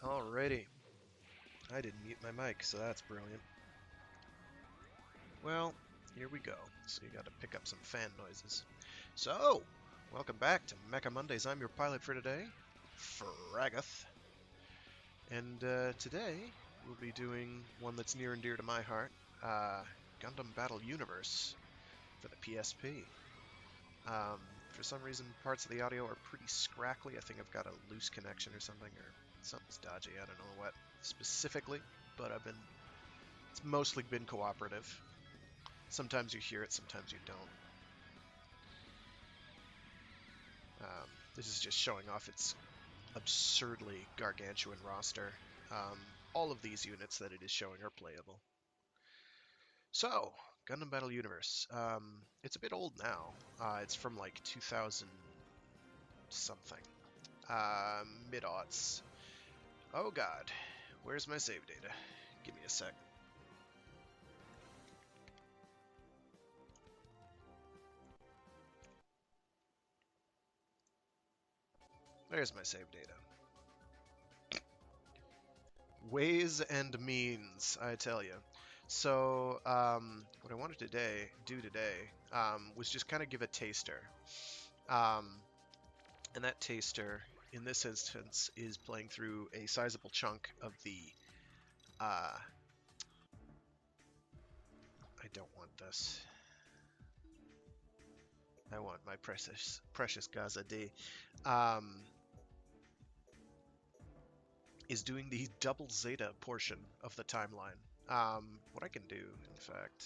Alrighty. I didn't mute my mic, so that's brilliant. Well, here we go. So you gotta pick up some fan noises. So, welcome back to Mecha Mondays. I'm your pilot for today, Fragath. And today, we'll be doing one that's near and dear to my heart, Gundam Battle Universe for the PSP. For some reason, parts of the audio are pretty scrackly. I think I've got a loose connection or something, or something's dodgy. I don't know what specifically, but it's mostly been cooperative. Sometimes you hear it, sometimes you don't. This is just showing off its absurdly gargantuan roster. All of these units that it is showing are playable. So, Gundam Battle Universe. It's a bit old now. It's from like 2000 something. Mid-aughts. Oh god, where's my save data? Give me a sec. There's my save data. Ways and means, I tell you. So, what I wanted to do today was just kind of give a taster. And that taster, in this instance, is playing through a sizable chunk of the... I don't want this. I want my precious Gaza D. Is doing the double Zeta portion of the timeline. What I can do, in fact,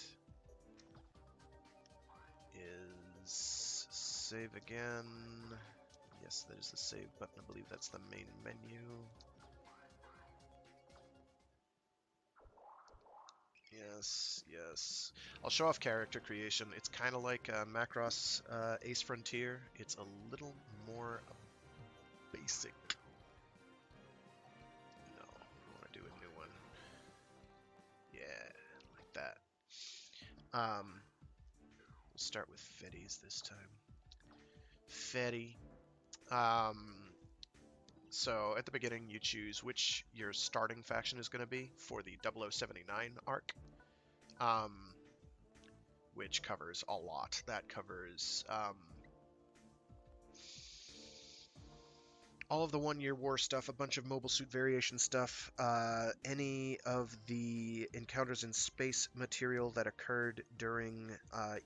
is save again. Yes, there's the save button. I believe that's the main menu. Yes, yes. I'll show off character creation. It's kind of like Macross Ace Frontier. It's a little more basic. No, I want to do a new one. Yeah, like that. We'll start with Fetties this time. Fetty. So at the beginning, you choose which your starting faction is going to be for the 0079 arc, which covers a lot. That covers all of the one-year war stuff, a bunch of mobile suit variation stuff, any of the encounters in space material that occurred during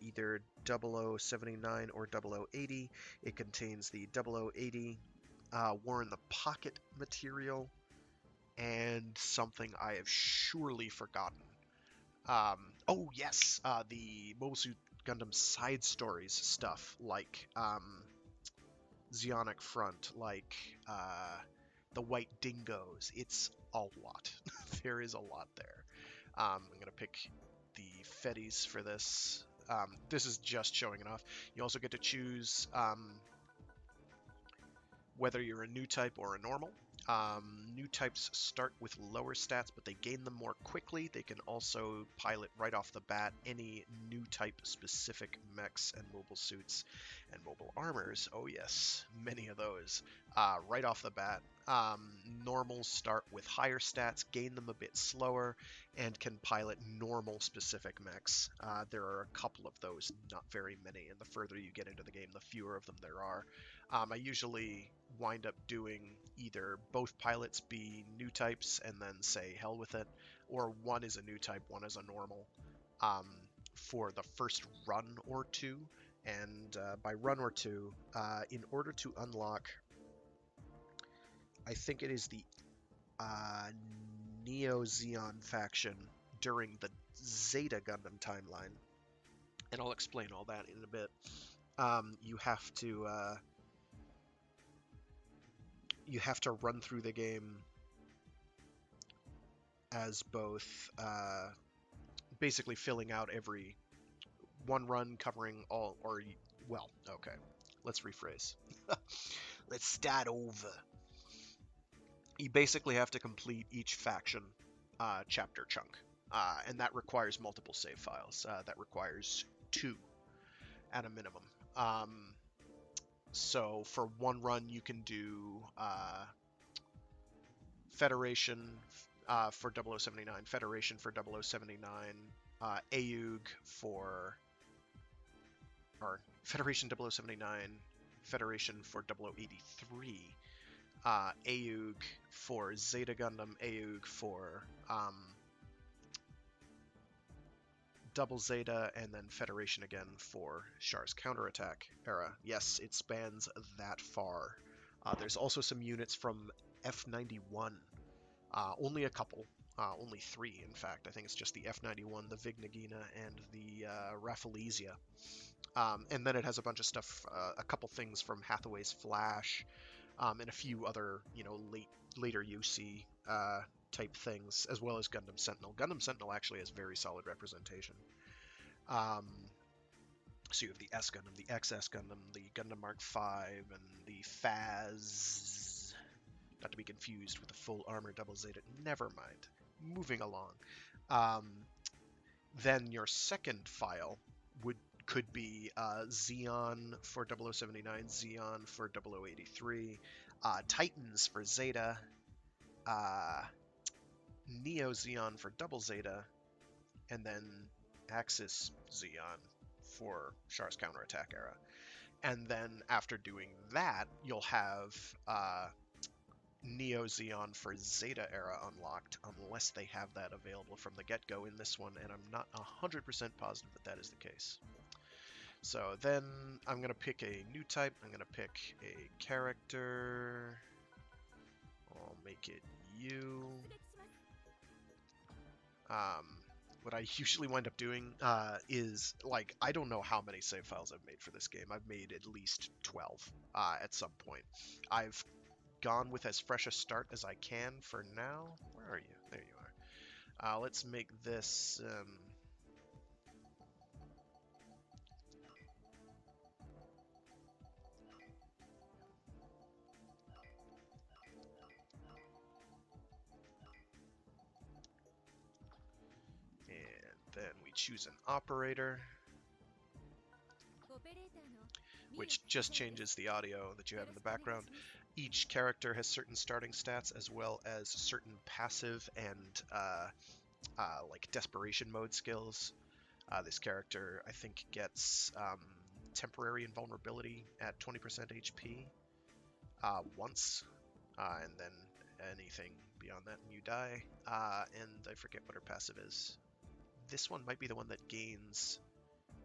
either 0079 or 0080. It contains the 0080 War in the Pocket material, and something I have surely forgotten. Oh yes, the Mobile Suit Gundam side stories stuff, like Zeonic Front, like the White Dingoes. It's a lot. There is a lot there. I'm gonna pick the Fetties for this. This is just showing it off. You also get to choose whether you're a new type or a normal. New types start with lower stats, but they gain them more quickly. They can also pilot right off the bat any new type specific mechs and mobile suits and mobile armors. Oh yes, many of those right off the bat. Normals start with higher stats, gain them a bit slower, and can pilot normal specific mechs. There are a couple of those, not very many, and the further you get into the game, the fewer of them there are. I usually wind up doing either both pilots be new types and then say hell with it, or one is a new type, one is a normal for the first run or two. And by run or two, in order to unlock, I think it is the Neo Zeon faction during the Zeta Gundam timeline, and I'll explain all that in a bit. You have to run through the game as both basically filling out every one run covering all, or, well, okay, let's rephrase. Let's start over. You basically have to complete each faction chapter chunk, and that requires multiple save files. That requires 2 at a minimum. So for one run, you can do Federation for 0079, Federation for 0079, AUG for, or Federation 0079, Federation for 0083, AUG for Zeta Gundam, AUG for Double Zeta, and then Federation again for Char's counterattack era. Yes, it spans that far. There's also some units from F91. Only a couple. Only 3, in fact. I think it's just the F91, the Vignagina, and the Rafflesia. And then it has a bunch of stuff, a couple things from Hathaway's Flash, and a few other, later UC type things, as well as Gundam Sentinel. Gundam Sentinel actually has very solid representation. So you have the S Gundam, the XS Gundam, the Gundam Mark V, and the FAZ. Not to be confused with the full armor Double Zeta. Never mind. Moving along. Then your second file could be Xeon for 0079, Xeon for 0083, Titans for Zeta, Neo Xeon for Double Zeta, and then Axis Xeon for Char's counterattack era. And then after doing that, you'll have Neo Xeon for Zeta era unlocked, unless they have that available from the get-go in this one, and I'm not 100% positive that is the case. So then I'm going to pick a new type. I'm going to pick a character. I'll make it you. What I usually wind up doing is, like, I don't know how many save files I've made for this game. I've made at least 12 at some point. I've gone with as fresh a start as I can for now. Where are you? There you are. Let's make this... then we choose an operator, which just changes the audio that you have in the background. Each character has certain starting stats as well as certain passive and like desperation mode skills. This character, I think, gets temporary invulnerability at 20% HP once and then anything beyond that, and you die. And I forget what her passive is. This one might be the one that gains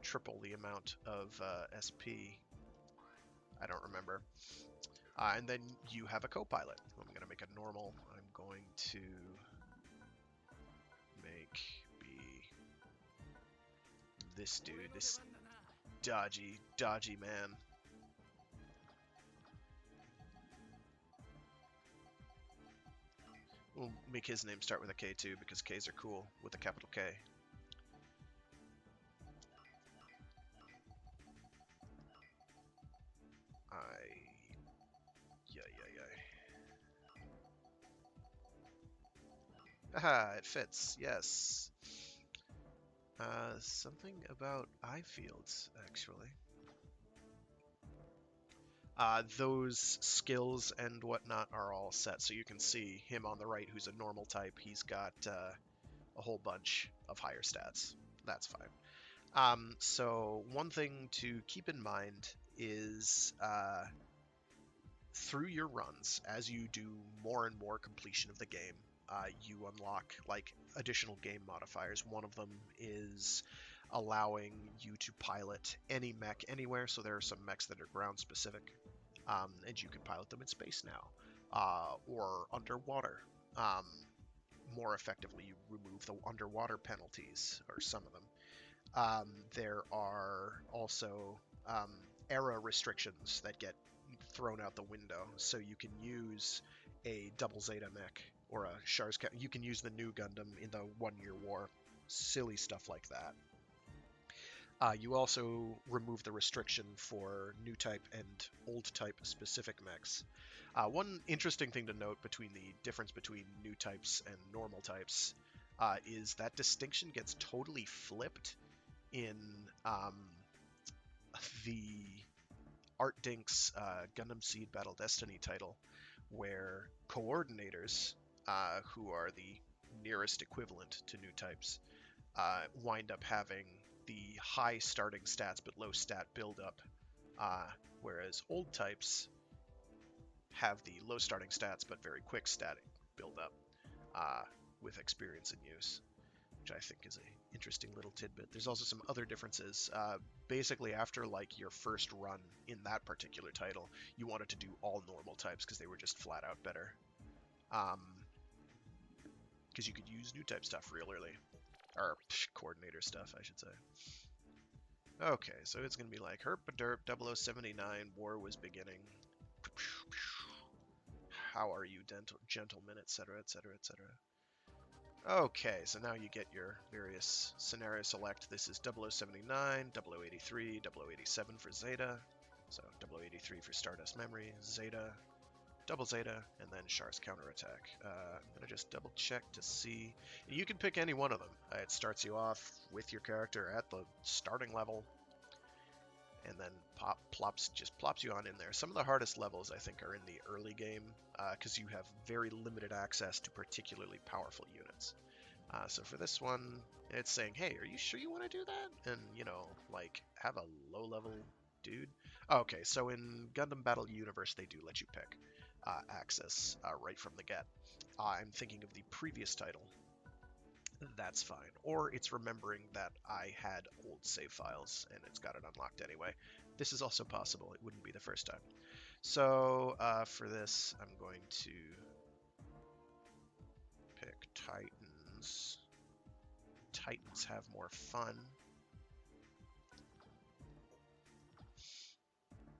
triple the amount of SP. I don't remember. And then you have a co-pilot. I'm going to make a normal. I'm going to make be this dude, this dodgy man. We'll make his name start with a K too, because Ks are cool with a capital K. Haha, it fits, yes. Something about eye fields, actually. Those skills and whatnot are all set, so you can see him on the right, who's a normal type. He's got a whole bunch of higher stats. That's fine. So one thing to keep in mind is through your runs, as you do more and more completion of the game, you unlock like additional game modifiers. One of them is allowing you to pilot any mech anywhere. So there are some mechs that are ground specific, and you can pilot them in space now, or underwater. More effectively, you remove the underwater penalties, or some of them. There are also era restrictions that get thrown out the window, so you can use a double Zeta mech or a Shars. You can use the new Gundam in the 1-year war. Silly stuff like that. You also remove the restriction for new type and old type specific mechs. One interesting thing to note between the difference between new types and normal types is that distinction gets totally flipped in the Art Dink's Gundam Seed Battle Destiny title, where coordinators, who are the nearest equivalent to new types, wind up having the high starting stats but low stat buildup, whereas old types have the low starting stats but very quick static buildup with experience and use, which I think is a interesting little tidbit. There's also some other differences. Basically, after like your first run in that particular title, you wanted to do all normal types because they were just flat out better. Because you could use new type stuff real early, or coordinator stuff, I should say. Okay, so it's gonna be like Herp a Derp 0079. War was beginning. How are you, gentlemen, etc., etc., etc. Okay, so now you get your various scenario select. This is 0079, 0083, 0087 for Zeta. So 0083 for Stardust Memory, Zeta, double Zeta, and then Shar's counterattack. I'm going to just double check to see. You can pick any one of them. It starts you off with your character at the starting level, and then plops you on in there. Some of the hardest levels, I think, are in the early game, because you have very limited access to particularly powerful units. So for this one, it's saying, hey, are you sure you want to do that? And, like, have a low-level dude? Okay, so in Gundam Battle Universe, they do let you pick access right from the get. I'm thinking of the previous title. That's fine. Or it's remembering that I had old save files and it's got it unlocked anyway. This is also possible. It wouldn't be the first time. So for this, I'm going to pick Titans. Titans have more fun.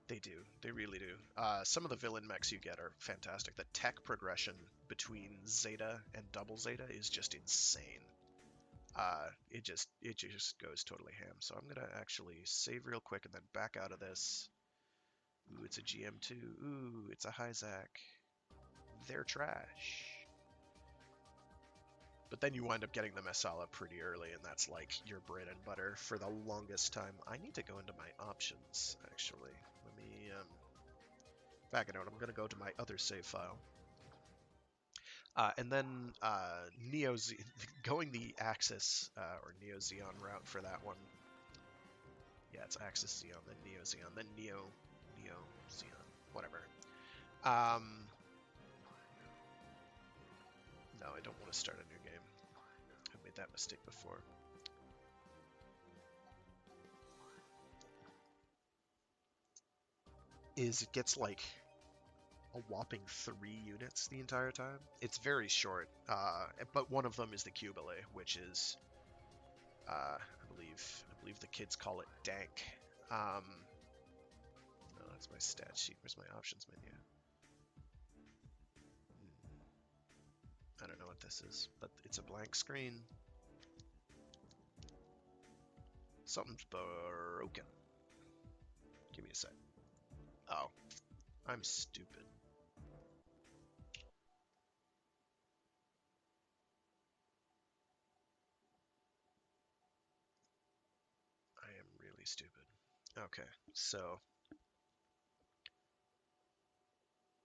They do. They really do. Some of the villain mechs you get are fantastic. The tech progression between Zeta and Double Zeta is just insane. It just goes totally ham. So I'm gonna actually save real quick and then back out of this. Ooh, it's a GM2. Ooh, it's a Hyzak. They're trash. But then you wind up getting the Masala pretty early, and that's like your bread and butter for the longest time. I need to go into my options, actually. Let me back it out. I'm gonna go to my other save file. And then Neo Z going the Axis or Neo Xeon route for that one. Yeah, it's Axis Xeon, then Neo Xeon, then Neo Xeon, whatever. No, I don't want to start a new game. I've made that mistake before. It gets like a whopping 3 units the entire time. It's very short, but one of them is the Cubile, which is, I believe the kids call it dank. No, that's my stat sheet. Where's my options menu? I don't know what this is, but it's a blank screen. Something's broken. Give me a sec. Oh, I'm stupid. I am really stupid. Okay, so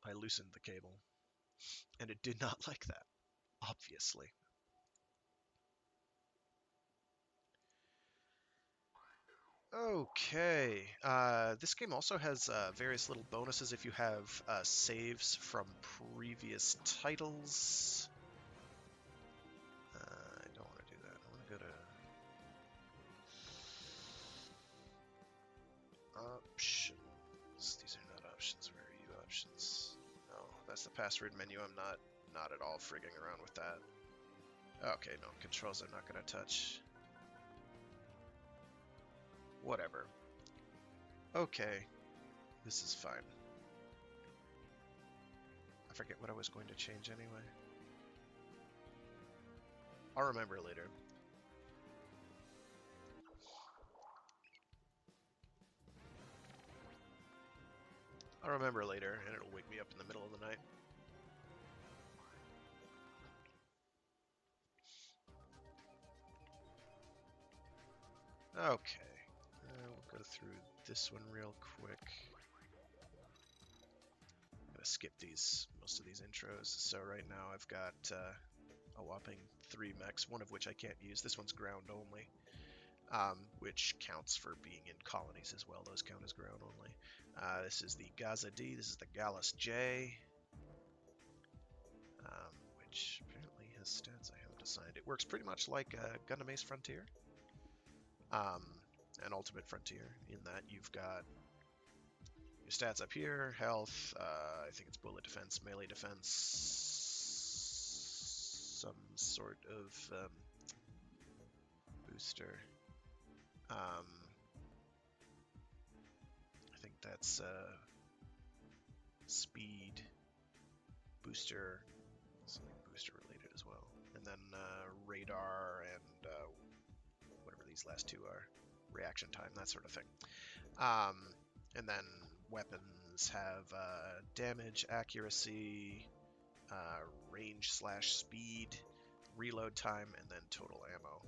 I loosened the cable, and it did not like that, obviously. Okay, this game also has various little bonuses if you have saves from previous titles. I don't want to do that. I want to go to options. These are not options. Where are you? Options. No, that's the password menu. I'm not at all frigging around with that. Okay, no, controls I'm not going to touch. Whatever. Okay, this is fine. I forget what I was going to change anyway. I'll remember later. I'll remember later, and it'll wake me up in the middle of the night. Okay, we'll go through this one real quick. I'm gonna skip most of these intros. So right now I've got a whopping 3 mechs, one of which I can't use. This one's ground only, which counts for being in colonies as well. Those count as ground only. This is the Gaza D. This is the Gallus J, which apparently has stats I haven't assigned. It works pretty much like Gundam Ace Frontier. An Ultimate Frontier, in that you've got your stats up here, health, I think it's bullet defense, melee defense, some sort of booster. I think that's speed, booster, something booster related as well, and then radar and whatever these last two are. Reaction time, that sort of thing. And then weapons have damage, accuracy, range/speed, reload time, and then total ammo,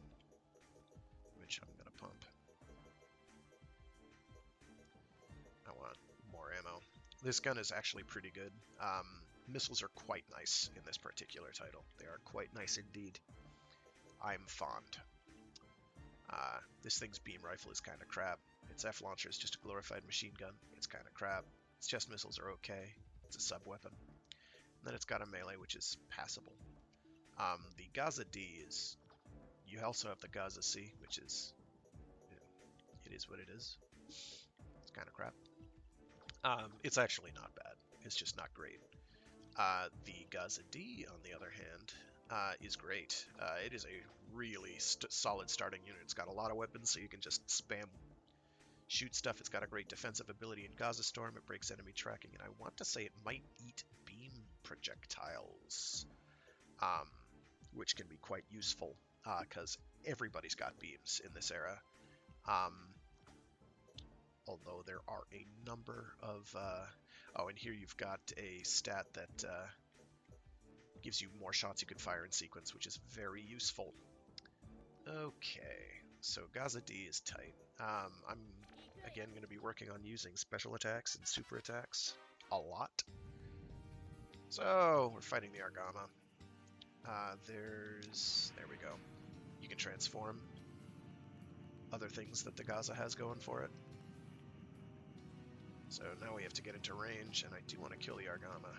which I'm going to pump. I want more ammo. This gun is actually pretty good. Missiles are quite nice in this particular title. They are quite nice indeed. I'm fond. This thing's beam rifle is kind of crap. Its F launcher is just a glorified machine gun. It's kind of crap. Its chest missiles are okay. It's a sub-weapon. And then it's got a melee, which is passable. The Gaza D is... You also have the Gaza C, which is... It is what it is. It's kind of crap. It's actually not bad. It's just not great. The Gaza D, on the other hand, is great. It is a really solid starting unit. It's got a lot of weapons, so you can just spam shoot stuff. It's got a great defensive ability in Gaza Storm. It breaks enemy tracking, and I want to say it might eat beam projectiles, which can be quite useful, because everybody's got beams in this era. Although there are a number of... oh, and here you've got a stat that gives you more shots you can fire in sequence, which is very useful. Okay, so Gaza D is tight. I'm, again, going to be working on using special attacks and super attacks a lot. So, we're fighting the Argama. There we go. You can transform other things that the Gaza has going for it. So now we have to get into range, and I do want to kill the Argama.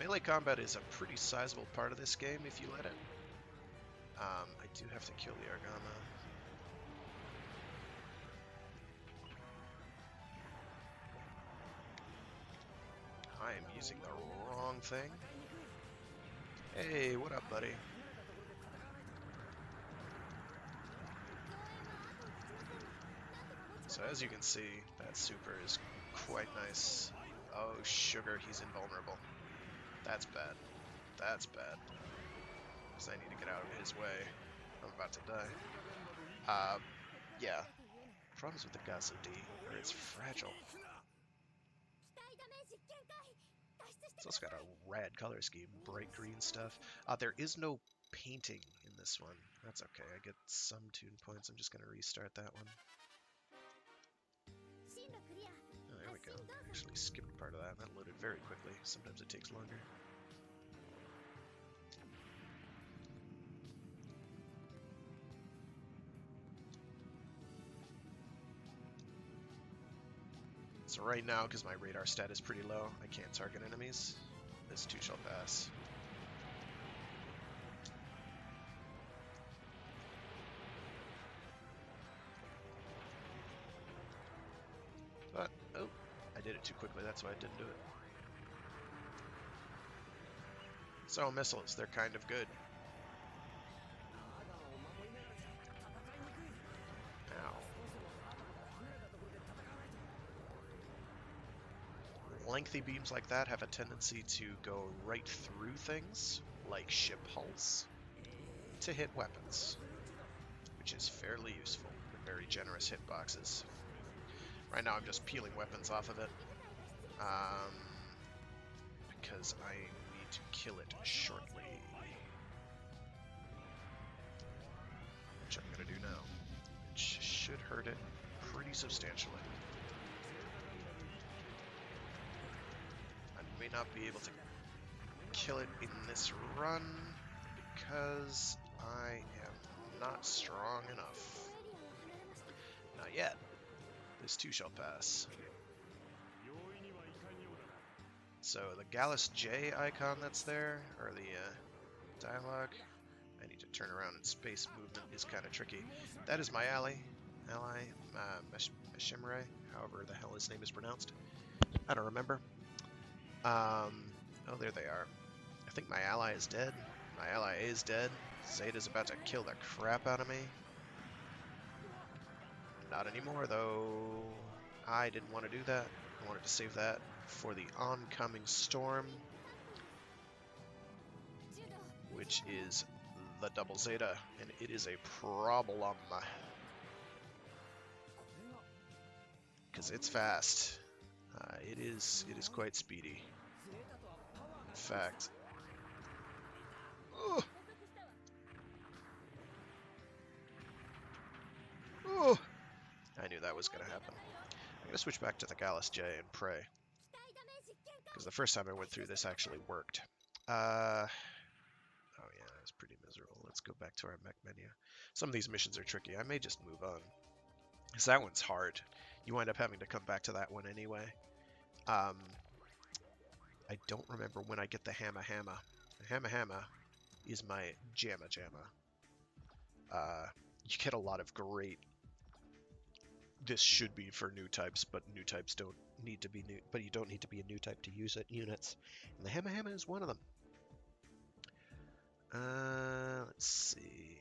Melee combat is a pretty sizable part of this game if you let it. I do have to kill the Argama. I am using the wrong thing. Hey, what up, buddy? So as you can see, that super is quite nice. Oh, sugar, he's invulnerable. That's bad. That's bad. Because I need to get out of his way. I'm about to die. Yeah. Problems with the Gasu D are it's fragile. It's also got a rad color scheme, bright green stuff. There is no painting in this one. That's okay, I get some tune points. I'm just going to restart that one. Oh, there we go. Actually skipped part of that, and that loaded very quickly. Sometimes it takes longer. So right now, because my radar stat is pretty low, I can't target enemies. This too shall pass. But, oh, I did it too quickly, that's why I didn't do it. So missiles, they're kind of good. Ow. Lengthy beams like that have a tendency to go right through things, like ship hulls, to hit weapons, which is fairly useful with very generous hitboxes. Right now I'm just peeling weapons off of it, because I need to kill it shortly, which I'm going to do now, which should hurt it pretty substantially. I may not be able to kill it in this run because I am not strong enough. Not yet. This too shall pass. So the Gallus J icon that's there, or the dialogue, I need to turn around, and space movement is kind of tricky. That is my ally, Meshimre, however the hell his name is pronounced. I don't remember. Oh, there they are. I think my ally is dead. My ally is dead. Zeta's about to kill the crap out of me. Not anymore, though. I didn't want to do that. I wanted to save that for the oncoming storm, which is the double Zeta, and it is a problem. Because it's fast. It is quite speedy. In fact... Oh! Oh! I knew that was going to happen. I'm going to switch back to the Gallus J and pray. Because the first time I went through this actually worked. Oh yeah, that was pretty miserable. Let's go back to our mech menu. Some of these missions are tricky. I may just move on. Because that one's hard. You wind up having to come back to that one anyway. I don't remember when I get the Hamma Hamma. The Hamma Hamma is my Jamma Jamma. You get a lot of great... This should be for new types, but new types don't need to be new. But you don't need to be a new type to use it. Units, and the Hamma Hamma is one of them. Let's see.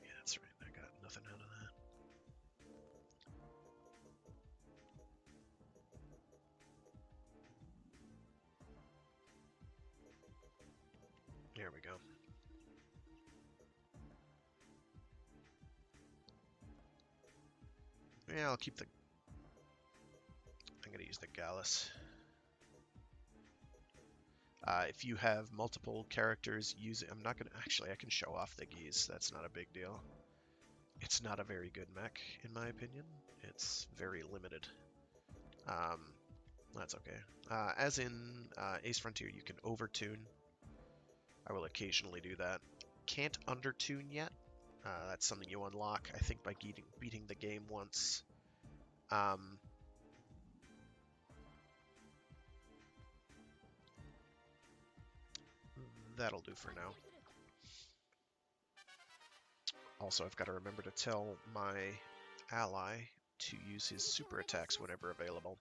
Yeah, that's right. I got nothing out of that. There we go. Yeah, I'll keep the... I'm going to use the Gallus. If you have multiple characters using... I'm not going to... Actually, I can show off the geese. That's not a big deal. It's not a very good mech, in my opinion. It's very limited. That's okay. As in Ace Frontier, you can overtune. I will occasionally do that. Can't undertune yet. That's something you unlock, I think, by beating the game once. that'll do for now. Also, I've got to remember to tell my ally to use his super attacks whenever available,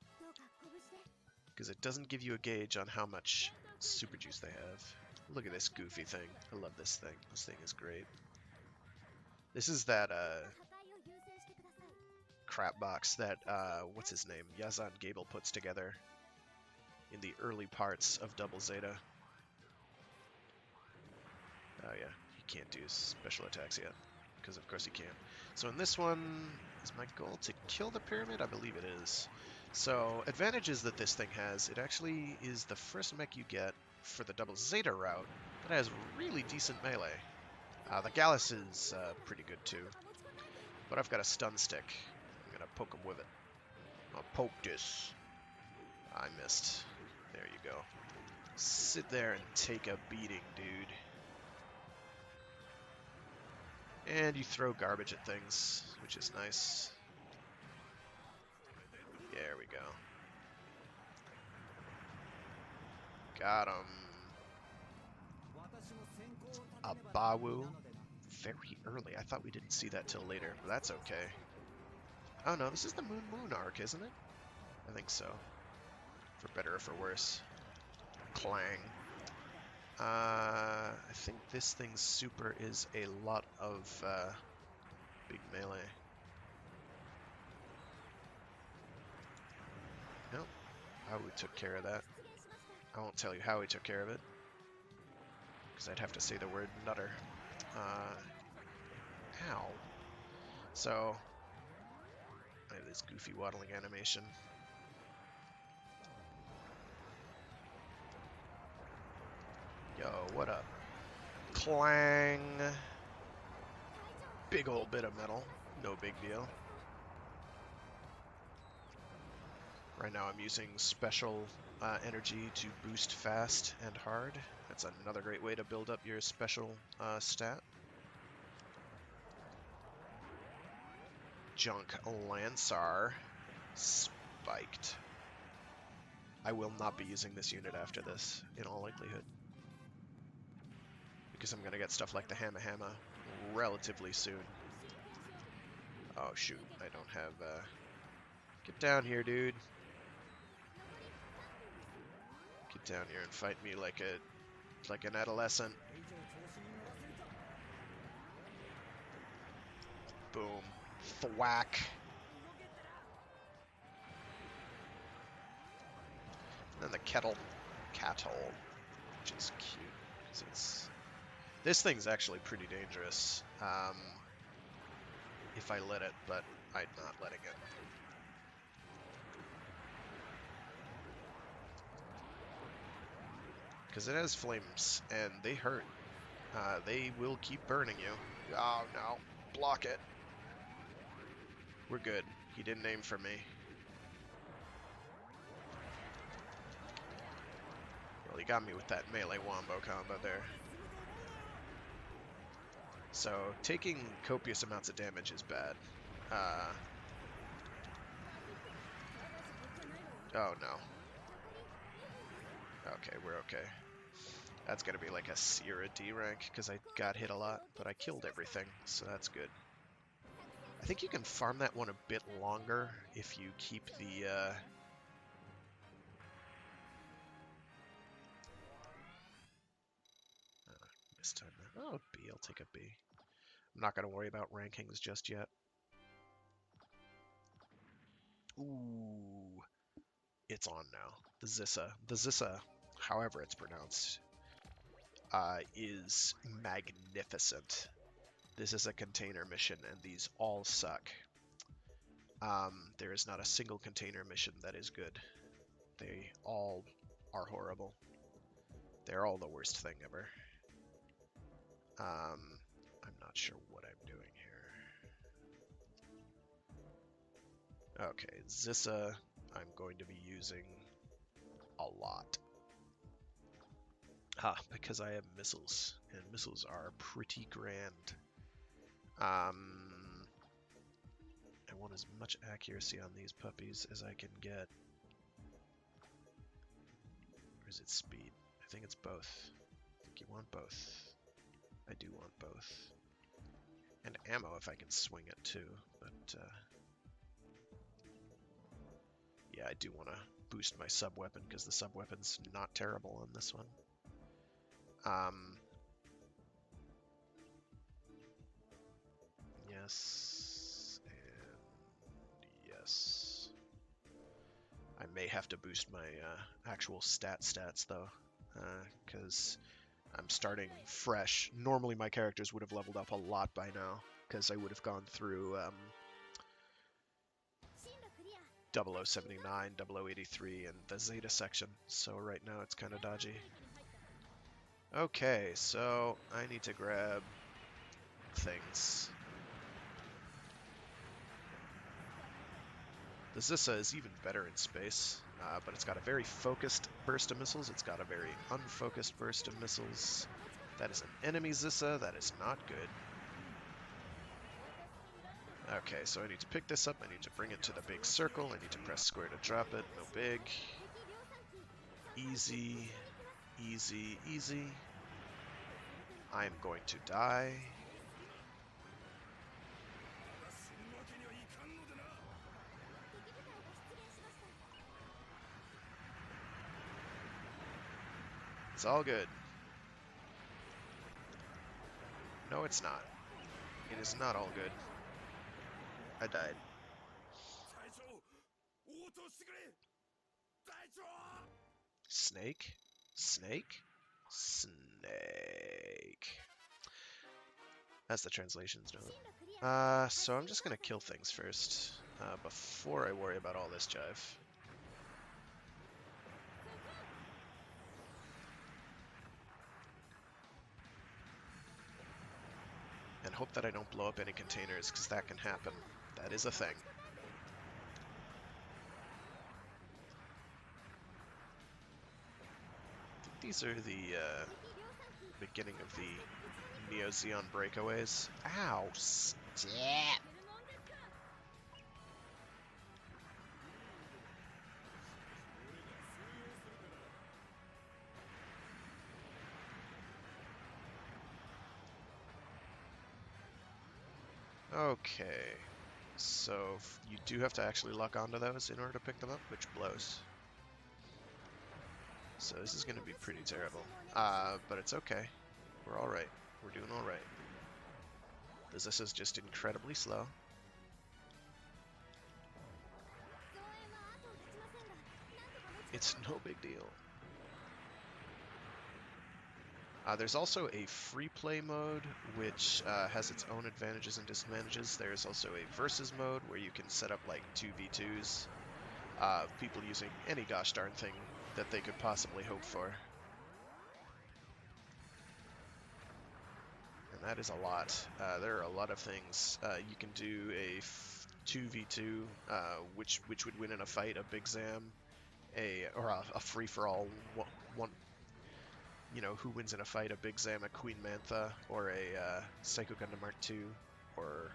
because it doesn't give you a gauge on how much super juice they have. Look at this goofy thing. I love this thing. This thing is great. This is that crap box that what's his name? Yazan Gable puts together in the early parts of Double Zeta. Oh yeah, he can't do special attacks yet, because of course he can't. So in this one, is my goal to kill the pyramid? I believe it is. So advantages that this thing has, it actually is the first mech you get for the Double Zeta route that has really decent melee. The Gallus is pretty good too, but I've got a stun stick. I'm gonna poke him with it. I'll poke this. I missed. There you go. Sit there and take a beating, dude. And you throw garbage at things, which is nice. There we go. Got him. A Bawu. Very early. I thought we didn't see that till later, but that's okay. Oh no, this is the Moon arc, isn't it? I think so. For better or for worse. Clang. I think this thing's super is a lot of big melee. Nope. Bawu took care of that. I won't tell you how he took care of it, because I'd have to say the word nutter. Ow. So, I have this goofy waddling animation. Yo, what up? Clang! Big old bit of metal. No big deal. Right now I'm using special energy to boost fast and hard. That's another great way to build up your special stat. Junk Lancer. Spiked. I will not be using this unit after this, in all likelihood. Because I'm going to get stuff like the Hamma Hamma relatively soon. Oh shoot, I don't have... Get down here, dude. Get down here and fight me like an adolescent. Boom. Thwack. And then the cattle, which is cute, because it's... This thing's actually pretty dangerous, if I let it, but I'm not letting it. Because it has flames, and they hurt. They will keep burning you. Oh no, block it. We're good. He didn't aim for me. Well, he got me with that melee wombo combo there. So, taking copious amounts of damage is bad. Oh no. Okay, we're okay. That's gonna be like a C or a D rank, because I got hit a lot, but I killed everything, so that's good. I think you can farm that one a bit longer if you keep the... missed time there. Oh, B, I'll take a B. I'm not going to worry about rankings just yet. Ooh, it's on now. The Zissa. The Zissa, however it's pronounced, is magnificent. This is a container mission, and these all suck. There is not a single container mission that is good. They all are horrible. They're all the worst thing ever. I'm not sure what I'm doing here. Okay, Zissa, I'm going to be using a lot. Because I have missiles, and missiles are pretty grand. I want as much accuracy on these puppies as I can get. Or is it speed? I think it's both. think you want both. I do want both. And ammo if I can swing it too, but yeah, I do want to boost my sub-weapon because the sub-weapon's not terrible on this one. Yes, and yes. I may have to boost my actual stats though, because I'm starting fresh. Normally my characters would have leveled up a lot by now, because I would have gone through 0079, 0083, and the Zeta section, so right now it's kind of dodgy. Okay, so I need to grab things. The Zissa is even better in space, but it's got a very focused burst of missiles. It's got a very unfocused burst of missiles. That is an enemy Zissa. That is not good. Okay, so I need to pick this up. I need to bring it to the big circle. I need to press square to drop it. No big. Easy, easy, easy. I am going to die. It's all good. No, it's not. It is not all good. I died. Snake? Snake? Snake. That's the translations note. So I'm just gonna kill things first, before I worry about all this jive. And hope that I don't blow up any containers, because that can happen. That is a thing. I think these are the beginning of the Neo Zeon breakaways. Ow! Stop! Okay, so you do have to actually lock onto those in order to pick them up, which blows. So this is going to be pretty terrible, but it's okay. We're alright. We're doing alright. This is just incredibly slow. It's no big deal. There's also a free play mode, which has its own advantages and disadvantages. There's also a versus mode, where you can set up like 2v2s, people using any gosh darn thing that they could possibly hope for. And that is a lot. There are a lot of things. You can do a 2v2, which would win in a fight, a Big Zam, or a free-for-all one. You know, who wins in a fight, a Big Zam, a Queen Mantha, or a Psycho Gundam Mark II, or,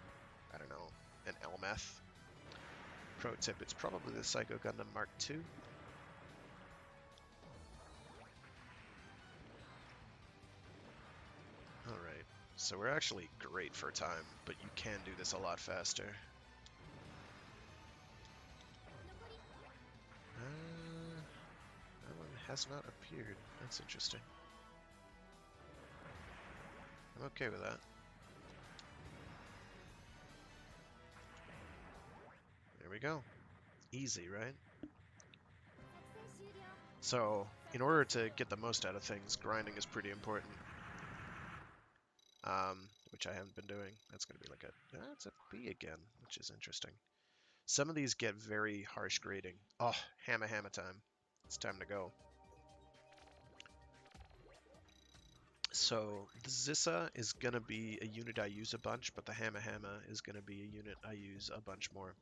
I don't know, an Elmeth. Pro tip, it's probably the Psycho Gundam Mark II. Alright, so we're actually great for time, but you can do this a lot faster. That one has not appeared. That's interesting. I'm okay with that. There we go. Easy, right? So, in order to get the most out of things, grinding is pretty important. Which I haven't been doing. That's going to be like it's a B again, which is interesting. Some of these get very harsh grading. Oh, hammer time. It's time to go. So, the Zissa is going to be a unit I use a bunch, but the hammer is going to be a unit I use a bunch more.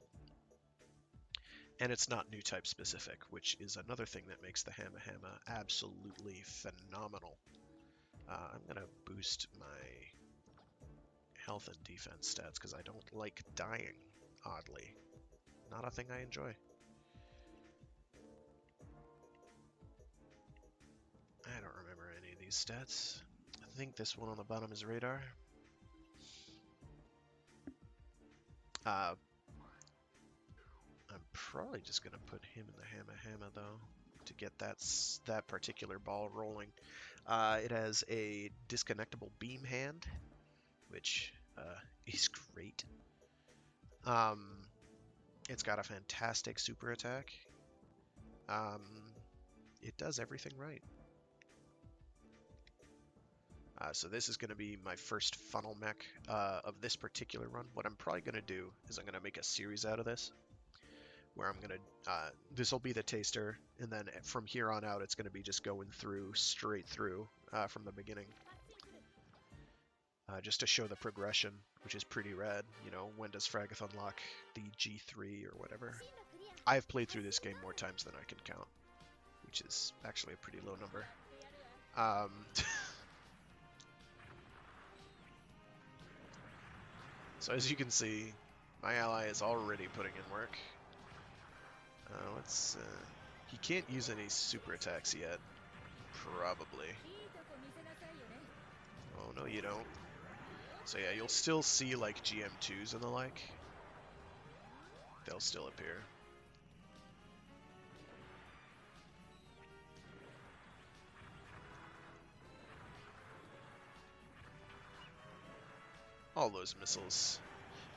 And it's not new type specific, which is another thing that makes the hammer absolutely phenomenal. I'm going to boost my health and defense stats because I don't like dying, oddly. Not a thing I enjoy. I don't remember any of these stats. think this one on the bottom is radar. I'm probably just gonna put him in the Hammer though to get that particular ball rolling. It has a disconnectable beam hand, which is great. It's got a fantastic super attack. It does everything right. So this is going to be my first funnel mech of this particular run. What I'm probably going to do is I'm going to make a series out of this, where I'm going to, this will be the taster, and then from here on out it's going to be just going through, straight through from the beginning. Just to show the progression, which is pretty rad. You know, when does Fragath unlock the G3 or whatever? I've played through this game more times than I can count, which is actually a pretty low number. So as you can see, my ally is already putting in work. He can't use any super attacks yet. Probably. Oh, no you don't. So yeah, you'll still see like GM2s and the like. They'll still appear. All those missiles.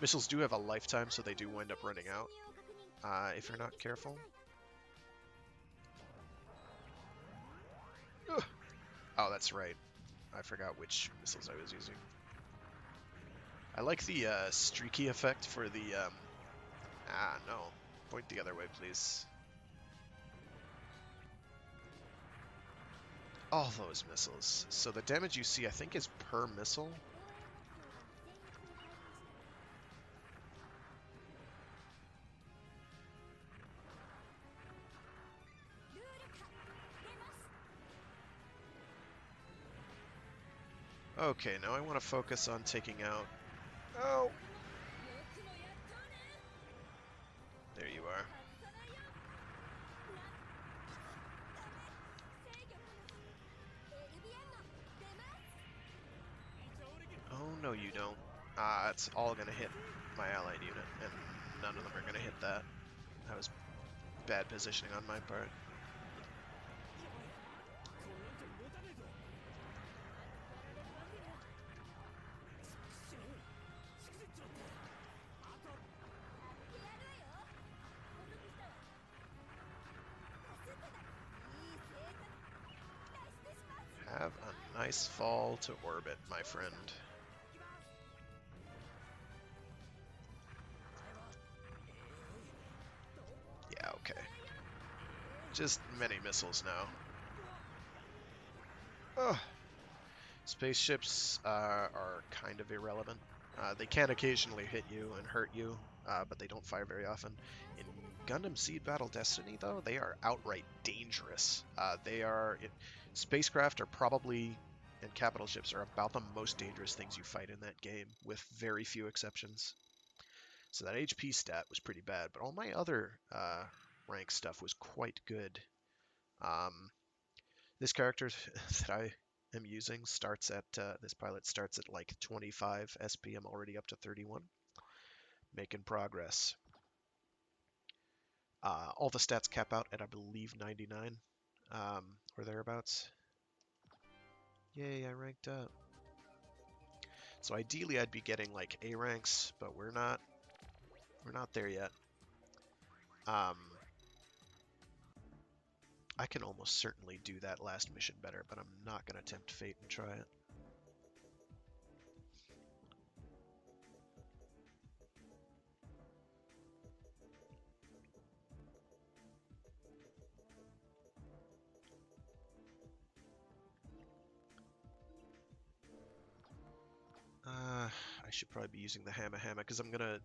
Missiles do have a lifetime, so they do wind up running out if you're not careful. Ugh. Oh, that's right. I forgot which missiles I was using. I like the streaky effect for the... no. Point the other way, please. All those missiles. So the damage you see, I think, is per missile. Okay, now I want to focus on taking out... Oh! There you are. Oh, no you don't. It's all going to hit my allied unit, and none of them are going to hit that. That was bad positioning on my part. Have a nice fall to orbit, my friend. Yeah, okay. Just many missiles now. Ugh. Spaceships are kind of irrelevant. They can occasionally hit you and hurt you, but they don't fire very often. In Gundam Seed Battle Destiny, though, they are outright dangerous. Spacecraft are probably, and capital ships are about the most dangerous things you fight in that game, with very few exceptions. So that HP stat was pretty bad, but all my other rank stuff was quite good. This character that I am using starts at, this pilot starts at like 25 SP. I'm already up to 31. Making progress. All the stats cap out at, I believe, 99 or thereabouts. Yay, I ranked up. So ideally I'd be getting like A ranks, but we're not there yet. I can almost certainly do that last mission better, but I'm not going to tempt fate and try it. I should probably be using the Hammer because I'm gonna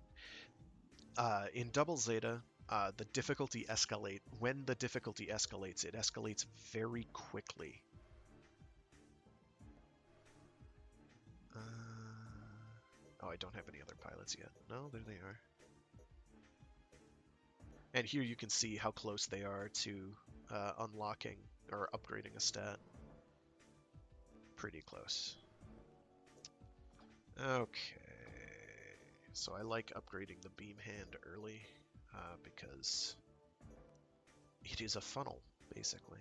in Double Zeta, the difficulty escalate. When the difficulty escalates, it escalates very quickly. Oh, I don't have any other pilots yet. No, there they are. And here you can see how close they are to unlocking or upgrading a stat. Pretty close. Okay. So I like upgrading the beam hand early because it is a funnel, basically.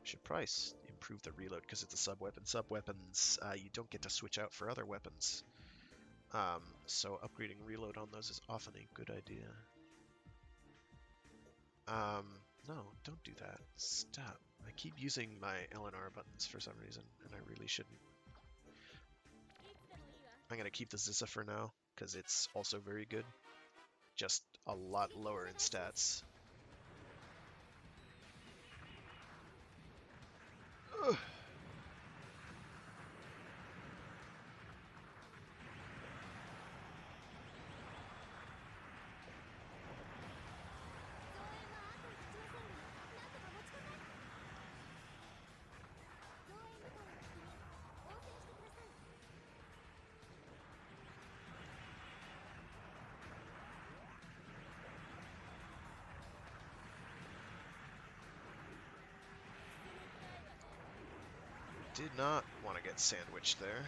Should probably improve the reload because it's a sub-weapon. Sub-weapons, you don't get to switch out for other weapons. So upgrading reload on those is often a good idea. No, don't do that. Stop. I keep using my L and R buttons for some reason, and I really shouldn't. I'm going to keep the Zissa for now, because it's also very good. Just a lot lower in stats. Ugh. Did not want to get sandwiched there.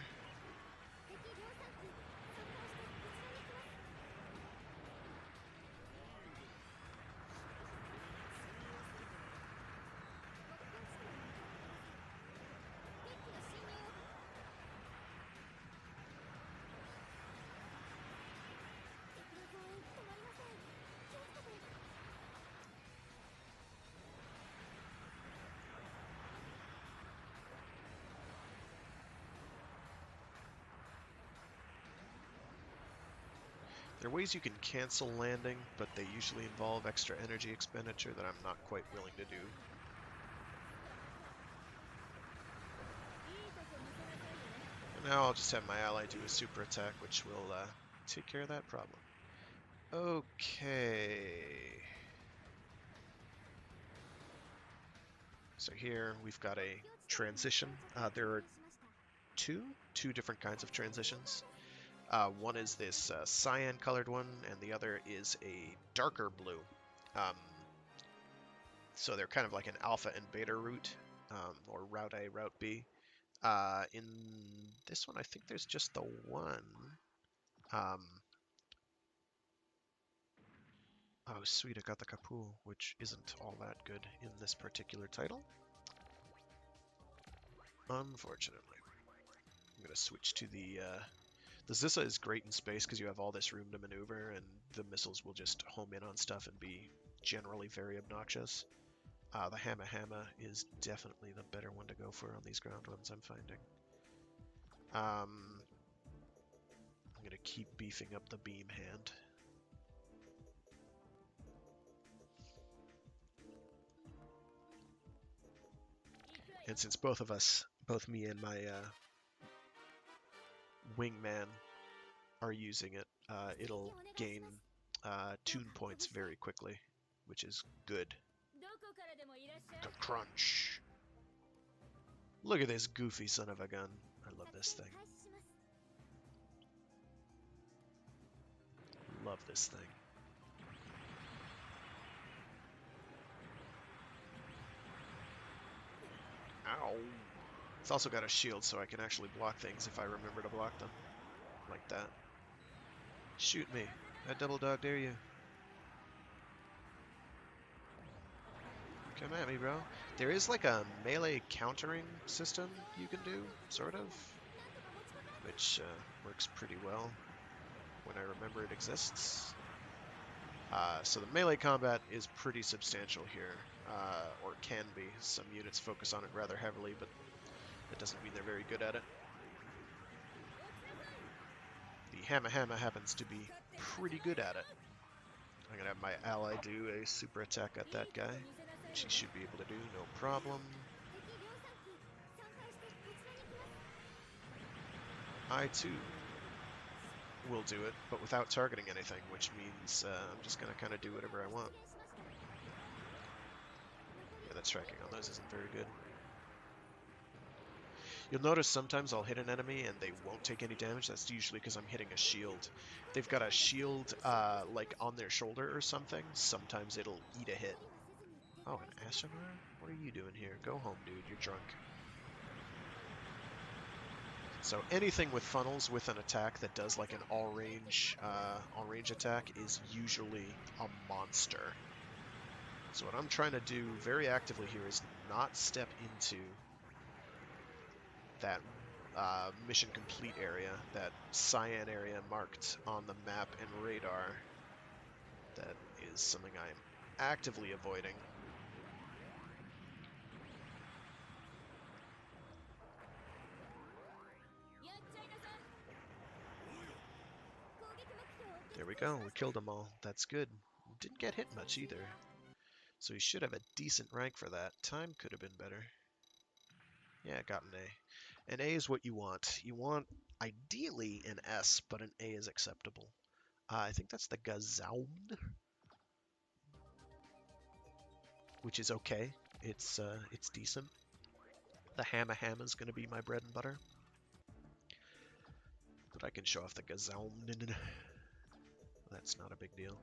There are ways you can cancel landing, but they usually involve extra energy expenditure that I'm not quite willing to do. And now I'll just have my ally do a super attack, which will take care of that problem. Okay. So here we've got a transition. There are two different kinds of transitions. One is this cyan-colored one, and the other is a darker blue. So they're kind of like an alpha and beta route, or route A, route B. In this one, I think there's just the one. Oh, sweet, I got the Kapul, which isn't all that good in this particular title. Unfortunately. I'm going to switch to the Zissa is great in space because you have all this room to maneuver, and the missiles will just home in on stuff and be generally very obnoxious. The Hamma Hamma is definitely the better one to go for on these ground ones, I'm finding. I'm going to keep beefing up the beam hand. And since both of us, both me and my wingman are using it, it'll gain tune points very quickly, which is good. The crunch. Look at this goofy son of a gun. I love this thing. Love this thing. Ow. It's also got a shield, so I can actually block things if I remember to block them. Like that. Shoot me. I double dog dare you. Come at me, bro. There is like a melee countering system you can do, sort of, which works pretty well when I remember it exists. So the melee combat is pretty substantial here, or can be. Some units focus on it rather heavily, but that doesn't mean they're very good at it. The Hamma Hamma happens to be pretty good at it. I'm going to have my ally do a super attack at that guy, which he should be able to do, no problem. I too will do it, but without targeting anything, which means I'm just going to kind of do whatever I want. Yeah, the tracking on those isn't very good. You'll notice sometimes I'll hit an enemy and they won't take any damage. That's usually because I'm hitting a shield. If they've got a shield like on their shoulder or something, sometimes it'll eat a hit. Oh, an astronaut? What are you doing here? Go home, dude. You're drunk. So anything with funnels with an attack that does like an all-range attack is usually a monster. So what I'm trying to do very actively here is not step into that mission complete area, that cyan area marked on the map and radar. That is something I'm actively avoiding. There we go, we killed them all. That's good. Didn't get hit much either. So he should have a decent rank for that. Time could have been better. Yeah, got an A. An A is what you want. You want, ideally, an S, but an A is acceptable. I think that's the Gazaumed, which is okay. It's decent. The Hamma Hamma is going to be my bread and butter. But I can show off the Gazaumed. That's not a big deal.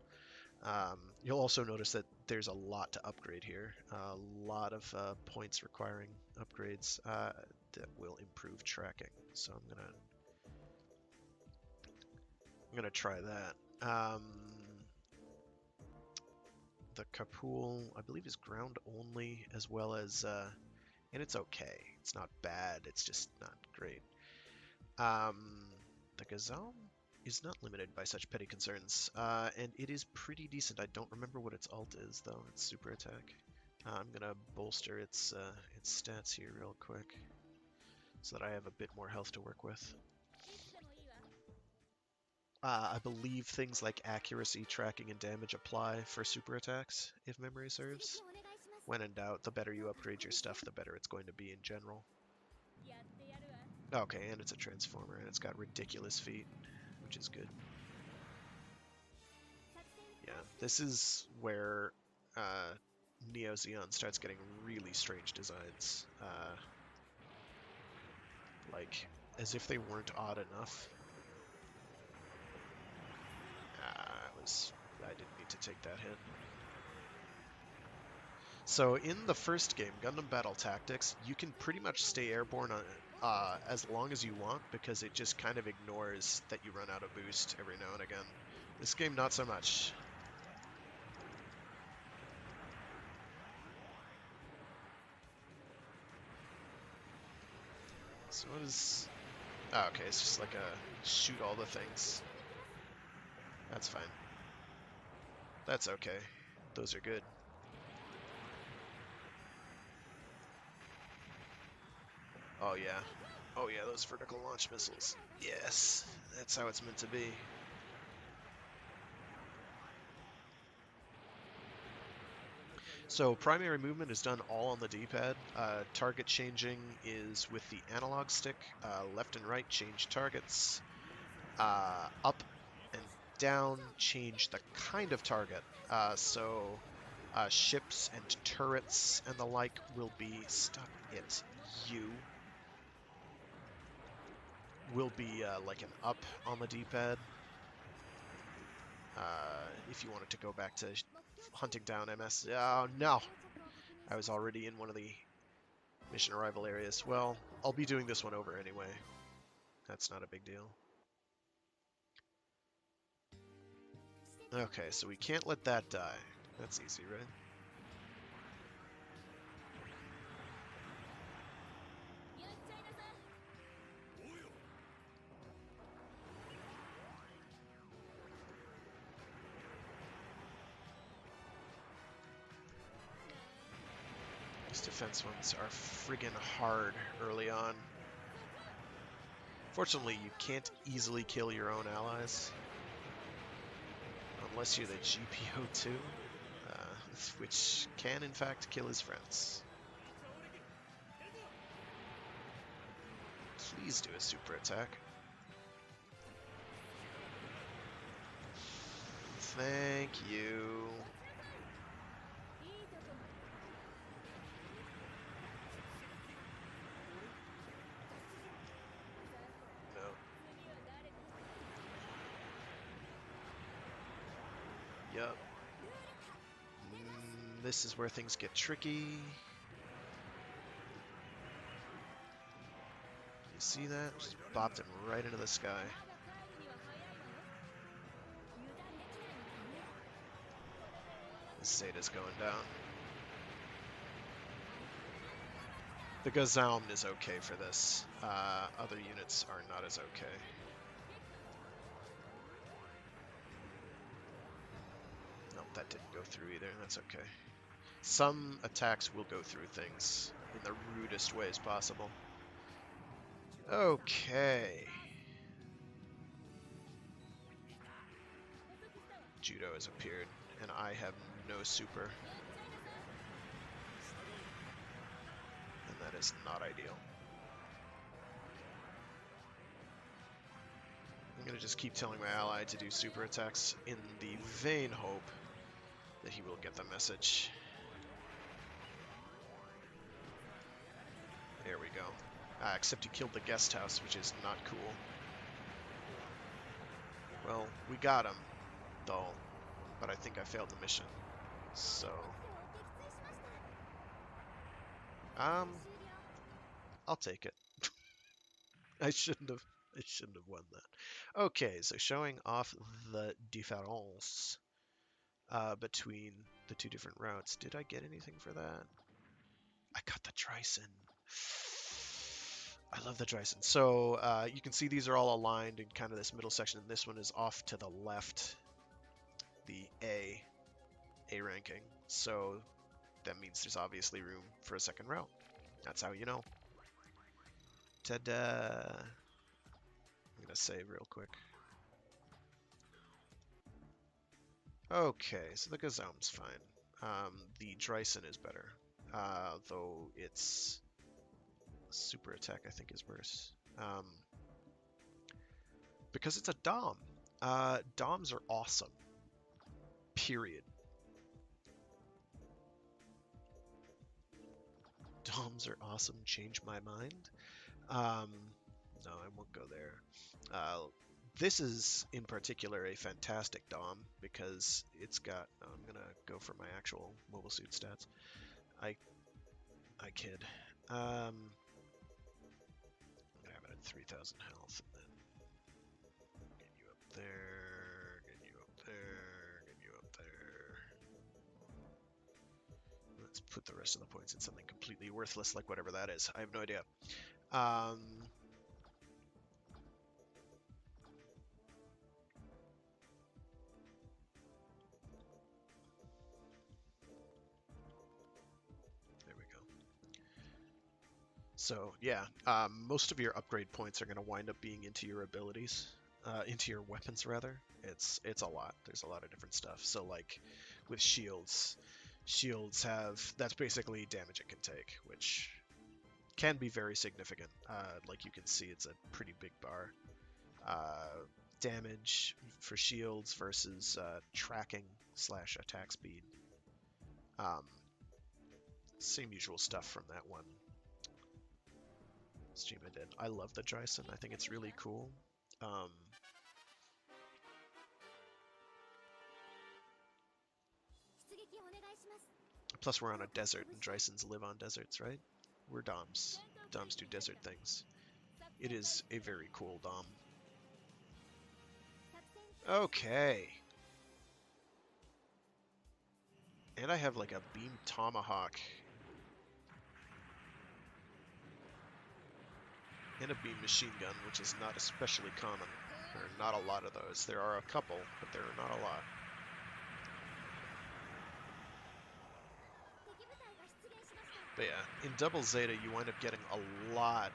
You'll also notice that there's a lot to upgrade here. A lot of points requiring upgrades that will improve tracking. So I'm gonna try that. The Kapul, I believe, is ground only, as well as, and it's okay. It's not bad. It's just not great. The Gazelle is not limited by such petty concerns, and it is pretty decent. I don't remember what its ult is, though. Its super attack. I'm gonna bolster its stats here real quick, so that I have a bit more health to work with. I believe things like accuracy, tracking, and damage apply for super attacks, if memory serves. When in doubt, the better you upgrade your stuff, the better it's going to be in general. Okay, and it's a transformer, and it's got ridiculous feet, which is good. Yeah, this is where Neo Xeon starts getting really strange designs. Like, as if they weren't odd enough. I didn't need to take that hit. So in the first game, Gundam Battle Tactics, you can pretty much stay airborne as long as you want, because it just kind of ignores that you run out of boost every now and again. This game, not so much. So what is... Oh, okay, it's just like a shoot all the things. That's fine. That's okay. Those are good. Oh yeah. Oh yeah, those vertical launch missiles. Yes, that's how it's meant to be. So primary movement is done all on the D-pad. Target changing is with the analog stick. Left and right change targets. Up and down change the kind of target. So ships and turrets and the like will be... Stop it, you. Will be like an up on the D-pad. If you wanted to go back to hunting down MS. Oh, no! I was already in one of the mission arrival areas. Well, I'll be doing this one over anyway. That's not a big deal. Okay, so we can't let that die. That's easy, right? These defense ones are friggin' hard early on. Fortunately, you can't easily kill your own allies. Unless you're the GPO2, which can in fact kill his friends. Please do a super attack. Thank you. No. Yup. This is where things get tricky. These See that? Just bopped him right into the sky. Zeta's going down. The Gazaum is okay for this. Other units are not as okay. Nope, that didn't go through either. That's okay. Some attacks will go through things in the rudest ways possible. Okay. Judo has appeared, and I have no super. And that is not ideal. I'm going to just keep telling my ally to do super attacks in the vain hope that he will get the message. There we go. Except he killed the guest house, which is not cool. Well, we got him, though, but I think I failed the mission. So, I'll take it. I shouldn't have won that. Okay, so showing off the difference between the two different routes. Did I get anything for that? I got the Dryson. I love the Dryson. So you can see these are all aligned in kind of this middle section, and this one is off to the left, the A ranking. So that means there's obviously room for a second route. That's how you know. Ta-da! I'm gonna save real quick. Okay, so the Gazaum's fine. The Dryson is better, though its super attack I think is worse. Because it's a Dom. Doms are awesome. Period. Doms are awesome. Change my mind. No, I won't go there. This is, in particular, a fantastic Dom because it's got... Oh, I'm gonna go for my actual mobile suit stats. I kid. I'm gonna have it at 3,000 health, and then get you up there, get you up there, get you up there. Let's put the rest of the points in something completely worthless, like whatever that is. I have no idea. So yeah, most of your upgrade points are going to wind up being into your abilities, into your weapons rather. It's a lot. There's a lot of different stuff. So like with shields have, that's basically damage it can take, which can be very significant. Like you can see, it's a pretty big bar. Damage for shields versus tracking / attack speed. Same usual stuff from that one stream I did. I love the Dryson. I think it's really cool. Plus we're on a desert, and Drysons live on deserts, right? We're Doms. Doms do desert things. It is a very cool Dom. Okay. And I have like a beam tomahawk. And a beam machine gun, which is not especially common. There are not a lot of those. There are a couple, but there are not a lot. But yeah, in Double Zeta, you wind up getting a lot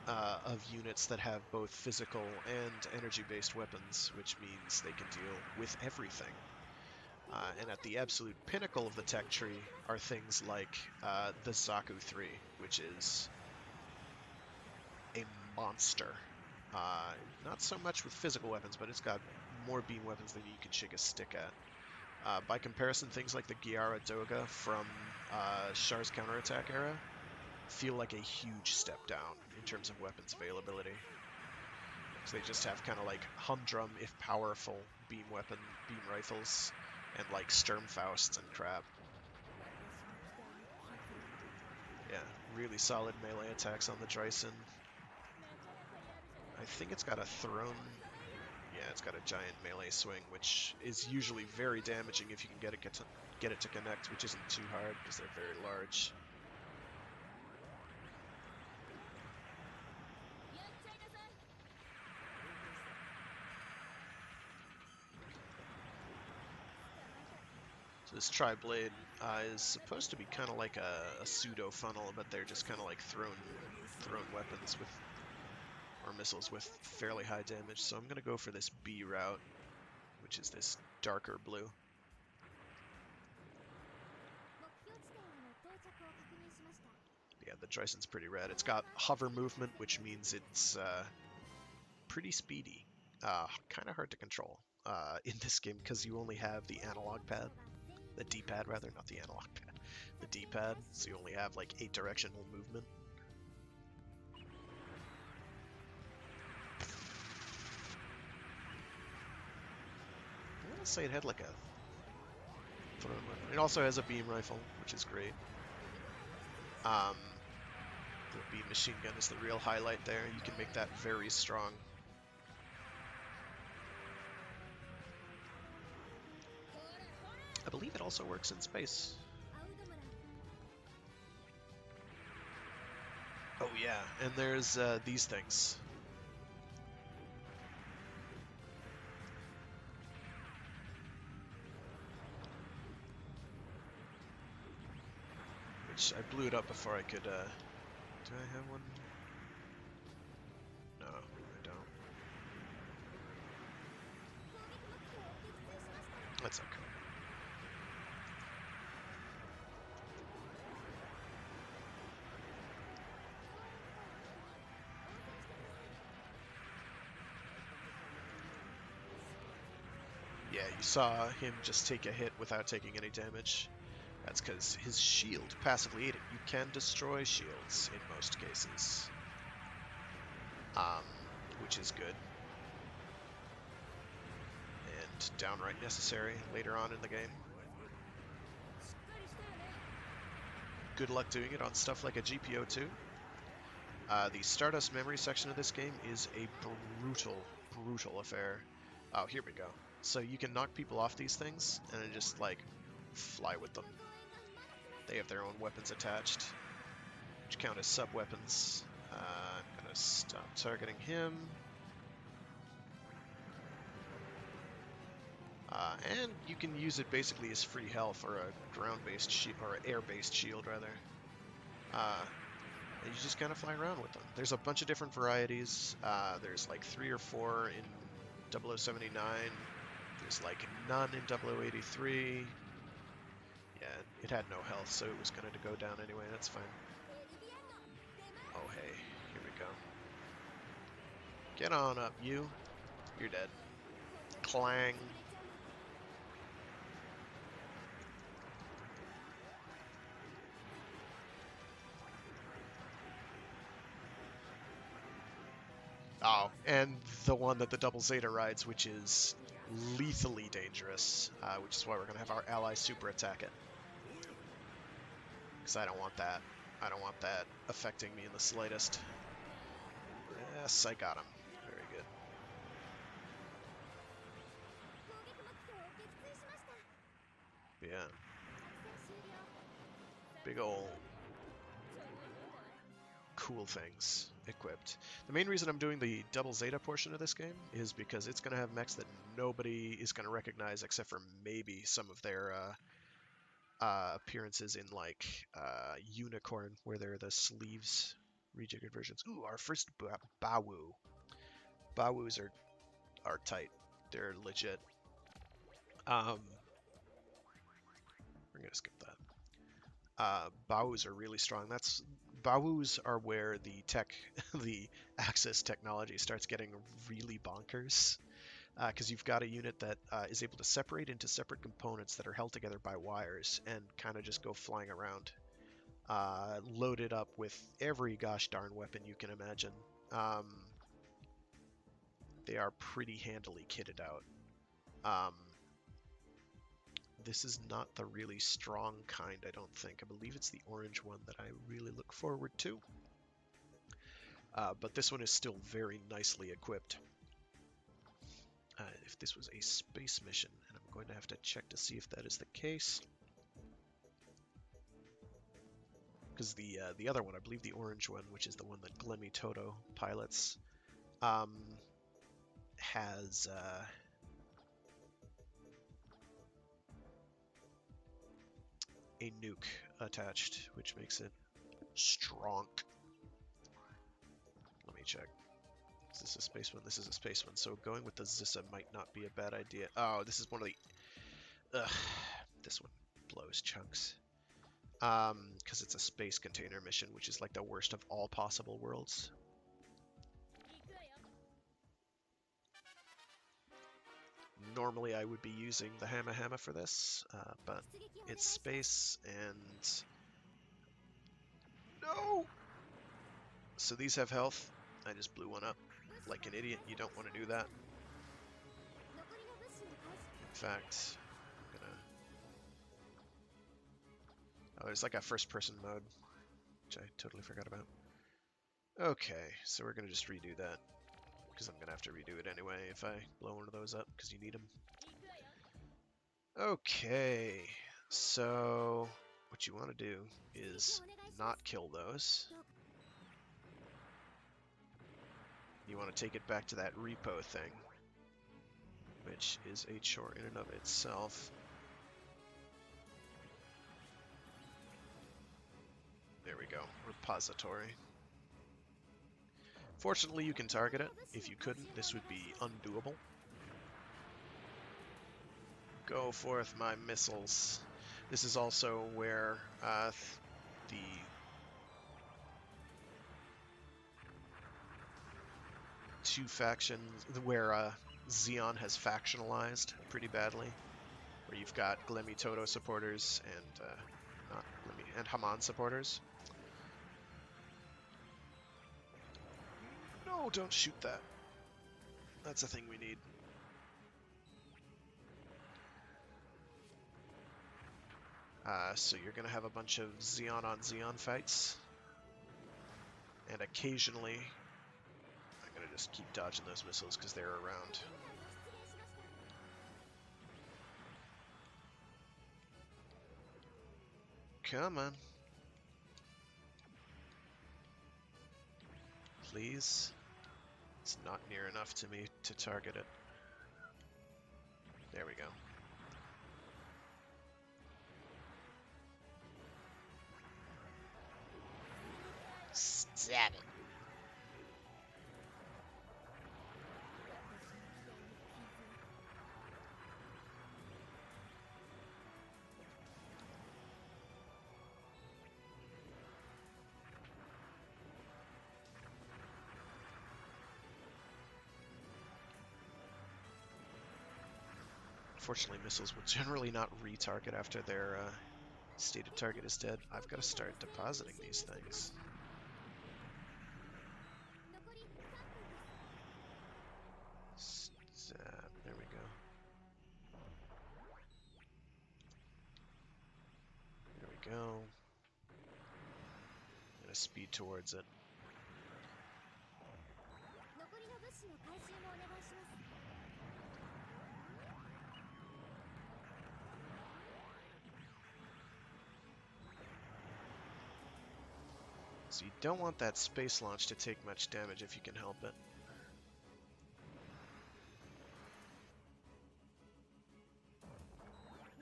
of units that have both physical and energy-based weapons, which means they can deal with everything. And at the absolute pinnacle of the tech tree are things like the Zaku 3, which is a monster. Not so much with physical weapons, but it's got more beam weapons than you can shake a stick at. By comparison, things like the Gyara Doga from Char's counterattack era feel like a huge step down in terms of weapons availability. So they just have kind of like humdrum, if powerful, beam rifles, and like Sturmfausts and crap. Yeah, really solid melee attacks on the Dryson. I think it's got a thrown... Yeah, it's got a giant melee swing, which is usually very damaging if you can get it to connect, which isn't too hard because they're very large. So this tri-blade is supposed to be kind of like a pseudo funnel, but they're just kind of like thrown weapons with or missiles with fairly high damage. So I'm gonna go for this B route, which is this darker blue. Yeah, the Trison's pretty rad. It's got hover movement, which means it's pretty speedy. Kind of hard to control in this game because you only have the analog pad. The D-pad, rather, not the analog pad. The D-pad, so you only have like 8 directional movement. I want to say it had like a thrown weapon. It also has a beam rifle, which is great. The beam machine gun is the real highlight there. You can make that very strong. I believe it also works in space. Oh yeah, and there's these things. Which I blew it up before I could, do I have one? No, I don't. That's okay. Yeah, you saw him just take a hit without taking any damage. That's because his shield passively ate it. You can destroy shields in most cases, which is good and downright necessary later on in the game. Good luck doing it on stuff like a GPO2. The Stardust memory section of this game is a brutal affair. Oh, here we go. So you can knock people off these things and then just like fly with them. They have their own weapons attached, which count as sub-weapons. I'm gonna stop targeting him. And you can use it basically as free health or a ground-based shield, or an air-based shield rather. And you just kind of fly around with them. There's a bunch of different varieties. There's like 3 or 4 in 0079. There's like none in 0083. Yeah, it had no health, so it was going to go down anyway. That's fine. Oh, hey. Here we go. Get on up, you. You're dead. Clang. Oh, and the one that the Double Zeta rides, which is lethally dangerous, which is why we're going to have our ally super attack it. Because I don't want that. I don't want that affecting me in the slightest. Yes, I got him. Very good. Yeah. Big ol' cool things equipped. The main reason I'm doing the Double Zeta portion of this game is because it's going to have mechs that nobody is going to recognize except for maybe some of their appearances in like Unicorn, where they're the sleeves rejiggered versions. Ooh, our first Bawu. Bawus are tight. They're legit. We're gonna skip that. Bawus are really strong. Bawus are where the the Axis technology starts getting really bonkers. Because you've got a unit that is able to separate into separate components that are held together by wires and kind of just go flying around. Loaded up with every gosh darn weapon you can imagine. They are pretty handily kitted out. This is not the really strong kind, I don't think. I believe it's the orange one that I really look forward to. but this one is still very nicely equipped. If this was a space mission, and I'm going to have to check to see if that is the case. Because the other one, I believe the orange one, which is the one that Glemmy Toto pilots, has a nuke attached, which makes it strong. Let me check. Is this a space one? This is a space one, so going with the Zissa might not be a bad idea. Oh, this is one of the... this one blows chunks. Because it's a space container mission, which is like the worst of all possible worlds. Normally I would be using the Hamma Hamma for this, but it's space and... No! So these have health. I just blew one up. Like an idiot, you don't want to do that. In fact, I'm gonna... Oh, there's like a first-person mode, which I totally forgot about. Okay, so we're gonna just redo that. Because I'm going to have to redo it anyway if I blow one of those up, because you need them. Okay, so what you want to do is not kill those. You want to take it back to that repo thing, which is a chore in and of itself. There we go, repository. Fortunately, you can target it. If you couldn't, this would be undoable. Go forth, my missiles. This is also where the two factions, where Xeon has factionalized pretty badly, where you've got Glemmy Toto supporters and not Glemmy and Haman supporters. No, don't shoot that. That's a thing we need. So you're going to have a bunch of Xeon on Xeon fights. And occasionally, I'm going to just keep dodging those missiles because they're around. Come on. Please. It's not near enough to me to target it. There we go. Stab it. Unfortunately, missiles will generally not retarget after their stated target is dead. I've got to start depositing these things. There we go. There we go. I'm gonna speed towards it. So you don't want that space launch to take much damage if you can help it.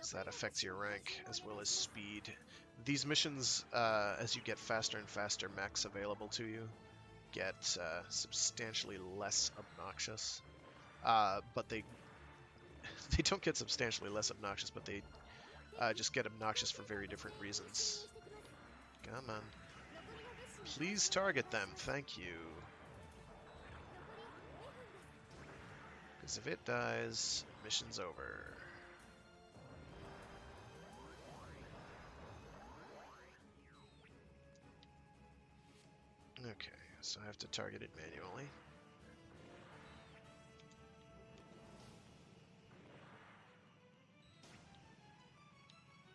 So that affects your rank as well as speed. These missions, as you get faster and faster mechs available to you, get substantially less obnoxious. But they don't get substantially less obnoxious, but they just get obnoxious for very different reasons. Come on. Please target them, thank you. Because if it dies, mission's over. Okay, so I have to target it manually.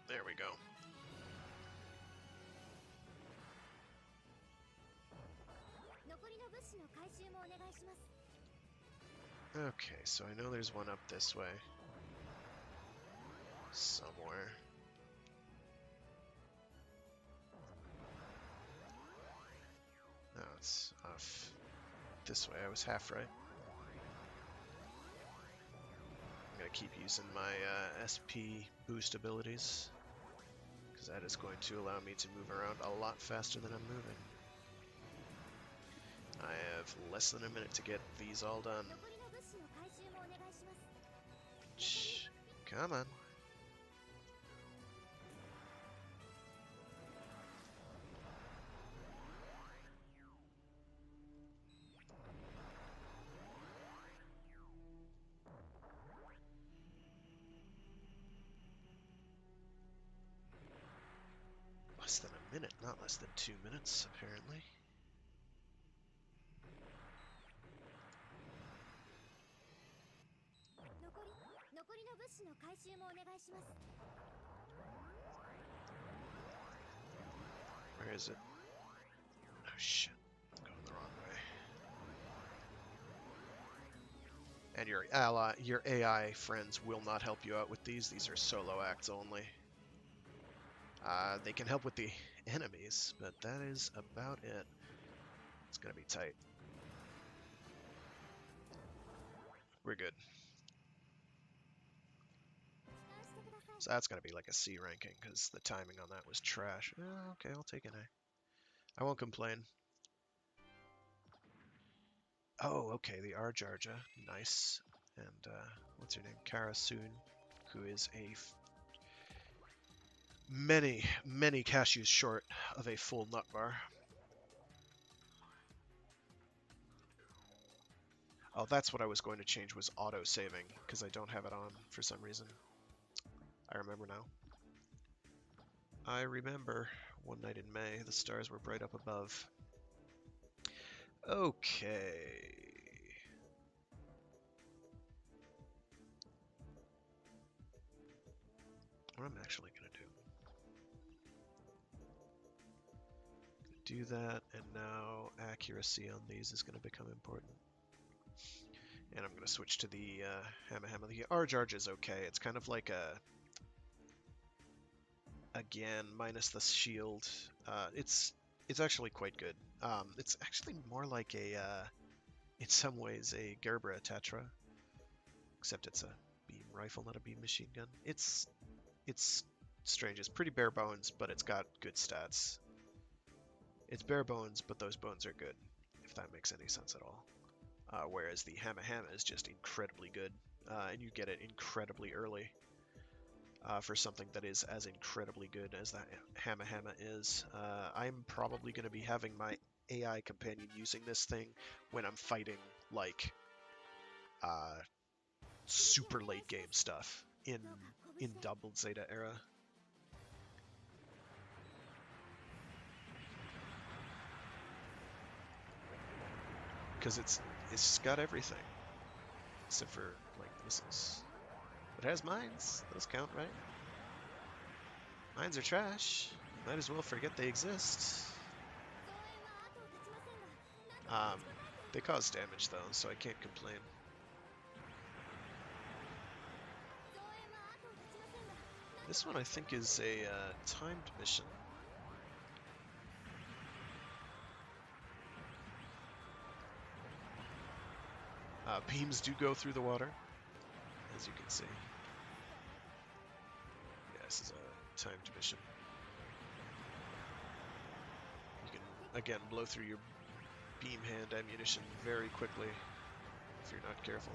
There we go. Okay, so I know there's one up this way. Somewhere. No, it's off this way. I was half right. I'm gonna keep using my SP boost abilities, because that is going to allow me to move around a lot faster than I'm moving. I have less than a minute to get these all done. Shh. Come on. Less than a minute, not less than 2 minutes, apparently. Where is it? Oh shit, I'm going the wrong way. And your AI friends will not help you out with these. These are solo acts only. They can help with the enemies, but that is about it. It's gonna be tight. We're good. So that's gonna be like a C ranking, because the timing on that was trash. Okay, I'll take an A. I won't complain. Oh, okay, the Arjarja. Nice. And, what's her name? Karasun, who is many, many cashews short of a full nut bar. Oh, that's what I was going to change, was auto-saving, because I don't have it on for some reason. I remember now. I remember one night in May, the stars were bright up above. Okay. What I'm actually going to do that, and now accuracy on these is going to become important. And I'm going to switch to the Hammer. The Arjarj is okay. It's kind of like again, minus the shield. It's actually quite good. It's actually more like in some ways, a Gerbera Tetra, except it's a beam rifle, not a beam machine gun. It's strange. It's pretty bare bones, but it's got good stats. It's bare bones, but those bones are good, if that makes any sense at all. Whereas the Hammer is just incredibly good, and you get it incredibly early for something that is as incredibly good as that Hammer is. I'm probably going to be having my AI companion using this thing when I'm fighting, like, super late game stuff in Double Zeta era. Because it's got everything. Except for, like, missiles. It has mines. Those count, right? Mines are trash. Might as well forget they exist. They cause damage, though, so I can't complain. This one, I think, is a timed mission. Beams do go through the water, as you can see. Yeah, this is a timed mission. You can, again, blow through your beam hand ammunition very quickly if you're not careful.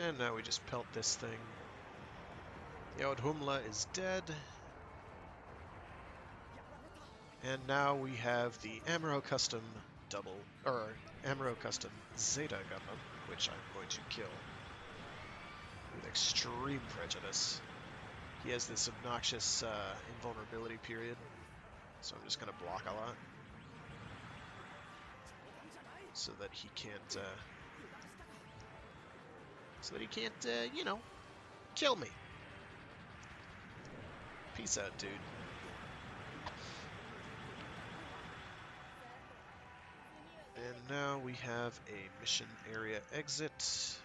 And now we just pelt this thing. The Audhumla is dead. And now we have the Amuro Custom Amuro Custom Zeta Gundam, which I'm going to kill with extreme prejudice. He has this obnoxious invulnerability period, so I'm just going to block a lot so that he can't, you know, kill me. Peace out, dude. And now we have a mission area exit.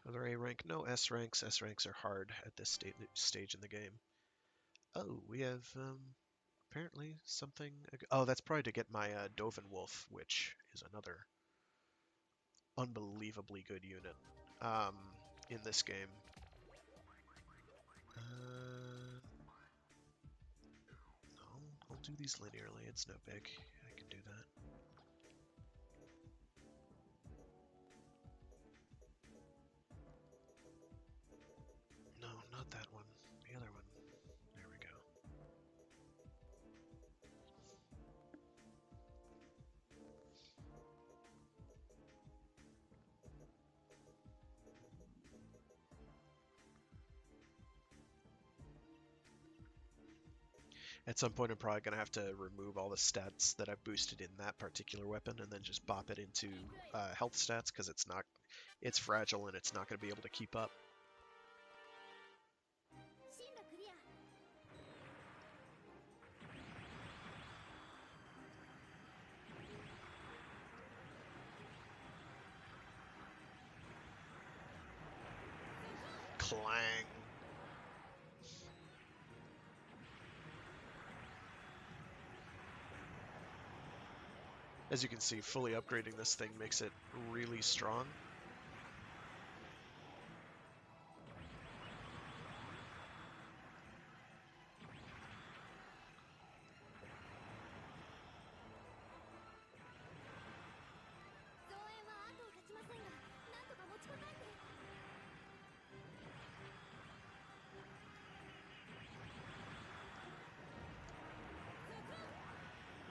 Another A rank, no S ranks. S ranks are hard at this stage in the game. Oh, we have apparently something. Oh, that's probably to get my Dovin Wolf, which is another unbelievably good unit in this game. No, I'll do these linearly. It's no big. I can do that. No, not that one. The other one. There we go. At some point, I'm probably going to have to remove all the stats that I've boosted in that particular weapon and then just bop it into health stats because it's fragile and it's not going to be able to keep up. Clang. As you can see, fully upgrading this thing makes it really strong.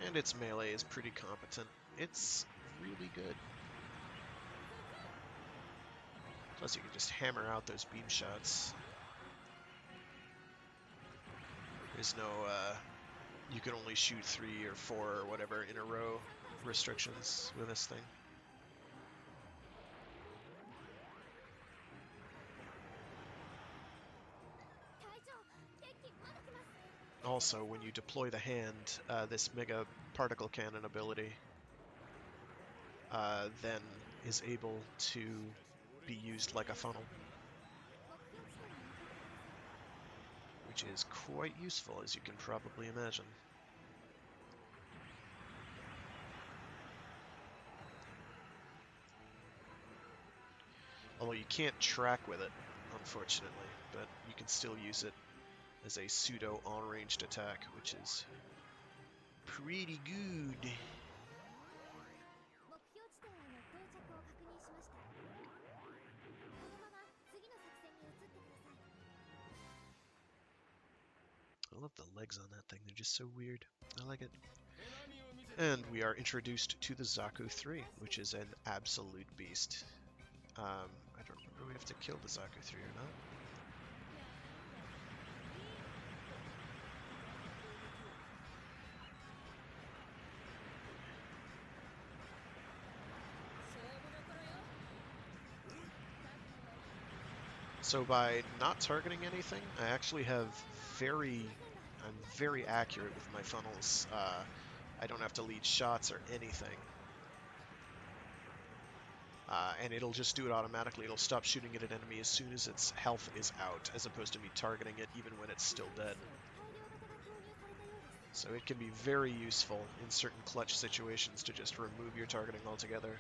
And its melee is pretty competent. It's really good. Plus you can just hammer out those beam shots. There's no, you can only shoot 3 or 4 or whatever in a row restrictions with this thing. Also, when you deploy the hand, this Mega Particle Cannon ability then is able to be used like a funnel, which is quite useful, as you can probably imagine. Although you can't track with it, unfortunately, but you can still use it as a pseudo on-ranged attack, which is pretty good. I love the legs on that thing, they're just so weird. I like it. And we are introduced to the Zaku 3, which is an absolute beast. I don't remember if we have to kill the Zaku 3 or not. So by not targeting anything, I actually have I'm very accurate with my funnels. I don't have to lead shots or anything. And it'll just do it automatically. It'll stop shooting at an enemy as soon as its health is out, as opposed to me targeting it even when it's still dead. So it can be very useful in certain clutch situations to just remove your targeting altogether.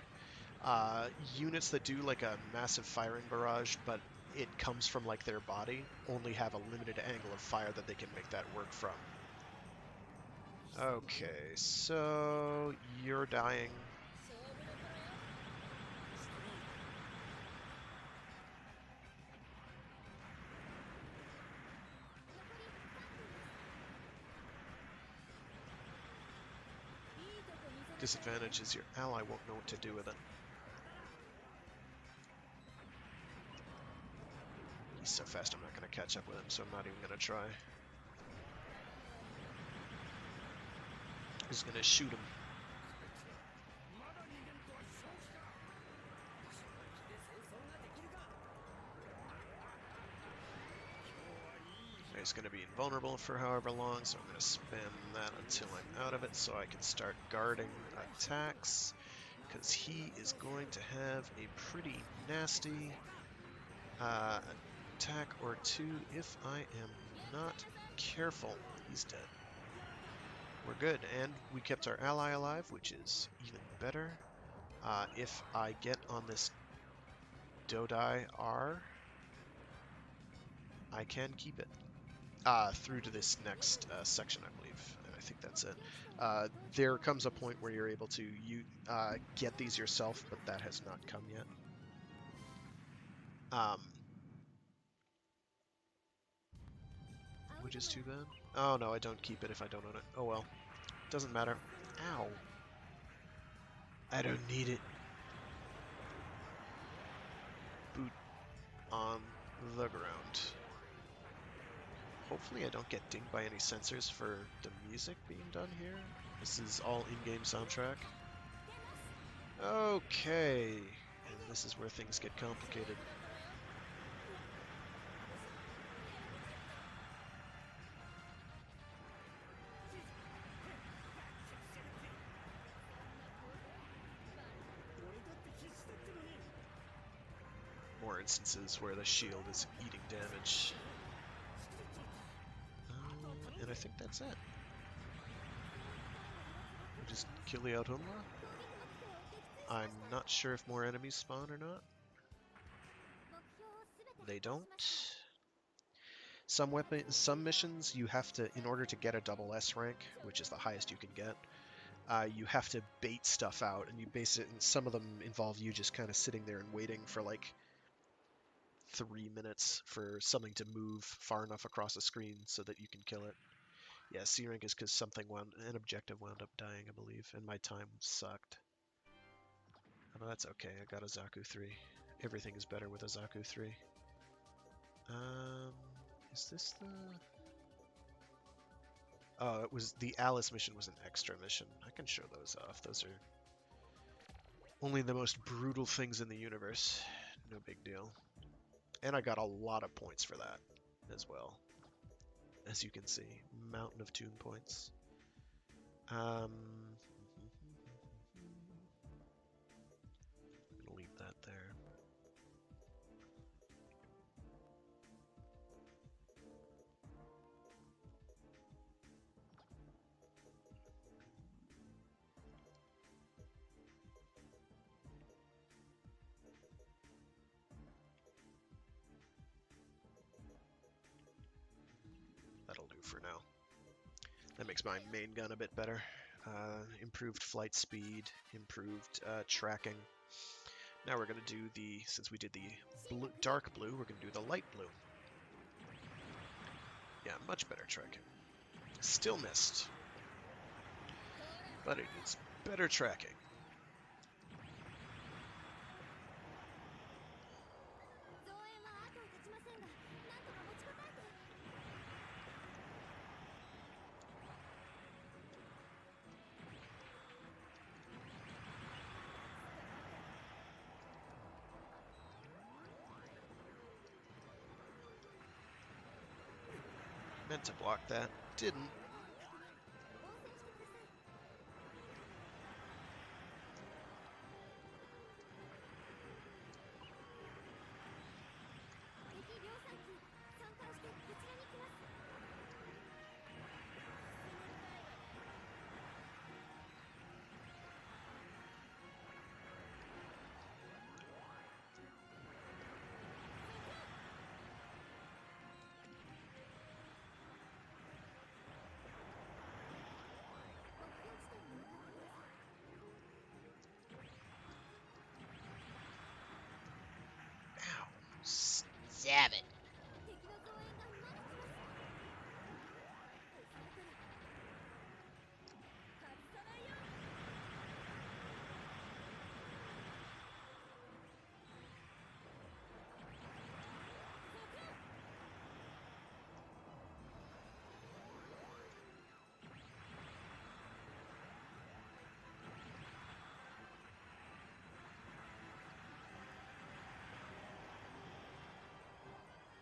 Units that do like a massive firing barrage, but it comes from like their body, only have a limited angle of fire that they can make that work from. Okay, so you're dying. Disadvantage is your ally won't know what to do with it. He's so fast I'm not going to catch up with him, so I'm not even going to try. Just going to shoot him. He's going to be invulnerable for however long, so I'm going to spam that until I'm out of it so I can start guarding attacks, because he is going to have a pretty nasty attack or two if I am not careful. He's dead. We're good, and we kept our ally alive, which is even better. If I get on this Dodai R, I can keep it. Through to this next section, I believe, and I think that's it. There comes a point where you're able to get these yourself, but that has not come yet. Which is too bad. Oh no, I don't keep it if I don't own it. Oh well. Doesn't matter. Ow. I don't need it. Boot on the ground. Hopefully I don't get dinged by any sensors for the music being done here. This is all in-game soundtrack. Okay, and this is where things get complicated. More instances where the shield is eating damage. And I think that's it. We just kill the Autumnal. I'm not sure if more enemies spawn or not. They don't. Some missions you have to, in order to get a double S rank, which is the highest you can get, you have to bait stuff out, and you base it. And some of them involve you just kind of sitting there and waiting for like 3 minutes for something to move far enough across the screen so that you can kill it. Yeah, C rank is because an objective wound up dying, I believe, and my time sucked. Oh, that's okay. I got a Zaku 3. Everything is better with a Zaku 3. Is this the... Oh, it was the Alice mission was an extra mission. I can show those off. Those are only the most brutal things in the universe. No big deal. And I got a lot of points for that as well. As you can see, mountain of tune points. I'm gonna leave that there. That'll do for now. That makes my main gun a bit better. Improved flight speed, improved tracking. Now we're going to do since we did the dark blue, we're going to do the light blue. Yeah, much better tracking. Still missed. But it is better tracking. Meant to block that. Didn't. 7.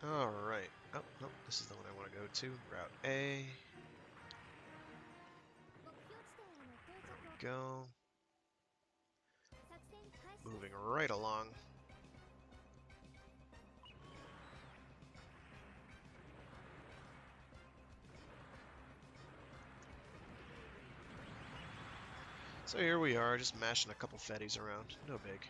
Alright. Oh, no, this is the one I want to go to. Route A. Go. Moving right along. So here we are, just mashing a couple fetties around. No big.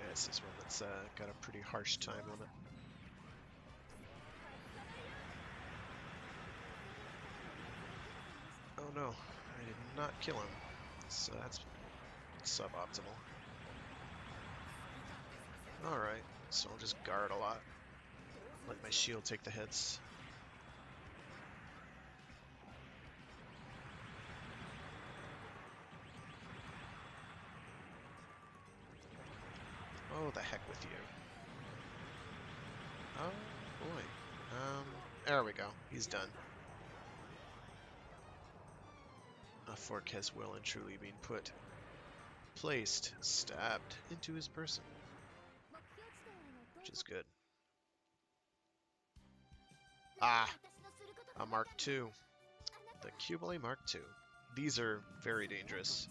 Yeah, this is one that's got a pretty harsh time limit. Oh no, I did not kill him. So that's suboptimal. Alright, so I'll just guard a lot. Let my shield take the hits. Oh, the heck with you. Oh, boy. There we go. He's done. A fork has well and truly been placed, stabbed into his person. Which is good. Ah! A Mark II. The Cubile Mark II. These are very dangerous.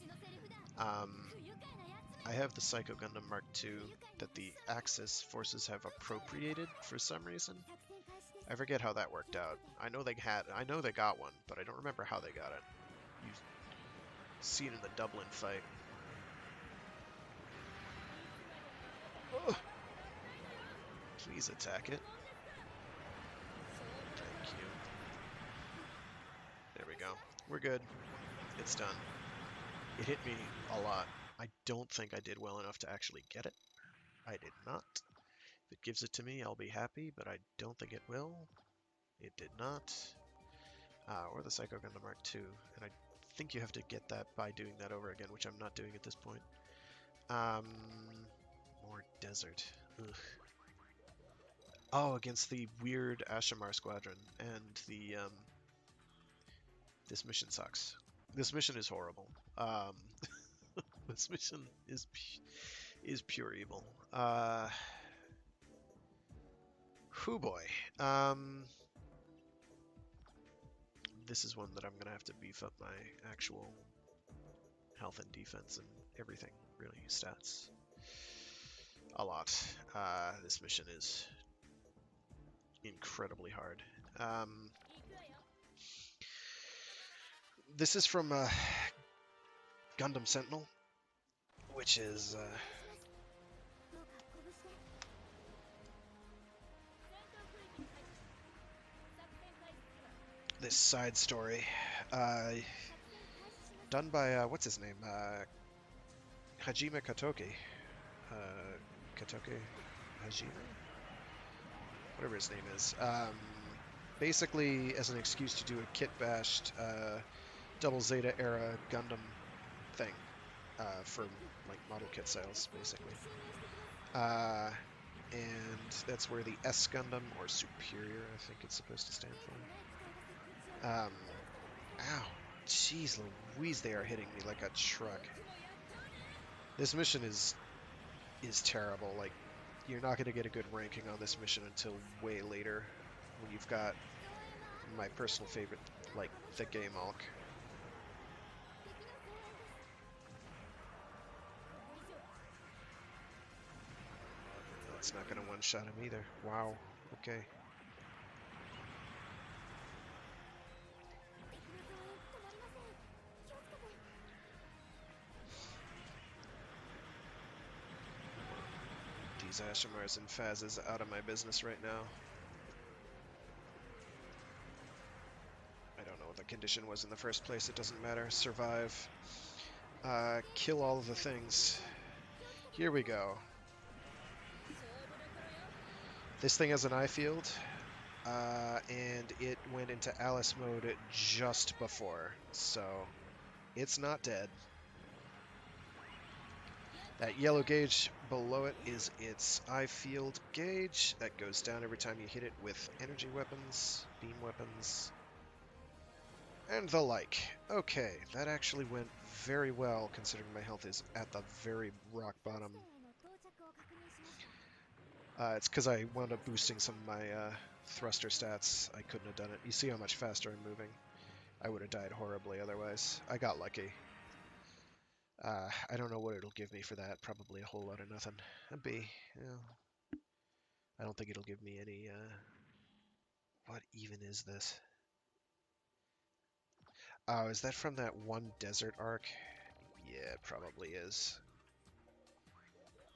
I have the Psycho Gundam Mark II that the Axis forces have appropriated for some reason. I forget how that worked out. I know they got one, but I don't remember how they got it. You see it in the Dublin fight. Ugh. Please attack it. Thank you. There we go. We're good. It's done. It hit me a lot. I don't think I did well enough to actually get it. I did not. If it gives it to me, I'll be happy, but I don't think it will. It did not. Or the Psycho Gundam Mark II. And I think you have to get that by doing that over again, which I'm not doing at this point. More desert. Ugh. Oh, against the weird Ashamar squadron, and the this mission sucks. This mission is horrible. This mission is pure evil. Whoo boy. This is one that I'm gonna have to beef up my actual health and defense and everything, really, stats. A lot. This mission is incredibly hard. This is from Gundam Sentinel, which is this side story done by what's his name, Hajime Katoki, Katoki Hajime, whatever his name is. Basically, as an excuse to do a kit-bashed Double Zeta era Gundam thing for like model kit sales, basically. And that's where the S Gundam, or Superior, I think it's supposed to stand for. Ow. Jeez Louise, they are hitting me like a truck. This mission is terrible. Like, you're not going to get a good ranking on this mission until way later, when you've got my personal favorite, like the Game Alk. That's not going to one-shot him either. Wow. Okay. These Ashimars and Fazes out of my business right now. I don't know what the condition was in the first place. It doesn't matter. Survive. Kill all of the things. Here we go. This thing has an eye field, and it went into Alice mode just before, so it's not dead. That yellow gauge below it is its eye field gauge. That goes down every time you hit it with energy weapons, beam weapons, and the like. Okay, that actually went very well, considering my health is at the very rock bottom. It's because I wound up boosting some of my thruster stats. I couldn't have done it. You see how much faster I'm moving. I would have died horribly otherwise. I got lucky. I don't know what it'll give me for that. Probably a whole lot of nothing. A B. Yeah. I don't think it'll give me any... What even is this? Oh, is that from that one desert arc? Yeah, it probably is.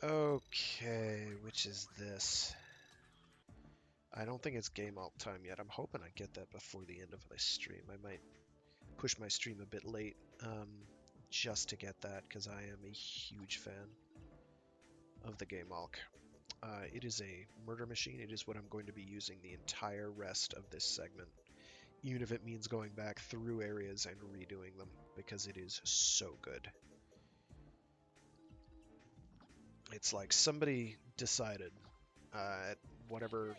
Okay, which is this? I don't think it's game alt time yet. I'm hoping I get that before the end of my stream. I might push my stream a bit late just to get that, because I am a huge fan of the game Alk. It is a murder machine. It is what I'm going to be using the entire rest of this segment, even if it means going back through areas and redoing them, because it is so good. It's like somebody decided at whatever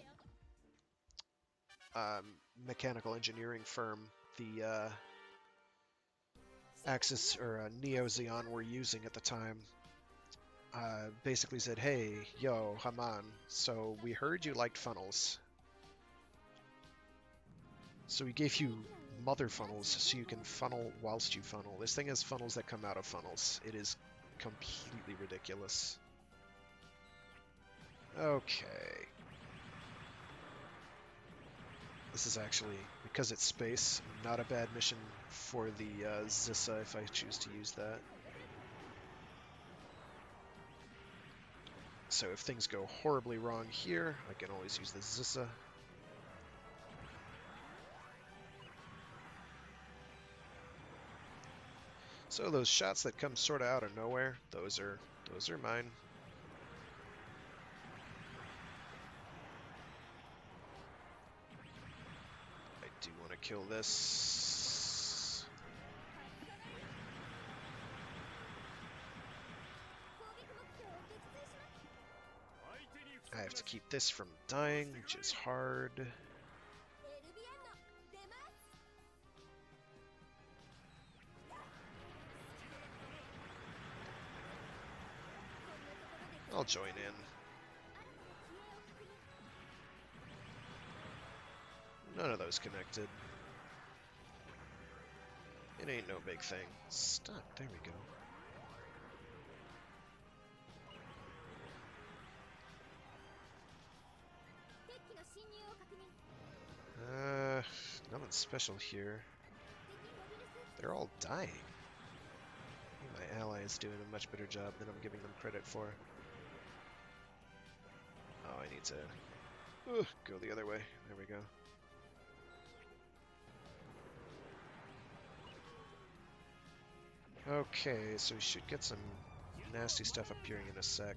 mechanical engineering firm the Axis or Neo Xeon were using at the time, basically said, hey, yo, Haman, so we heard you liked funnels. So we gave you mother funnels so you can funnel whilst you funnel. This thing has funnels that come out of funnels. It is completely ridiculous. Okay. This is actually, because it's space, not a bad mission for the Zissa if I choose to use that. So if things go horribly wrong here, I can always use the Zissa. So those shots that come sort of out of nowhere, those are mine. I do want to kill this. I have to keep this from dying, which is hard. I'll join in. None of those connected. It ain't no big thing. Stop. There we go. Nothing special here. They're all dying. I think my ally is doing a much better job than I'm giving them credit for. Oh, I need to go the other way. There we go. Okay, so we should get some nasty stuff appearing in a sec.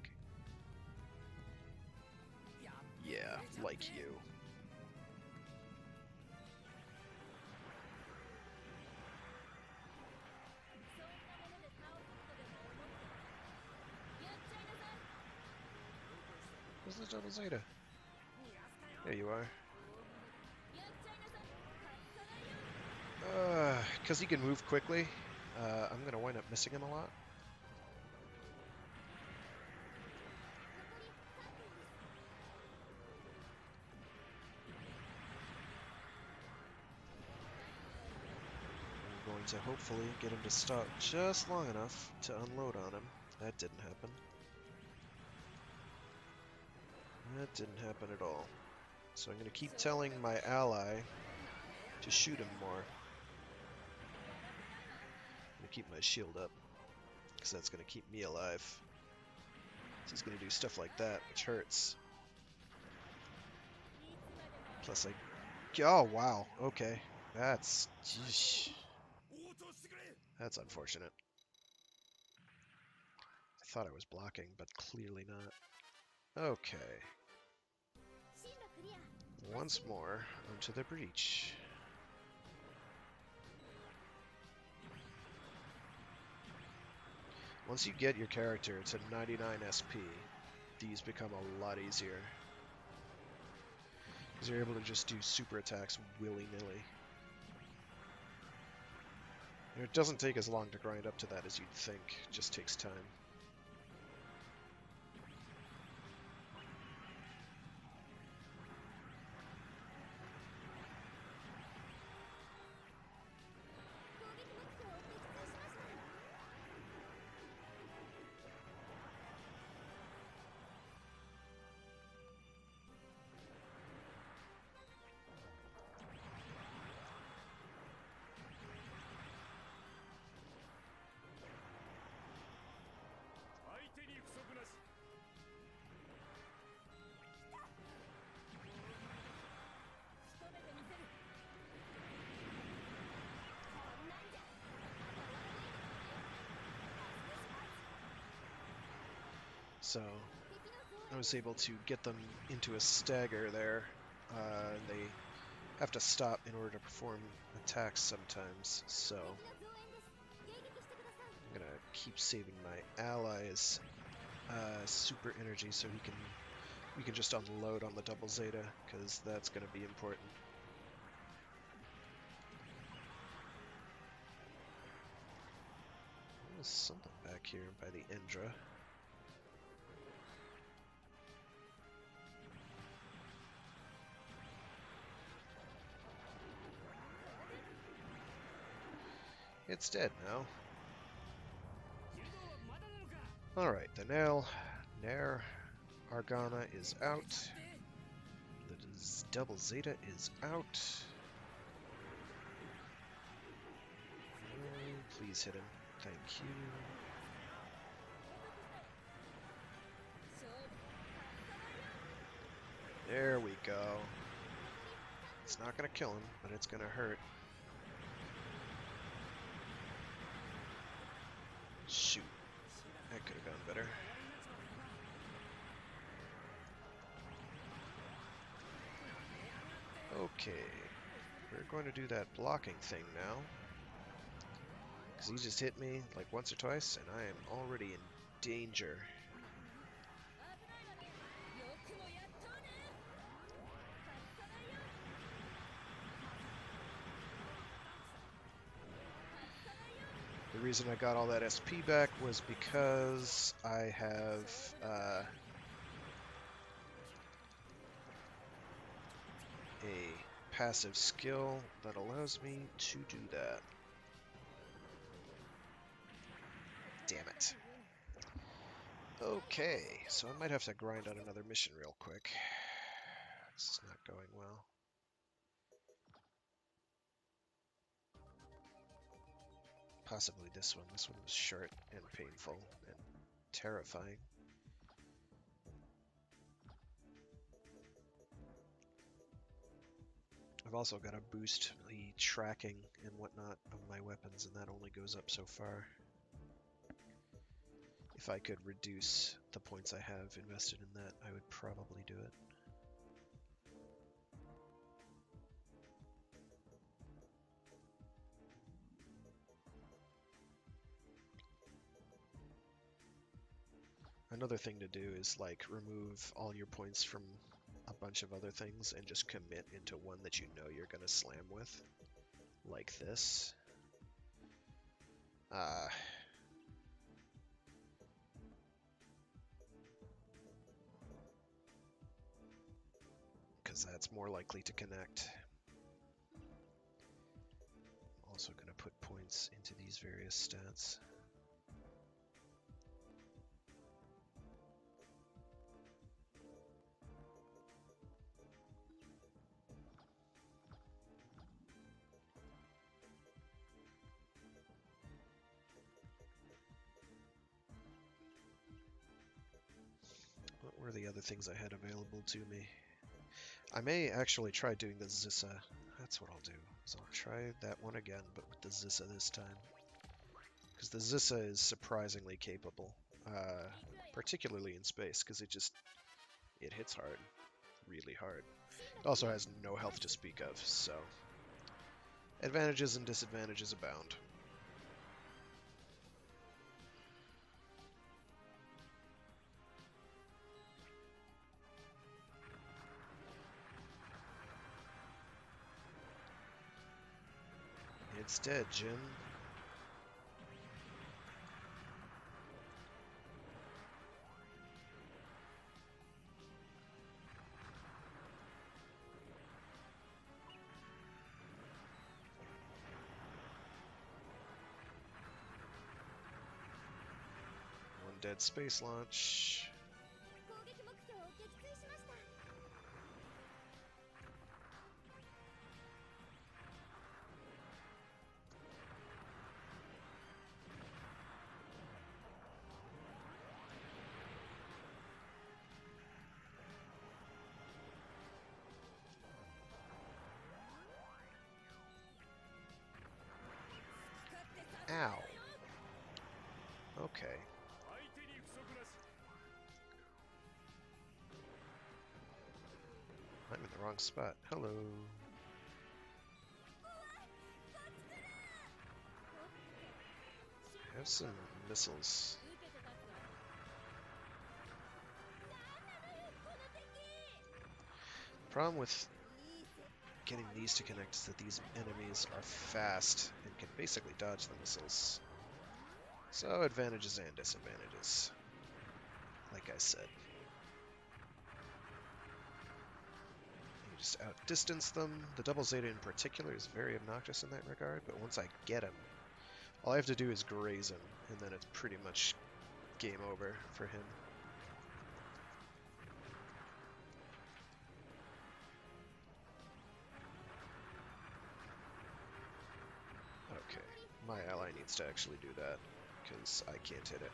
Yeah, like you. Where's the double Zeta? There you are. Because he can move quickly, I'm going to wind up missing him a lot. I'm going to hopefully get him to stop just long enough to unload on him. That didn't happen. That didn't happen at all. So I'm going to keep telling my ally to shoot him more. I'm going to keep my shield up, because that's going to keep me alive. He's going to do stuff like that, which hurts. Plus oh wow, okay. That's... Geesh. That's unfortunate. I thought I was blocking, but clearly not. Okay. Once more, onto the breach. Once you get your character to 99 SP, these become a lot easier. Because you're able to just do super attacks willy-nilly. It doesn't take as long to grind up to that as you'd think, it just takes time. So I was able to get them into a stagger there. They have to stop in order to perform attacks sometimes, so I'm gonna keep saving my allies super energy so we can just unload on the double Zeta, because that's gonna be important. There's something back here by the Indra. It's dead now. Alright, the Nair Argana is out. The double Zeta is out. Please hit him. Thank you. There we go. It's not gonna kill him, but it's gonna hurt. Shoot. That could have gone better. Okay. We're going to do that blocking thing now. Because he just hit me like once or twice, and I am already in danger. The reason I got all that SP back was because I have a passive skill that allows me to do that. Damn it. Okay, so I might have to grind out another mission real quick. This is not going well. Possibly this one. This one was short and painful and terrifying. I've also got to boost the tracking and whatnot of my weapons, and that only goes up so far. If I could reduce the points I have invested in that, I would probably do it. Another thing to do is like remove all your points from a bunch of other things and just commit into one that you know you're going to slam with. like this. Because that's more likely to connect. I'm also going to put points into these various stats. What were the other things I had available to me? I may actually try doing the Zissa. That's what I'll do. So I'll try that one again, but with the Zissa this time. Because the Zissa is surprisingly capable. Particularly in space, because it hits hard. Really hard. It also has no health to speak of, so... advantages and disadvantages abound. It's dead, Jim. One dead space launch. Ow. Okay. I'm in the wrong spot. Hello. Have some missiles. The problem with getting these to connect is that these enemies are fast and can basically dodge the missiles. So advantages and disadvantages, like I said. You just outdistance them. The double Zeta in particular is very obnoxious in that regard, but once I get him, all I have to do is graze him, and then it's pretty much game over for him. Okay, my ally needs to actually do that, because I can't hit it.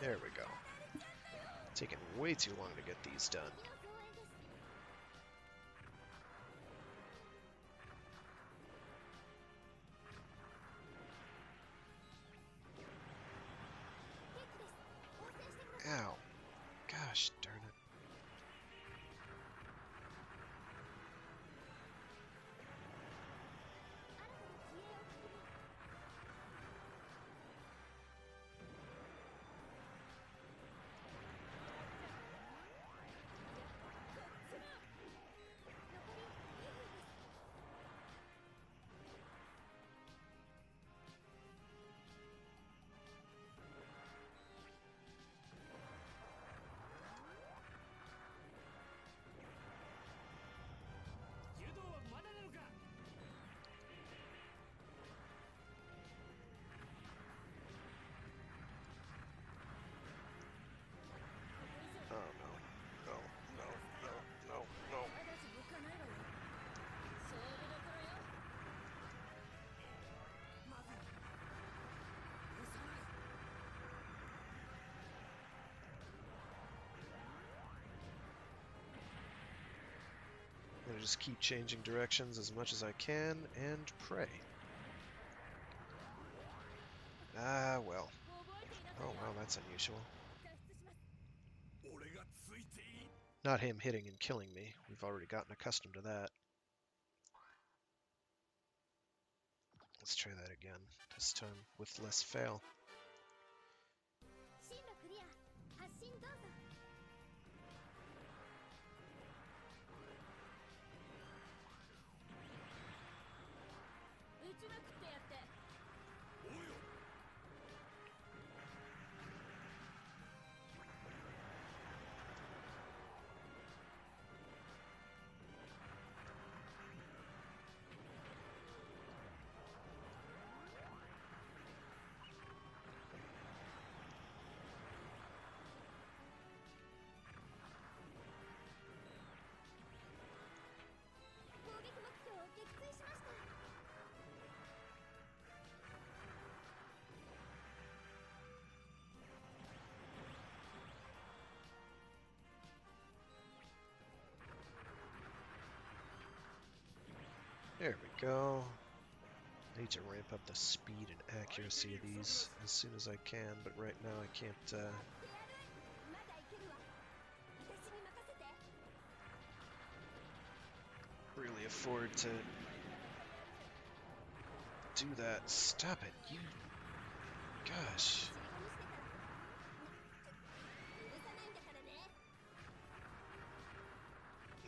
There we go. Taking way too long to get these done. Ow. Gosh darn it. Oh no. No, no, no, no, no. I'm gonna just keep changing directions as much as I can and pray. Ah, well. Oh, wow, that's unusual. Not him hitting and killing me. We've already gotten accustomed to that. Let's try that again, this time with less fail. There we go. Need to ramp up the speed and accuracy of these as soon as I can, but right now I can't really afford to do that. Stop it, you... Gosh.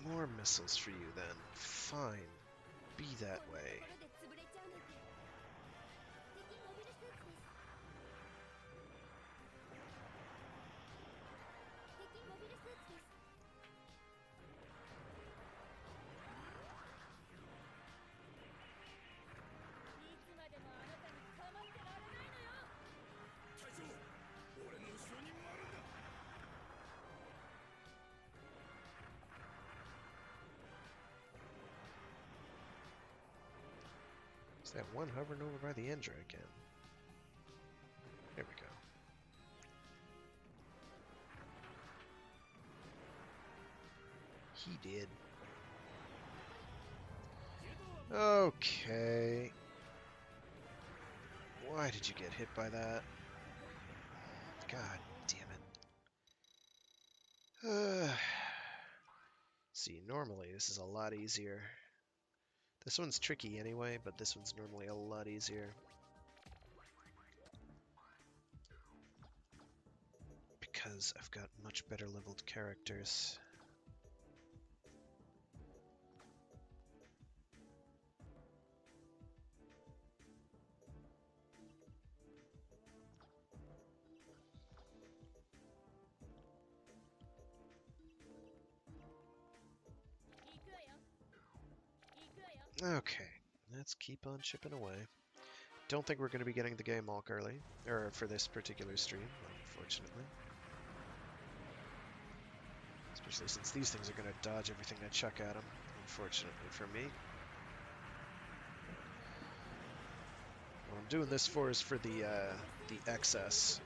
More missiles for you then. Fine. Be that way. Is that one hovering over by the Endra again? There we go. He did. Okay. Why did you get hit by that? God damn it. See, normally this is a lot easier. This one's tricky anyway, but this one's normally a lot easier. Because I've got much better leveled characters. Okay, let's keep on chipping away. Don't think we're going to be getting the game all early, or for this particular stream, unfortunately. Especially since these things are going to dodge everything I chuck at them, unfortunately for me. What I'm doing this for is for the excess,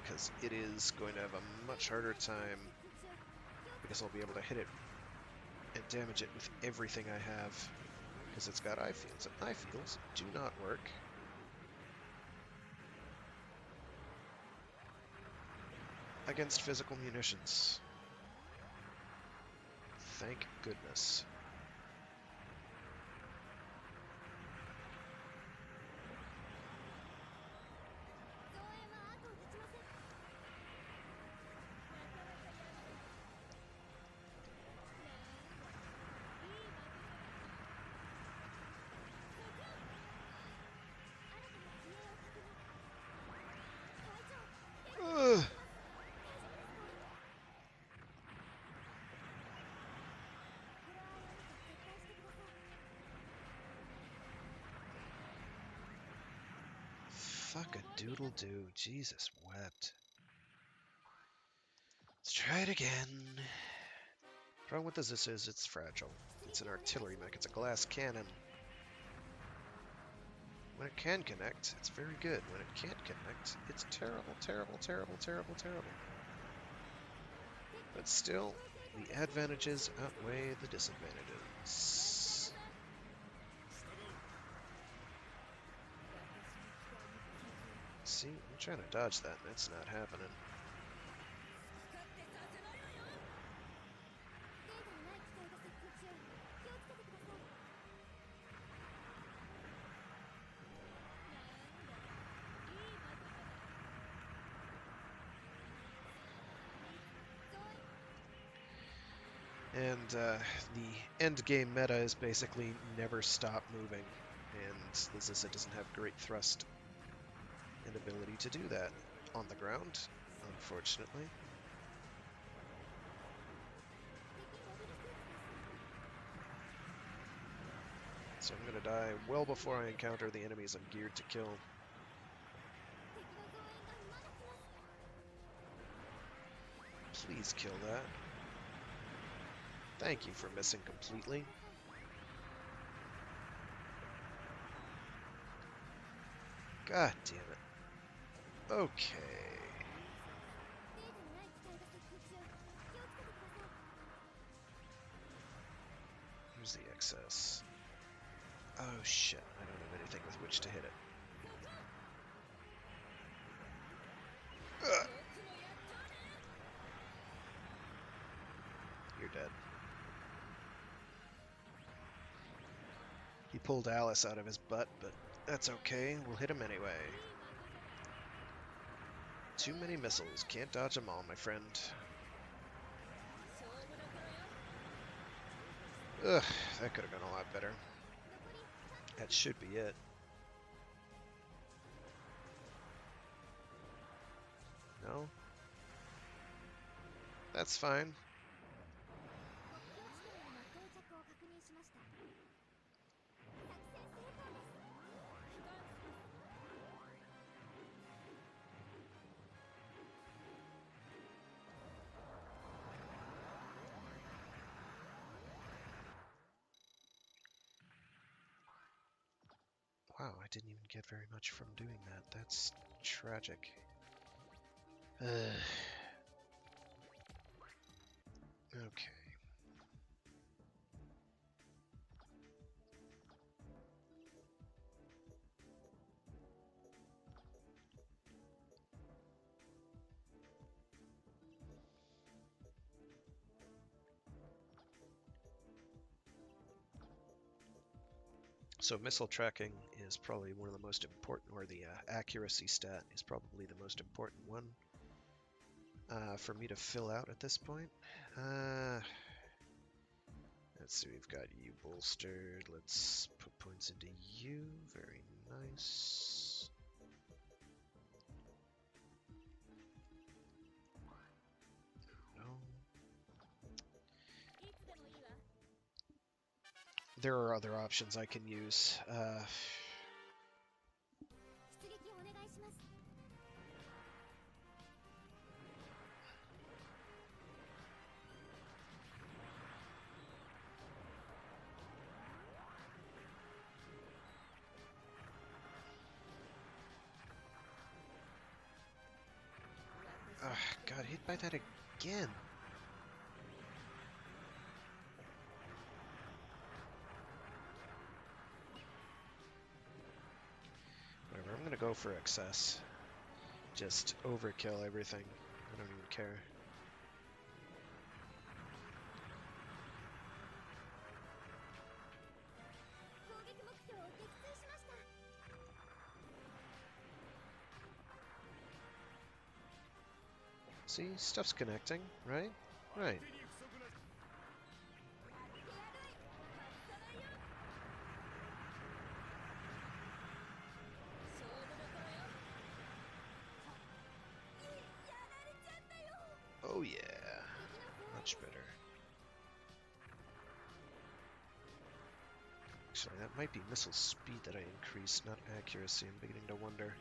because it is going to have a much harder time, because I'll be able to hit it and damage it with everything I have, because it's got eye fields, and eye fields do not work against physical munitions. Thank goodness. Fuck a doodle doo. Jesus wept. Let's try it again. Problem with this is it's fragile. It's an artillery mech. It's a glass cannon. When it can connect, it's very good. When it can't connect, it's terrible, terrible, terrible, terrible, terrible. But still, the advantages outweigh the disadvantages. See, I'm trying to dodge that and it's not happening. And the end game meta is basically never stop moving, and Zissa doesn't have great thrust and ability to do that on the ground, unfortunately. So I'm going to die well before I encounter the enemies I'm geared to kill. Please kill that. Thank you for missing completely. God damn it. Okay. Here's the excess. Oh shit, I don't have anything with which to hit it. Ugh. You're dead. He pulled Alice out of his butt, but that's okay. We'll hit him anyway. Too many missiles. Can't dodge them all, my friend. Ugh, that could have gone a lot better. That should be it. No? That's fine. Wow, I didn't even get very much from doing that. That's tragic. Okay. So missile tracking is probably one of the most important, or the accuracy stat is probably the most important one for me to fill out at this point. Let's see, we've got you bolstered. Let's put points into you. Very nice. No. There are other options I can use. Got hit by that again. Whatever, I'm gonna go for excess. Just overkill everything. I don't even care. See, stuff's connecting, right? Right. Oh yeah, much better. Actually, that might be missile speed that I increased, not accuracy. I'm beginning to wonder.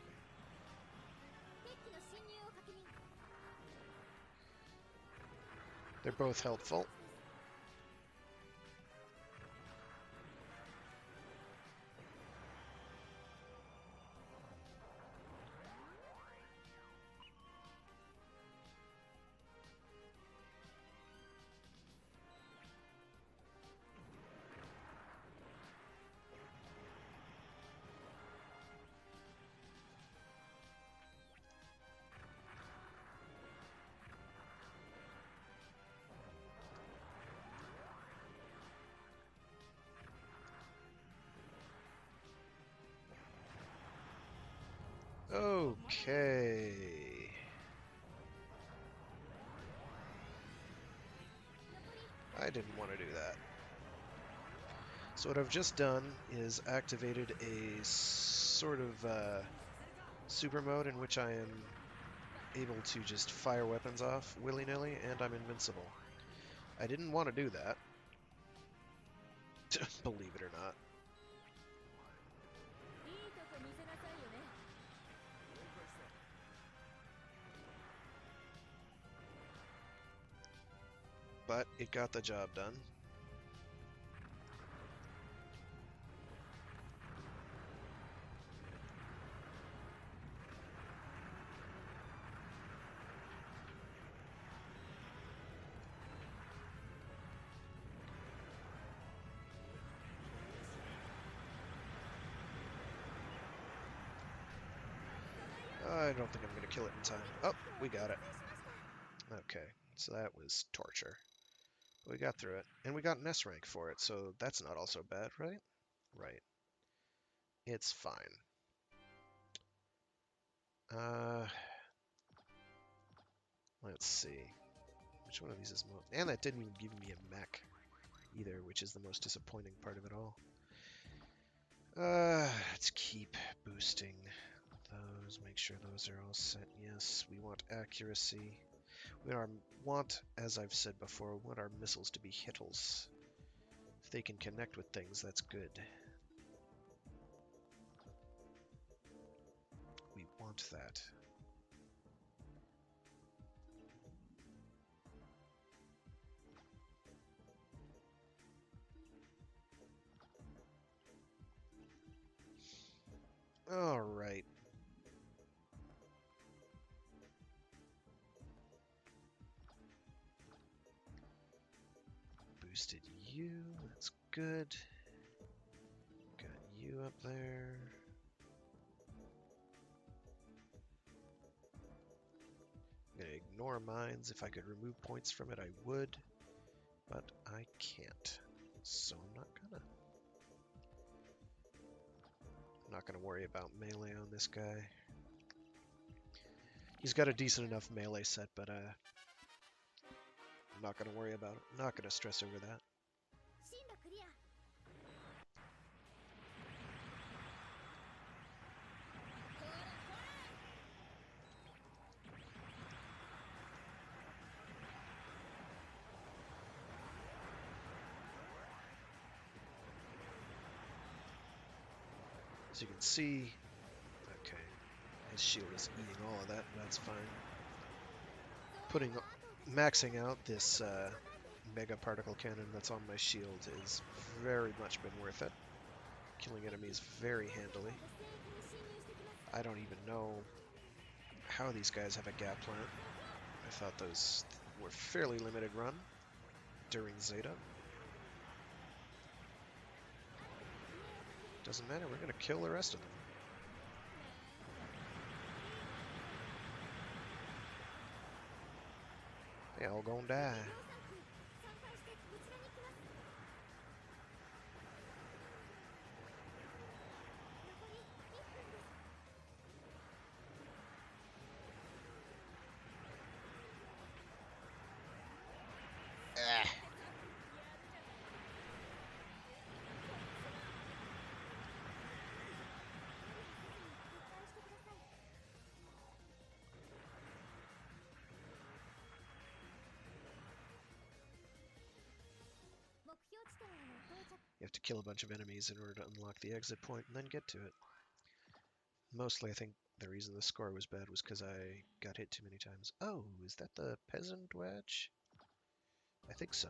They're both helpful. Okay. I didn't want to do that. So what I've just done is activated a sort of super mode in which I am able to just fire weapons off willy-nilly, and I'm invincible. I didn't want to do that, believe it or not. But it got the job done. I don't think I'm going to kill it in time. Oh, we got it. Okay, so that was torture. We got through it, and we got an S rank for it, so that's not also bad, right? Right. It's fine. Let's see. Which one of these is most... And that didn't even give me a mech either, which is the most disappointing part of it all. Let's keep boosting those, make sure those are all set. Yes, we want accuracy. We want, as I've said before, we want our missiles to be hittles. If they can connect with things, that's good. We want that. All right. Boosted you, that's good. Got you up there. I'm gonna ignore mines. If I could remove points from it, I would, but I can't. So I'm not gonna. I'm not gonna worry about melee on this guy. He's got a decent enough melee set, but I'm not gonna worry about it. I'm not gonna stress over that. As you can see, okay, his shield is eating all of that, and that's fine. Maxing out this mega particle cannon that's on my shield is very much been worth it. Killing enemies very handily. I don't even know how these guys have a gap plant. I thought those were fairly limited run during Zeta. Doesn't matter, we're going to kill the rest of them. They all gonna die. Ah. You have to kill a bunch of enemies in order to unlock the exit point and then get to it. Mostly, I think the reason the score was bad was because I got hit too many times. Oh, is that the peasant wedge? I think so.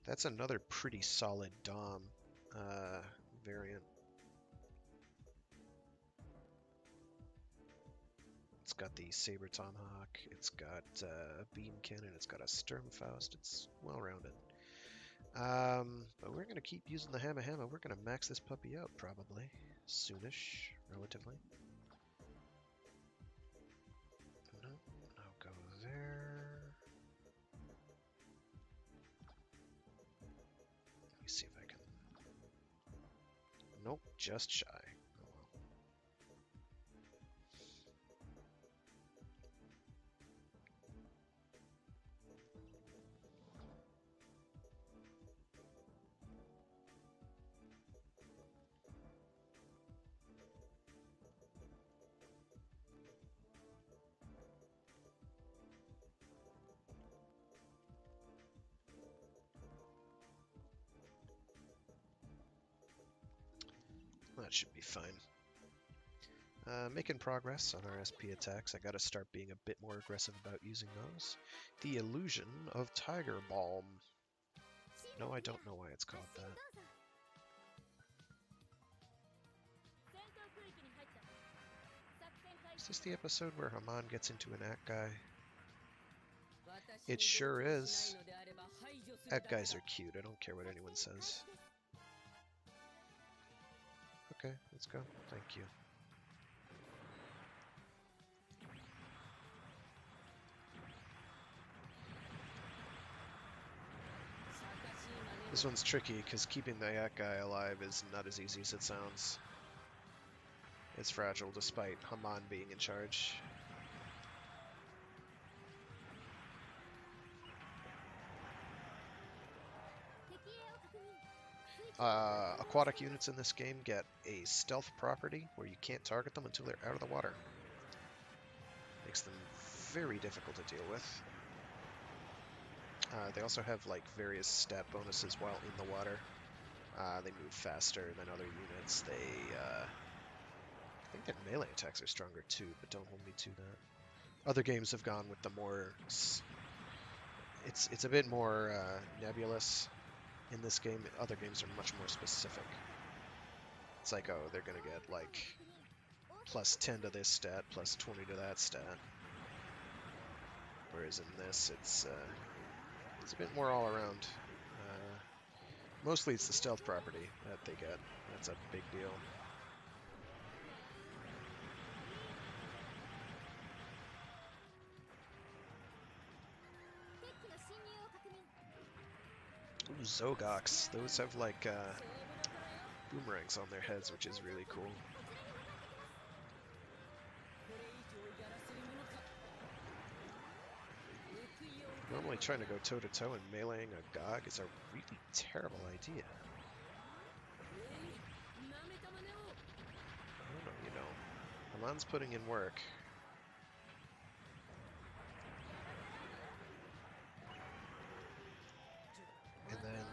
That's another pretty solid Dom variant. It's got the Saber Tomahawk, it's got a Beam Cannon, it's got a Sturmfaust, it's well-rounded. But we're going to keep using the Hammer Hammer. We're going to max this puppy out, probably. Soonish, relatively. No, I'll go there. Let me see if I can... Nope, just shy. Oh well. should be fine. Making progress on our SP attacks. I gotta start being a bit more aggressive about using those. The illusion of Tiger Balm. No, I don't know why it's called that. Is this the episode where Haman gets into an Act guy? It sure is. Act guys are cute. I don't care what anyone says. Okay, let's go. Thank you. This one's tricky because keeping the Act guy alive is not as easy as it sounds. It's fragile despite Haman being in charge. Aquatic units in this game get a stealth property where you can't target them until they're out of the water. Makes them very difficult to deal with. They also have like various stat bonuses while in the water. They move faster than other units. I think their melee attacks are stronger too, but don't hold me to that. Other games have gone with the more... It's a bit more nebulous. In this game, other games are much more specific. It's like, oh, they're gonna get like plus 10 to this stat, plus 20 to that stat. Whereas in this, it's a bit more all around. Mostly it's the stealth property that they get. That's a big deal. Ooh, Zogox. Those have like boomerangs on their heads, which is really cool. Normally trying to go toe-to-toe and meleeing a Gog is a really terrible idea. I don't know, you know. Haman's putting in work. And then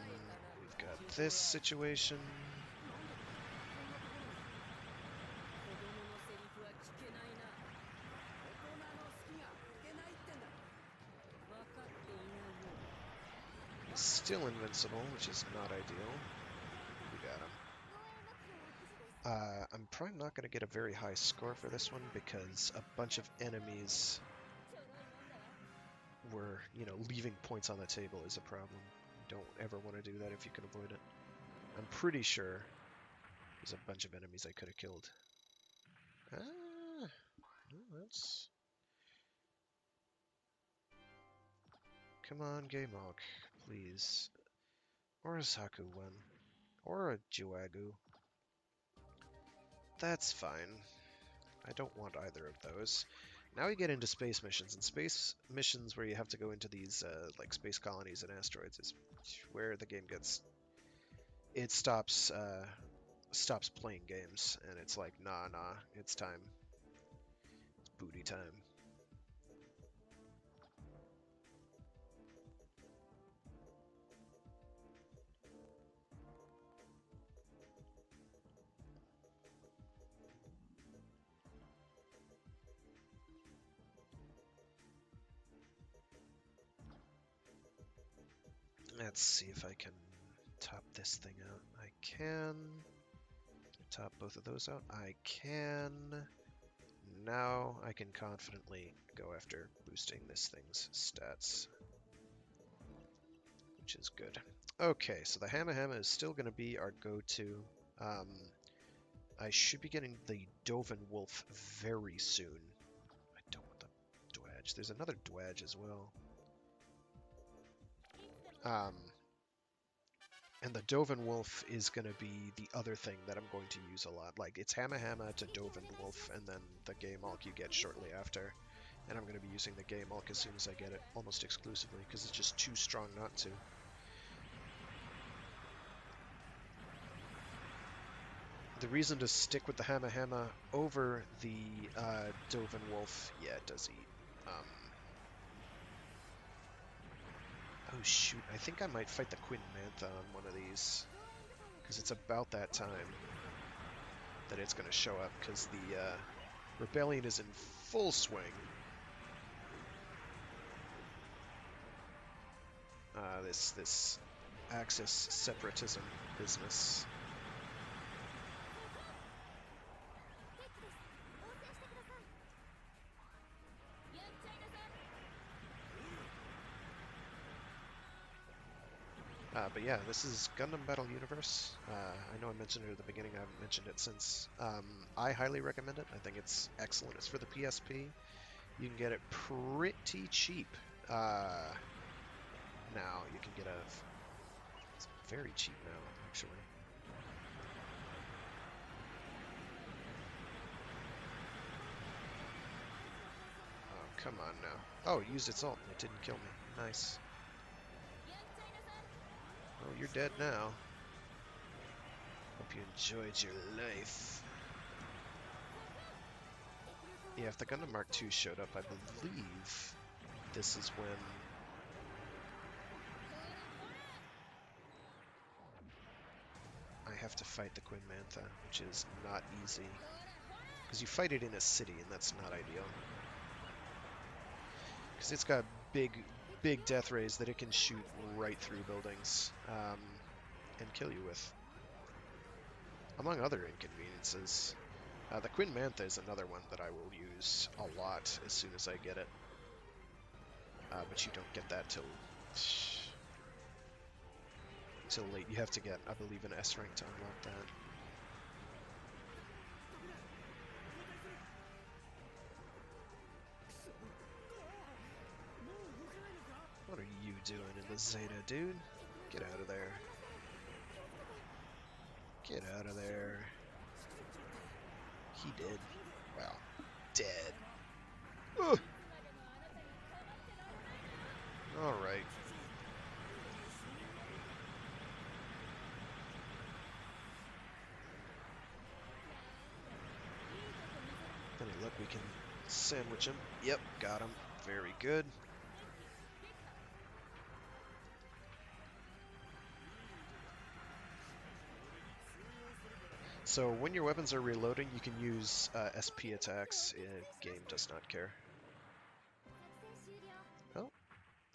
we've got this situation. He's still invincible, which is not ideal. We got him. I'm probably not going to get a very high score for this one because a bunch of enemies were, you know, leaving points on the table is a problem. You don't ever want to do that if you can avoid it. I'm pretty sure there's a bunch of enemies I could have killed. No, that's... Come on, Gaemok, please. Or a Saku one. Or a Juagu. That's fine. I don't want either of those. Now we get into space missions, and space missions where you have to go into these like space colonies and asteroids is where the game gets... It stops playing games, and it's like, nah, it's time. It's booty time. Let's see if I can top this thing out. I can. Top both of those out. I can. Now I can confidently go after boosting this thing's stats, which is good. Okay, so the Hammer Hammer is still going to be our go-to. I should be getting the Dovin Wolf very soon. I don't want the Dwedge. There's another Dwedge as well. And the Dovin Wolf is going to be the other thing that I'm going to use a lot. Like, it's Hammer Hammer to Dovin Wolf, and then the Gaemok you get shortly after. And I'm going to be using the Gaemok as soon as I get it, almost exclusively, because it's just too strong not to. The reason to stick with the Hammer Hammer over the Dovin Wolf, yeah, it does eat. Oh shoot, I think I might fight the Queen Mantha on one of these, because it's about that time. that it's going to show up, because the rebellion is in full swing. This Axis separatism business. But yeah, this is Gundam Battle Universe. I know I mentioned it at the beginning, I haven't mentioned it since. I highly recommend it. I think it's excellent. It's for the PSP. You can get it pretty cheap. Now, you can get it's very cheap now, actually. Oh, come on now. Oh, it used its ult and it didn't kill me. Nice. Oh, you're dead now. Hope you enjoyed your life. Yeah, if the Gundam Mark II showed up, I believe this is when I have to fight the Queen Mantha, which is not easy. Because you fight it in a city, and that's not ideal. Because it's got big death rays that it can shoot right through buildings and kill you with. Among other inconveniences. The Queen Mantha is another one that I will use a lot as soon as I get it. But you don't get that till late. You have to get, I believe, an S rank to unlock that. What are you doing in the Zeta, dude? Get out of there. Get out of there. He did. Well, dead. Ugh. Alright. Any luck we can sandwich him? Yep, got him. Very good. So when your weapons are reloading, you can use SP attacks. Game does not care. Oh,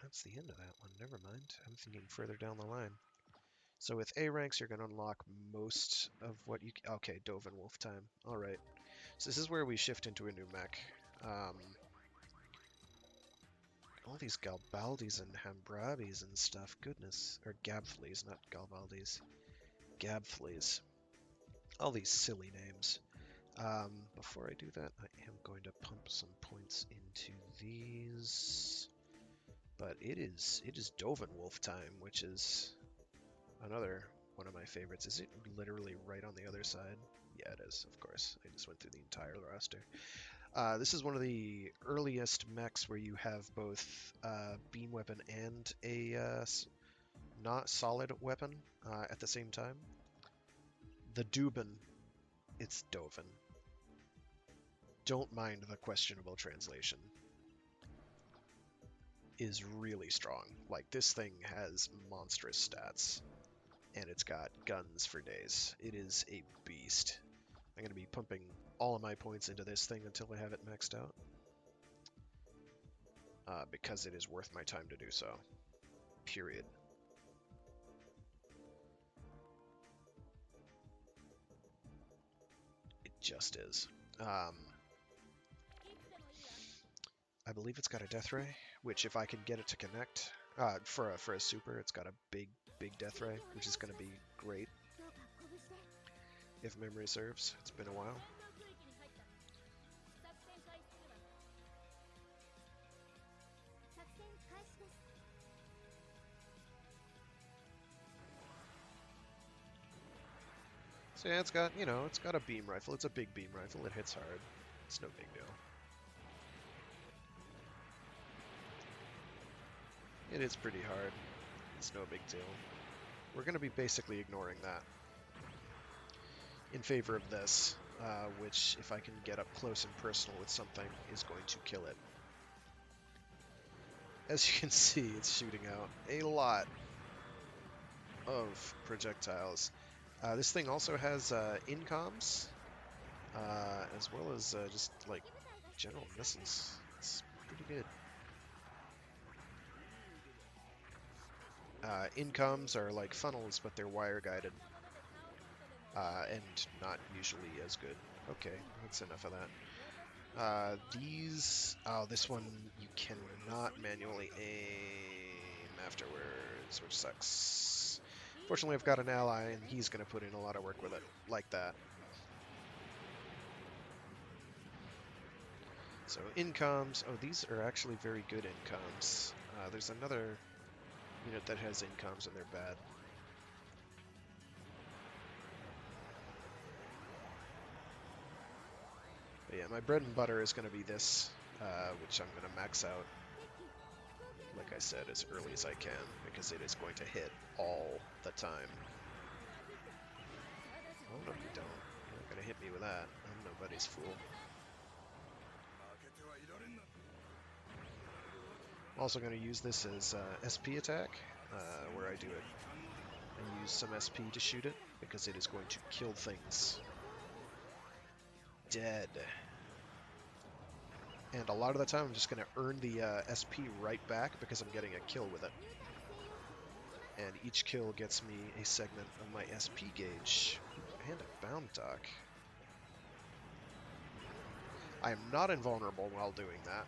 that's the end of that one. Never mind. I'm thinking further down the line. So with A ranks, you're going to unlock most of what you... Okay, Dove and Wolf time. Alright. So this is where we shift into a new mech. All these Galbaldis and Hambrabis and stuff. Goodness. Or Gabfleas, not Galbaldis. Gabfleas. All these silly names. Before I do that, I am going to pump some points into these. But it is Dovenwolf time, which is another one of my favorites. Is it literally right on the other side? Yeah, it is, of course. I just went through the entire roster. This is one of the earliest mechs where you have both beam weapon and a not solid weapon at the same time. The Dubin, it's Doven. Don't mind the questionable translation. Is really strong. Like, this thing has monstrous stats. And it's got guns for days. It is a beast. I'm going to be pumping all of my points into this thing until I have it maxed out. Because it is worth my time to do so. Period. It just is. I believe it's got a death ray, which if I can get it to connect, for a super, it's got a big death ray, which is going to be great. If memory serves, it's been a while. So yeah, it's got, you know, it's got a beam rifle. It's a big beam rifle. It hits hard. It's no big deal. It is pretty hard. It's no big deal. We're going to be basically ignoring that in favor of this, which, if I can get up close and personal with something, is going to kill it. As you can see, it's shooting out a lot of projectiles. This thing also has incoms, as well as just like general missiles. It's pretty good. Incoms are like funnels, but they're wire guided, and not usually as good. Okay, that's enough of that. This one you cannot manually aim afterwards, which sucks. Fortunately, I've got an ally, and he's going to put in a lot of work with it, like that. So incoms, oh, these are actually very good incoms. There's another unit that has incoms, and they're bad. But yeah, my bread and butter is going to be this, which I'm going to max out, like I said, as early as I can, because it is going to hit all the time. Oh, no, you don't. You're not going to hit me with that. I'm nobody's fool. I'm also going to use this as SP attack, where I do it. I use some SP to shoot it, because it is going to kill things dead. And a lot of the time I'm just going to earn the SP right back because I'm getting a kill with it. And each kill gets me a segment of my SP gauge. And a bound dock. I am not invulnerable while doing that.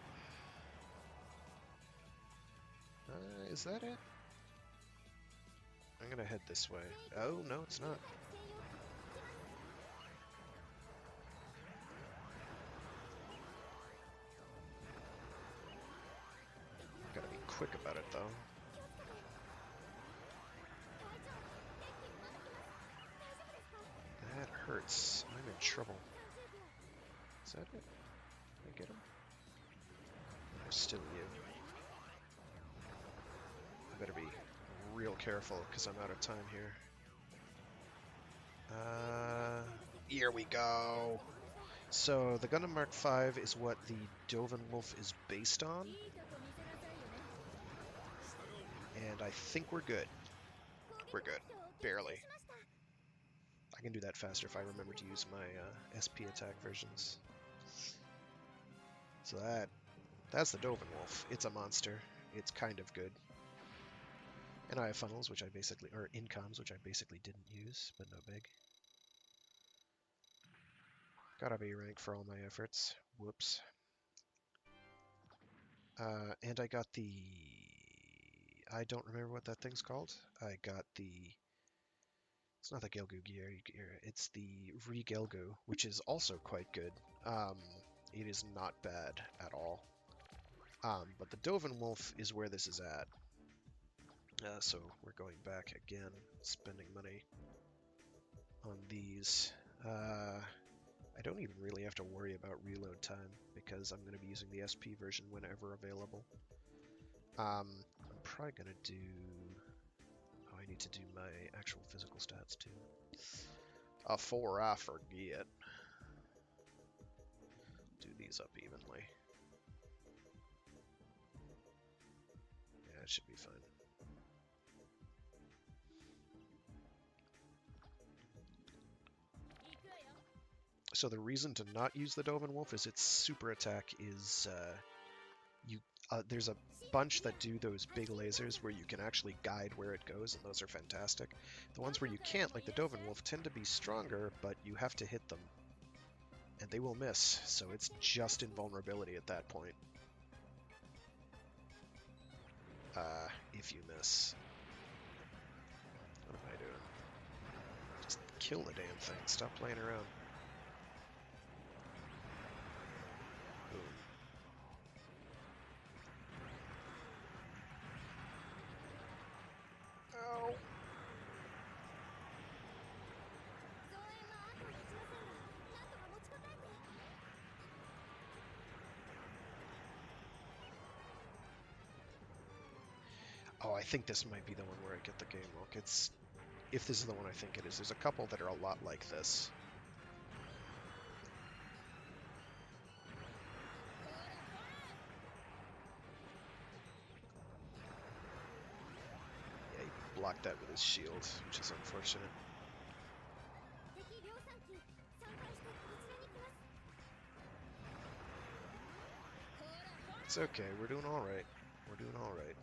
Is that it? I'm gonna head this way. Oh, no, it's not. Gotta be quick about it, though. That hurts. I'm in trouble. Is that it? Did I get him? There's still you. I better be real careful, because I'm out of time here. Here we go. So, the Gundam Mark V is what the Dovin Wolf is based on. And I think we're good. We're good. Barely. I can do that faster if I remember to use my SP attack versions. So that's the Dovin Wolf. It's a monster. It's kind of good. And I have funnels, which I basically, or incoms, which I basically didn't use, but no big. Gotta be ranked for all my efforts. Whoops. And I got the... I don't remember what that thing's called. I got the... It's not the Gelgu gear, it's the Re-Gelgu, which is also quite good. It is not bad at all. But the Dovin Wolf is where this is at. So we're going back again, spending money on these. I don't even really have to worry about reload time because I'm going to be using the SP version whenever available. I'm probably going to do... Oh, I need to do my actual physical stats too. Before I forget. Do these up evenly. Yeah, it should be fine. So the reason to not use the Dovin Wolf is its super attack is there's a bunch that do those big lasers where you can actually guide where it goes, and those are fantastic. The ones where you can't, like the Dovin Wolf, tend to be stronger, but you have to hit them. And they will miss, so it's just invulnerability at that point. If you miss. What am I doing? Just kill the damn thing. Stop playing around. Boom. Ow. Oh, I think this might be the one where I get the game look. It's... If this is the one I think it is, there's a couple that are a lot like this. Yeah, he blocked that with his shield, which is unfortunate. It's okay, we're doing alright. We're doing alright.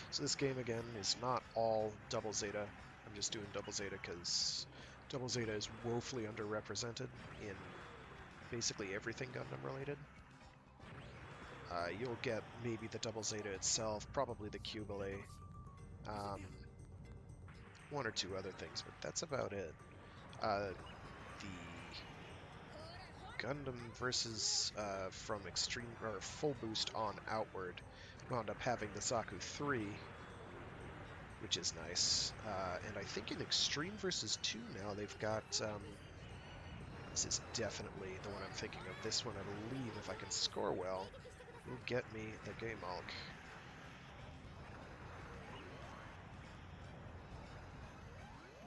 So this game, again, is not all Double Zeta. I'm just doing Double Zeta because Double Zeta is woefully underrepresented in basically everything Gundam-related. You'll get maybe the Double Zeta itself, probably the Cubile, one or two other things, but that's about it. The Gundam versus from Extreme or Full Boost on outward wound up having the Zaku 3, which is nice. And I think in Extreme versus 2 now they've got, this is definitely the one I'm thinking of. This one, I believe, if I can score well, will get me the Game Alk.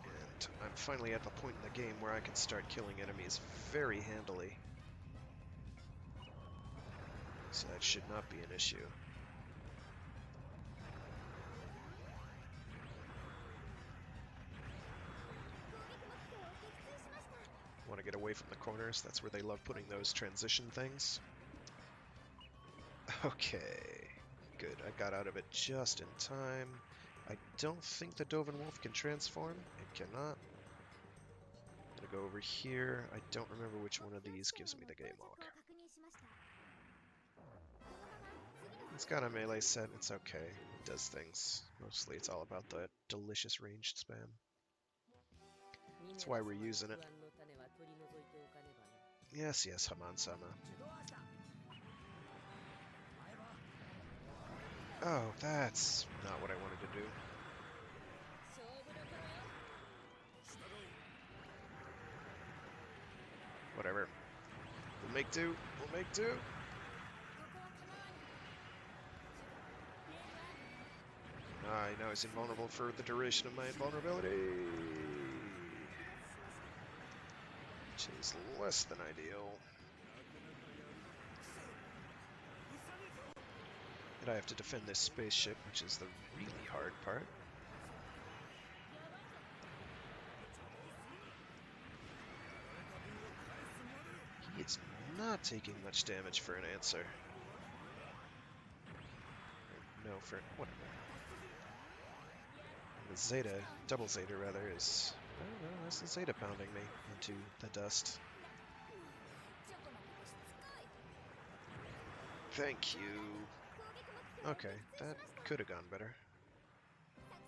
And I'm finally at the point in the game where I can start killing enemies very handily. So that should not be an issue. Want to get away from the corners. That's where they love putting those transition things. Okay, good. I got out of it just in time. I don't think the Dovin Wolf can transform. It cannot. I'm gonna go over here. I don't remember which one of these gives me the Game Alk. It's got a melee set. It's okay. It does things. Mostly it's all about the delicious ranged spam. That's why we're using it. Yes, yes, Haman-sama. Oh, that's not what I wanted to do. Whatever. We'll make do. We'll make do. I know he's invulnerable for the duration of my invulnerability. Which is less than ideal. And I have to defend this spaceship, which is the really hard part. It's not taking much damage for an answer. No, for whatever. And the Zeta, double Zeta rather, is... I don't know, that's the Zeta pounding me into the dust. Thank you. Okay, that could have gone better.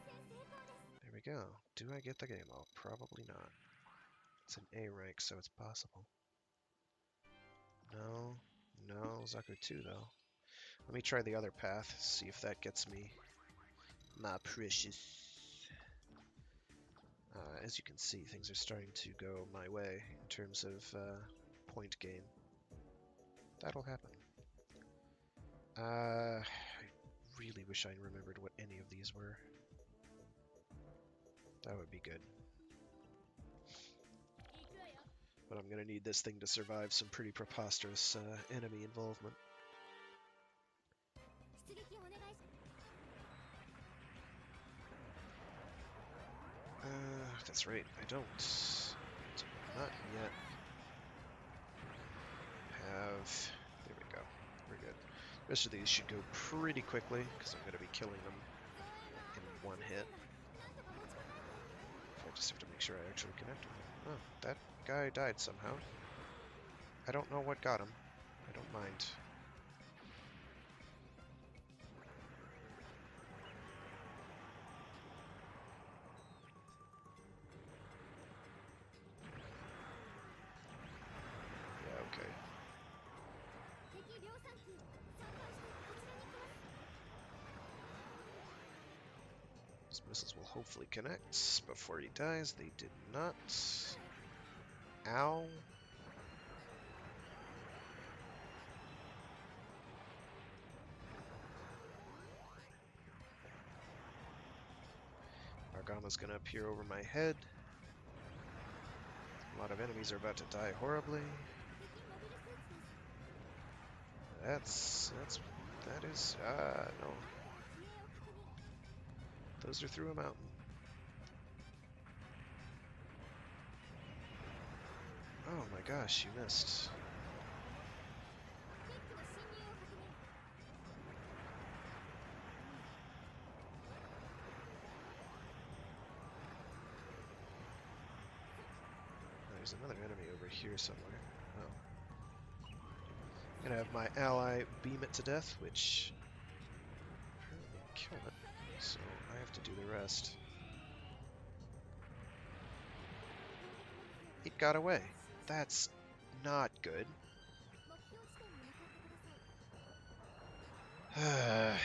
There we go. Do I get the game out? Probably not. It's an A rank, so it's possible. No, no, Zaku 2 though. Let me try the other path, see if that gets me my precious. As you can see, things are starting to go my way in terms of point gain. That'll happen. I really wish I remembered what any of these were. That would be good. But I'm gonna need this thing to survive some pretty preposterous enemy involvement. That's right, I do not yet have... There we go, we're good. The rest of these should go pretty quickly, because I'm going to be killing them in one hit. I just have to make sure I actually connect with them. Oh, that guy died somehow. I don't know what got him. I don't mind. Okay. These missiles will hopefully connect before he dies. They did not. Ow. Argama's gonna appear over my head. A lot of enemies are about to die horribly. That is, no. Those are through a mountain. gosh, you missed. There's another enemy over here somewhere. Oh. I'm gonna have my ally beam it to death, which apparently kill it. So I have to do the rest. It got away. That's not good. Oh,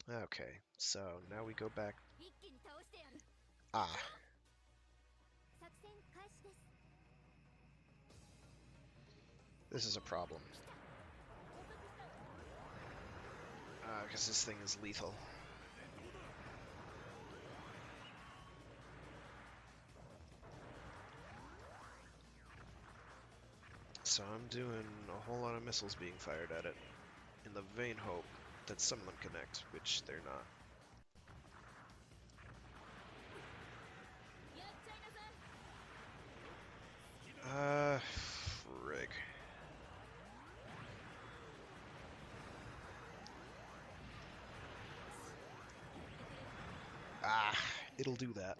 well. Okay, so now we go back. Ah. This is a problem. Because this thing is lethal. So I'm doing a whole lot of missiles being fired at it, in the vain hope that someone connect, which they're not. Frig. Ah, it'll do that.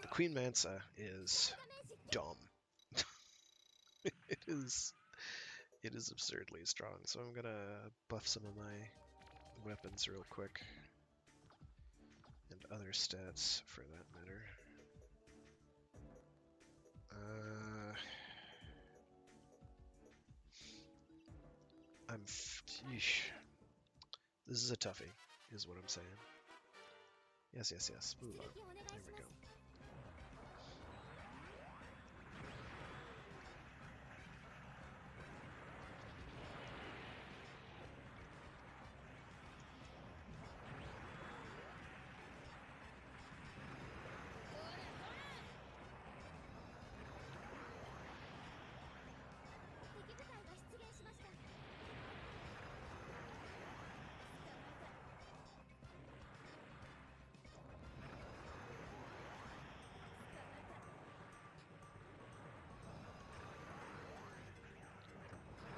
The Queen Mansa is dumb. It is absurdly strong, so I'm gonna buff some of my weapons real quick. And other stats, for that matter. Yeesh. This is a toughie, is what I'm saying. Yes, yes, yes. Move on. There we go.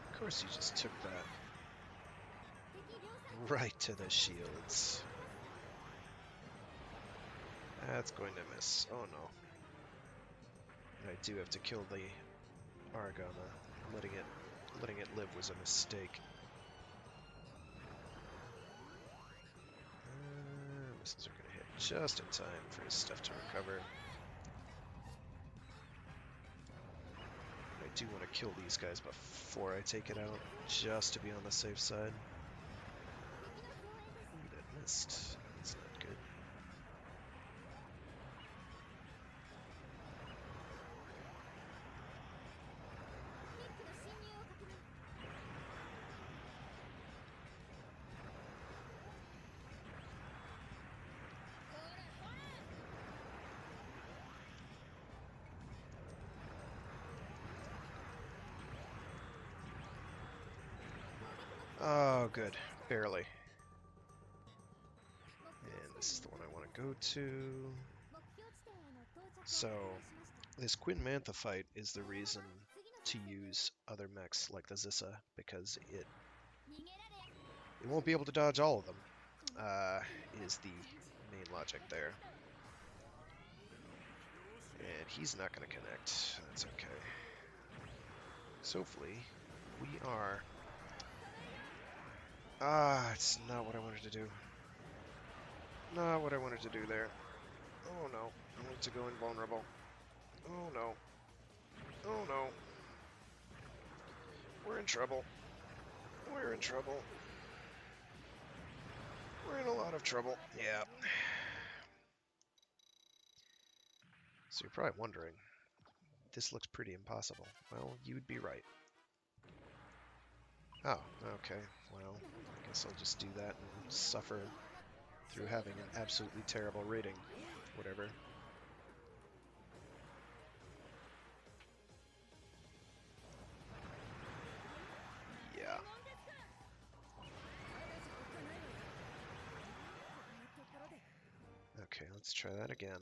Of course you just took that right to the shields. That's going to miss. Oh no. I do have to kill the Argama. Letting it live was a mistake. Missiles are going to hit just in time for his stuff to recover. I do want to kill these guys before I take it out, just to be on the safe side. Ooh, that missed. That's not good. Oh, good. Barely. And this is the one I want to go to. So, this Queen Mantha fight is the reason to use other mechs like the Zissa, because it won't be able to dodge all of them, is the main logic there. And he's not going to connect. That's okay. So hopefully, we are... it's not what I wanted to do. Not what I wanted to do there. Oh no, I wanted to go invulnerable. Oh no. Oh no. We're in trouble. We're in trouble. We're in a lot of trouble. Yeah. So you're probably wondering, this looks pretty impossible. Well, you'd be right. Oh, okay. Well, I guess I'll just do that and suffer through having an absolutely terrible rating. Whatever. Yeah. Okay, let's try that again.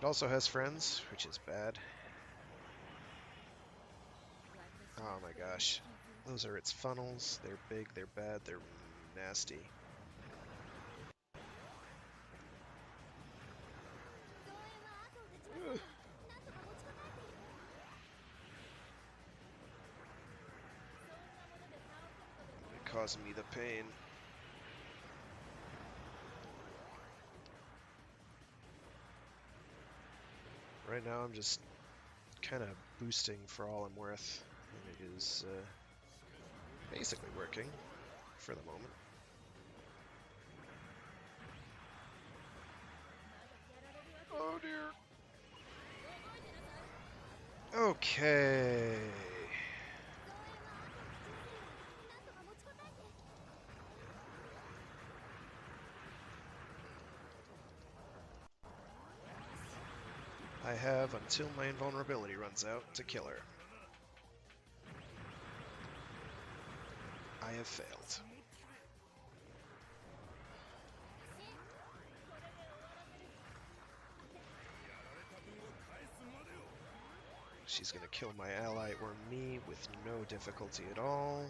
It also has friends, which is bad. Oh my gosh. Those are its funnels. They're big, they're bad, they're nasty. Ugh. They're causing me the pain. Right now I'm just kind of boosting for all I'm worth, and it is basically working for the moment. Oh dear. Okay. I have until my invulnerability runs out to kill her. I have failed. She's gonna kill my ally or me with no difficulty at all.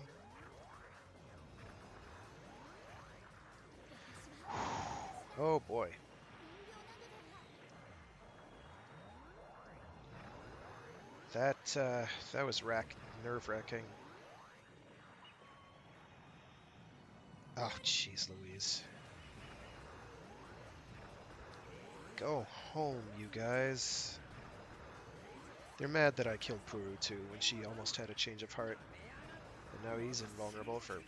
Oh boy. That was nerve-wracking. Oh, jeez Louise. Go home, you guys. They're mad that I killed Puru too when she almost had a change of heart. And now he's invulnerable for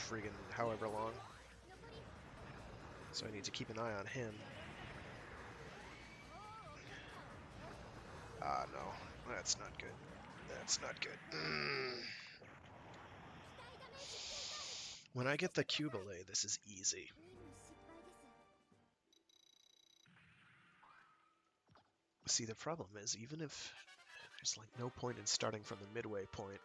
friggin' however long. So I need to keep an eye on him. Ah, no. That's not good. That's not good. When I get the Cubile, this is easy. See, the problem is, even if there's like no point in starting from the midway point,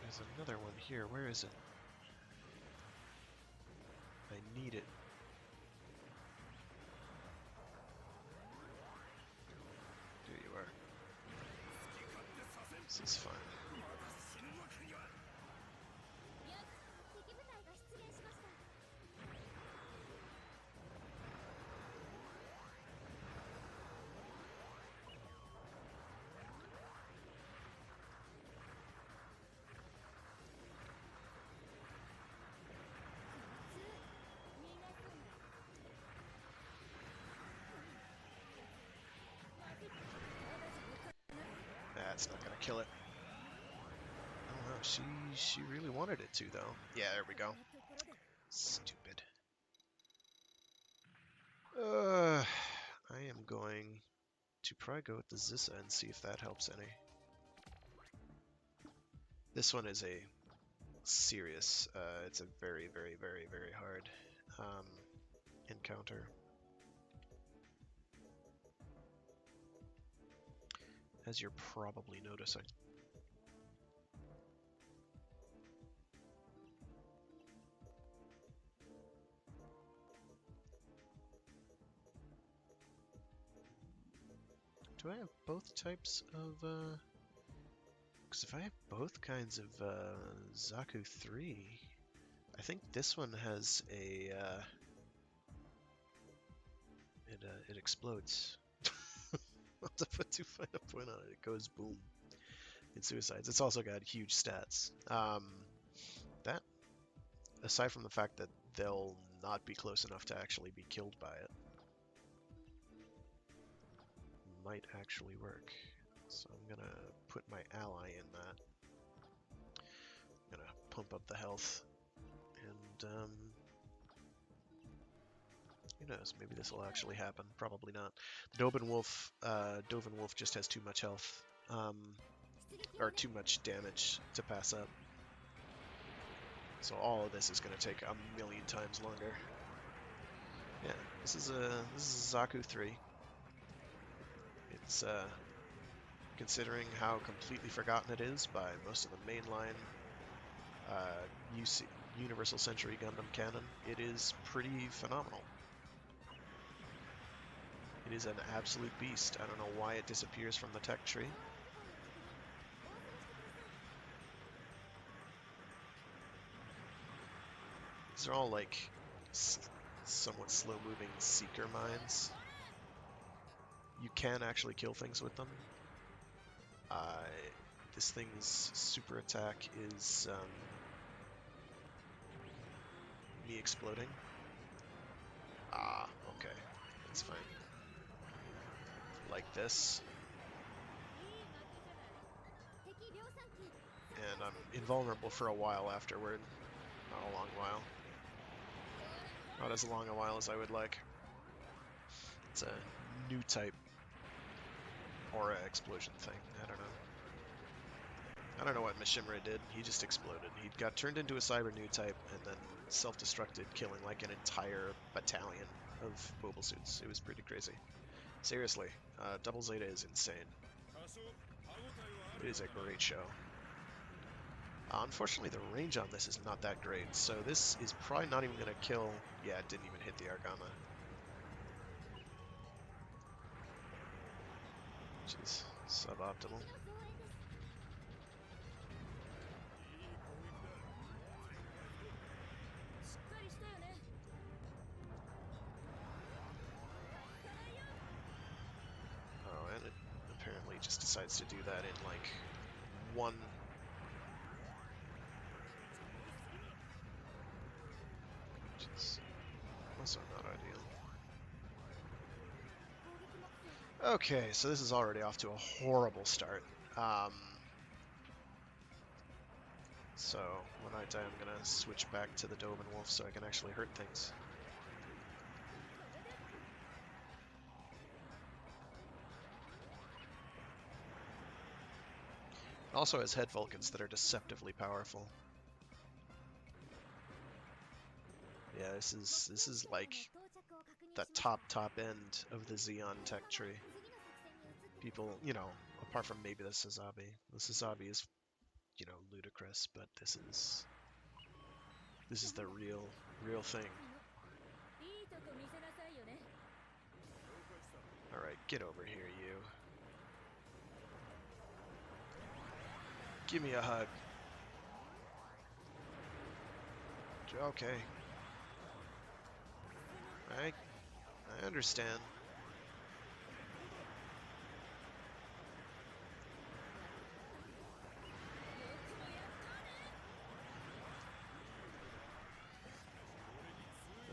there's another one here. Where is it? I need it. Here you are. This is fine. That's not gonna kill it. Oh no, she really wanted it to though. Yeah, there we go. Stupid. I am going to probably go with the Zissa and see if that helps any. This one is a serious, it's a very, very, very, very hard encounter. As you're probably noticing. Do I have both types of, because if I have both kinds of Zaku 3, I think this one has a, it explodes. I'll have to put too fine a point on it. It goes boom. It suicides. It's also got huge stats. That aside from the fact that they'll not be close enough to actually be killed by it, might actually work. So I'm gonna put my ally in that. I'm gonna pump up the health, and who knows? Maybe this will actually happen. Probably not. The Dovin Wolf just has too much health, or too much damage to pass up. So all of this is going to take a million times longer. Yeah, this is Zaku 3. It's considering how completely forgotten it is by most of the mainline UC, Universal Century Gundam canon, it is pretty phenomenal. It is an absolute beast. I don't know why it disappears from the tech tree. These are all like somewhat slow-moving seeker mines. You can actually kill things with them. This thing's super attack is me exploding. Ah, okay. That's fine. Like this. And I'm invulnerable for a while afterward. Not a long while. Not as long a while as I would like. It's a new type aura explosion thing. I don't know. I don't know what Mishimura did. He just exploded. He got turned into a cyber new type and then self-destructed, killing like an entire battalion of mobile suits. It was pretty crazy. Seriously, Double Zeta is insane. It is a great show. Unfortunately, the range on this is not that great, so this is probably not even going to kill... Yeah, it didn't even hit the Argama. Which is suboptimal. Oh, and it apparently just decides to do that in, like, one... Which is also not ideal. Okay, so this is already off to a horrible start. So when I die, I'm gonna switch back to the Dovin Wolf so I can actually hurt things. It also has head Vulcans that are deceptively powerful. Yeah, this is like the top end of the Xeon tech tree. People, you know, apart from maybe the Sazabi. The Sazabi is, you know, ludicrous, but this is the real thing. All right, get over here, you. Give me a hug. Okay. I understand.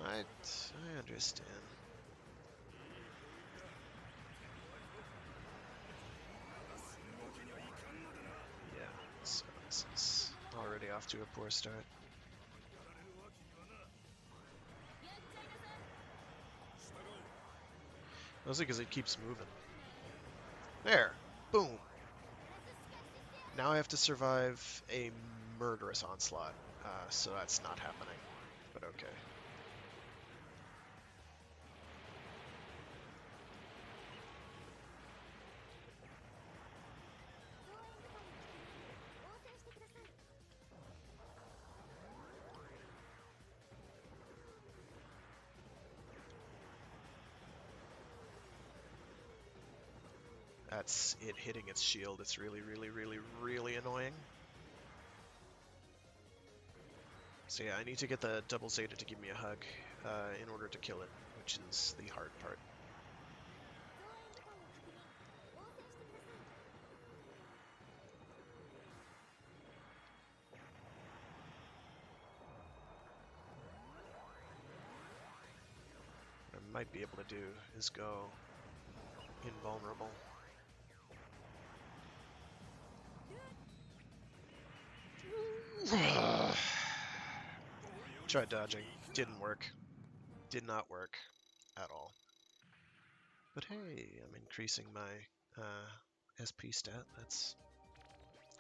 I understand. Yeah, so this is already off to a poor start. Mostly because it keeps moving. There! Boom! Now I have to survive a murderous onslaught, so that's not happening. But okay. That's it hitting its shield. It's really annoying. So yeah, I need to get the Double Zeta to give me a hug in order to kill it, which is the hard part. might be able to do is go invulnerable. Tried dodging. Didn't work. Did not work at all. But hey, I'm increasing my SP stat. That's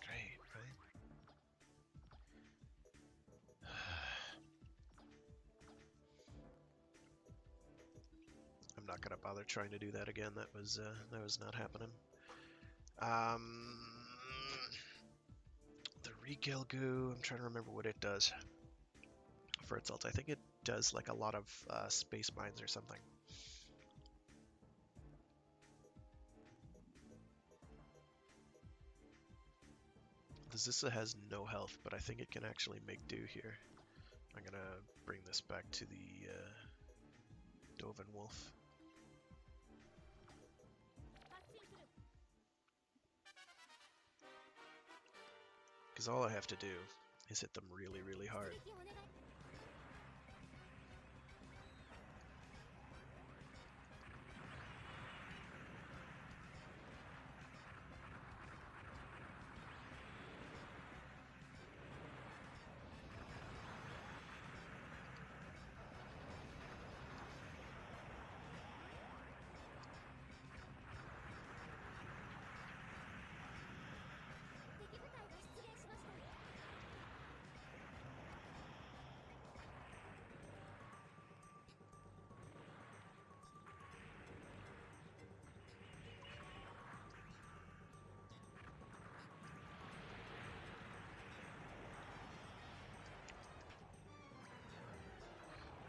great, right? I'm not gonna bother trying to do that again. That was not happening. The Regal Goo. I'm trying to remember what it does for its ult. I think it does like a lot of space mines or something. The Zissa has no health, but I think it can actually make do here. I'm gonna bring this back to the Dovin Wolf. Because all I have to do is hit them really, really hard.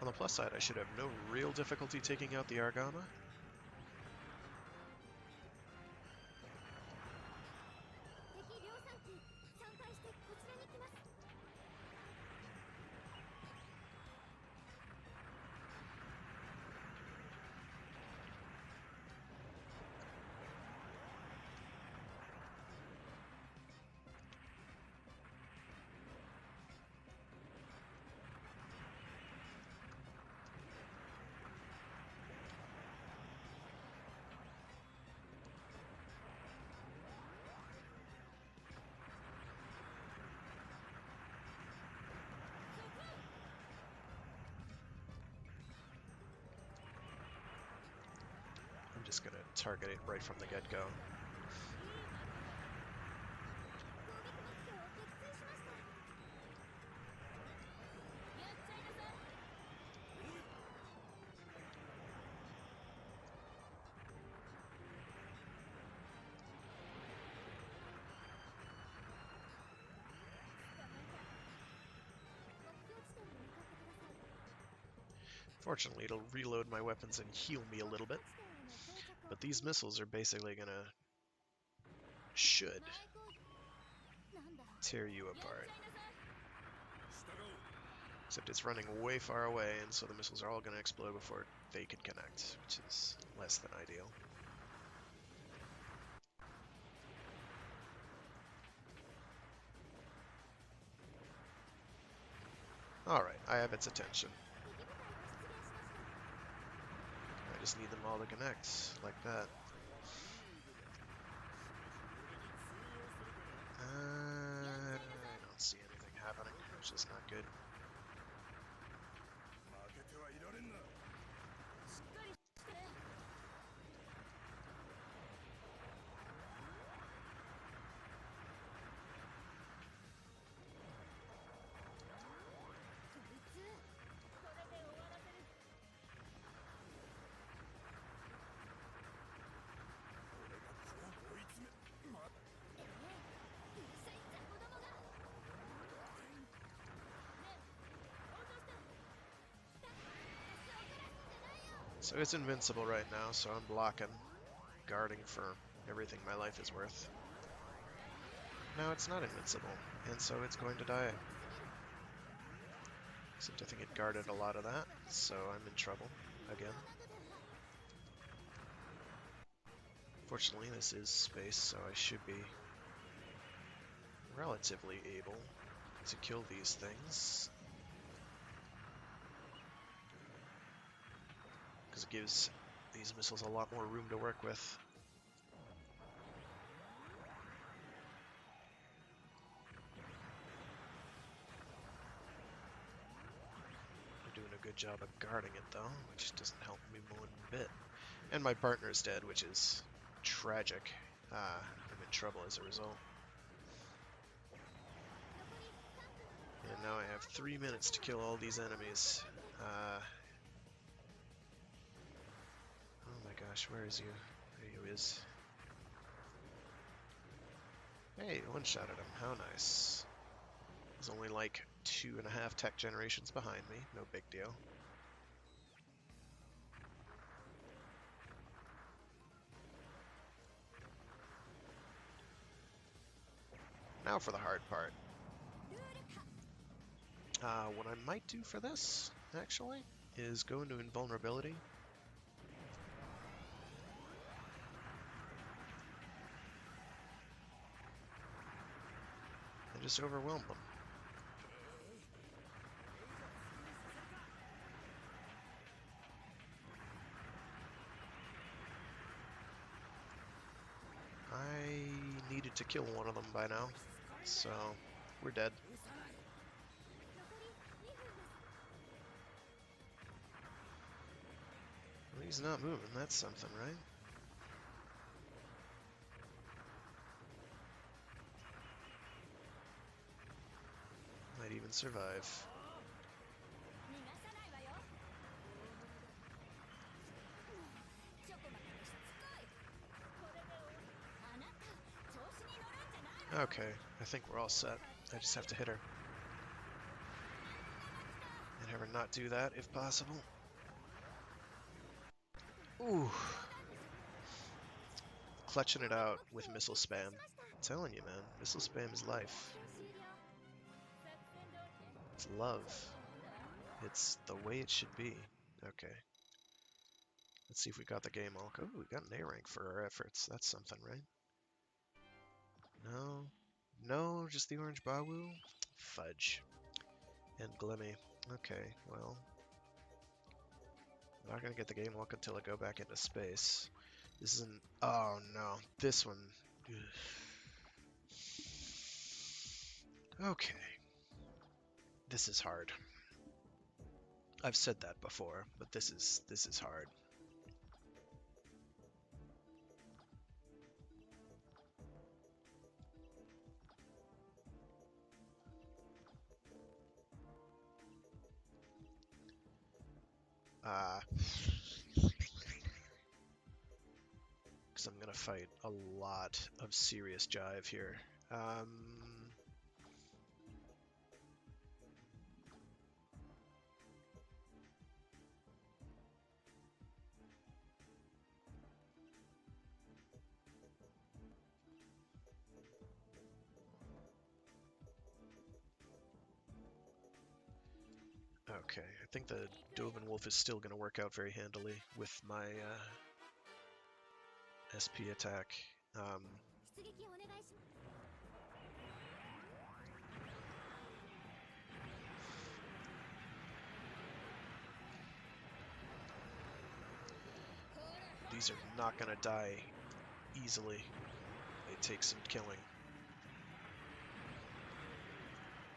On the plus side, I should have no real difficulty taking out the Argama. I'm just gonna target it right from the get-go. Fortunately, it'll reload my weapons and heal me a little bit. But these missiles are basically should tear you apart. Except it's running way far away, and so the missiles are all gonna explode before they can connect, which is less than ideal. Alright, I have its attention. I just need them all to connect, like that. I don't see anything happening, which is not good. So it's invincible right now, so I'm blocking, guarding for everything my life is worth. Now it's not invincible, and so it's going to die. Except I think it guarded a lot of that, so I'm in trouble again. Fortunately, this is space, so I should be relatively able to kill these things. because it gives these missiles a lot more room to work with. They're doing a good job of guarding it though, which doesn't help me one bit. And my partner's dead, which is tragic. I'm in trouble as a result. And now I have 3 minutes to kill all these enemies. Oh my gosh, where is you? There you is. Hey, one-shotted him. How nice. He's only like 2.5 tech generations behind me. No big deal. Now for the hard part. What I might do for this, actually, is go into invulnerability. And just overwhelm them. I needed to kill one of them by now, so we're dead. Well, he's not moving, that's something, right? Might even survive. Okay, I think we're all set. I just have to hit her. And have her not do that, if possible. Ooh. Clutching it out with missile spam. I'm telling you, man, missile spam is life. It's love. It's the way it should be. Okay. Let's see if we got the game all. Oh, we got an A rank for our efforts. That's something, right? No. No, just the orange Bawu? Fudge. And Glimmy. Okay, well. I'm not gonna get the game lock until I go back into space. This isn't. Oh no, this one. Okay. This is hard. I've said that before, but this is hard. Because I'm gonna fight a lot of serious jive here. Okay, I think the Dovin Wolf is still going to work out very handily with my SP attack. These are not going to die easily. They take some killing.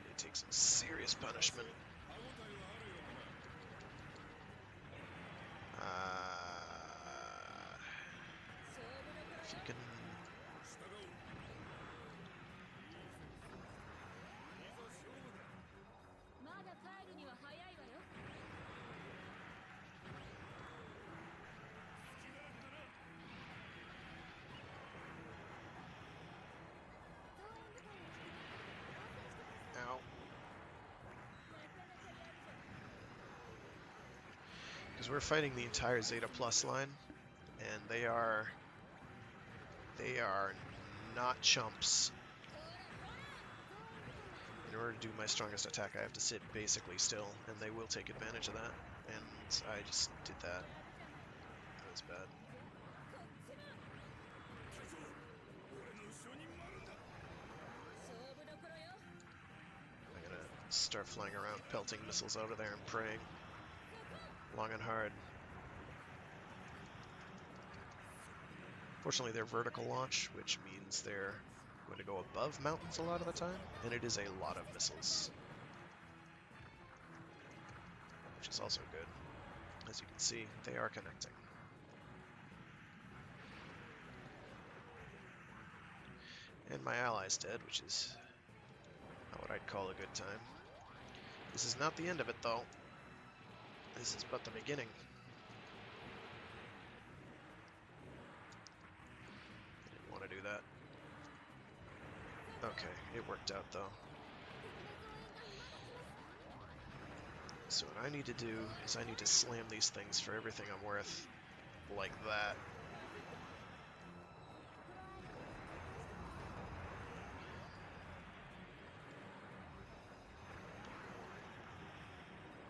They take some serious punishment. If you can... Ow. Because we're fighting the entire Zeta Plus line, and they are not chumps. In order to do my strongest attack, I have to sit basically still, and they will take advantage of that. And I just did that. That was bad. I'm gonna start flying around, pelting missiles out of there and praying long and hard. Fortunately, they're vertical launch, which means they're going to go above mountains a lot of the time, and it is a lot of missiles, which is also good. As you can see, they are connecting. And my ally's dead, which is not what I'd call a good time. This is not the end of it, though. This is but the beginning. I didn't want to do that. Okay, it worked out, though. So what I need to do is I need to slam these things for everything I'm worth, like that.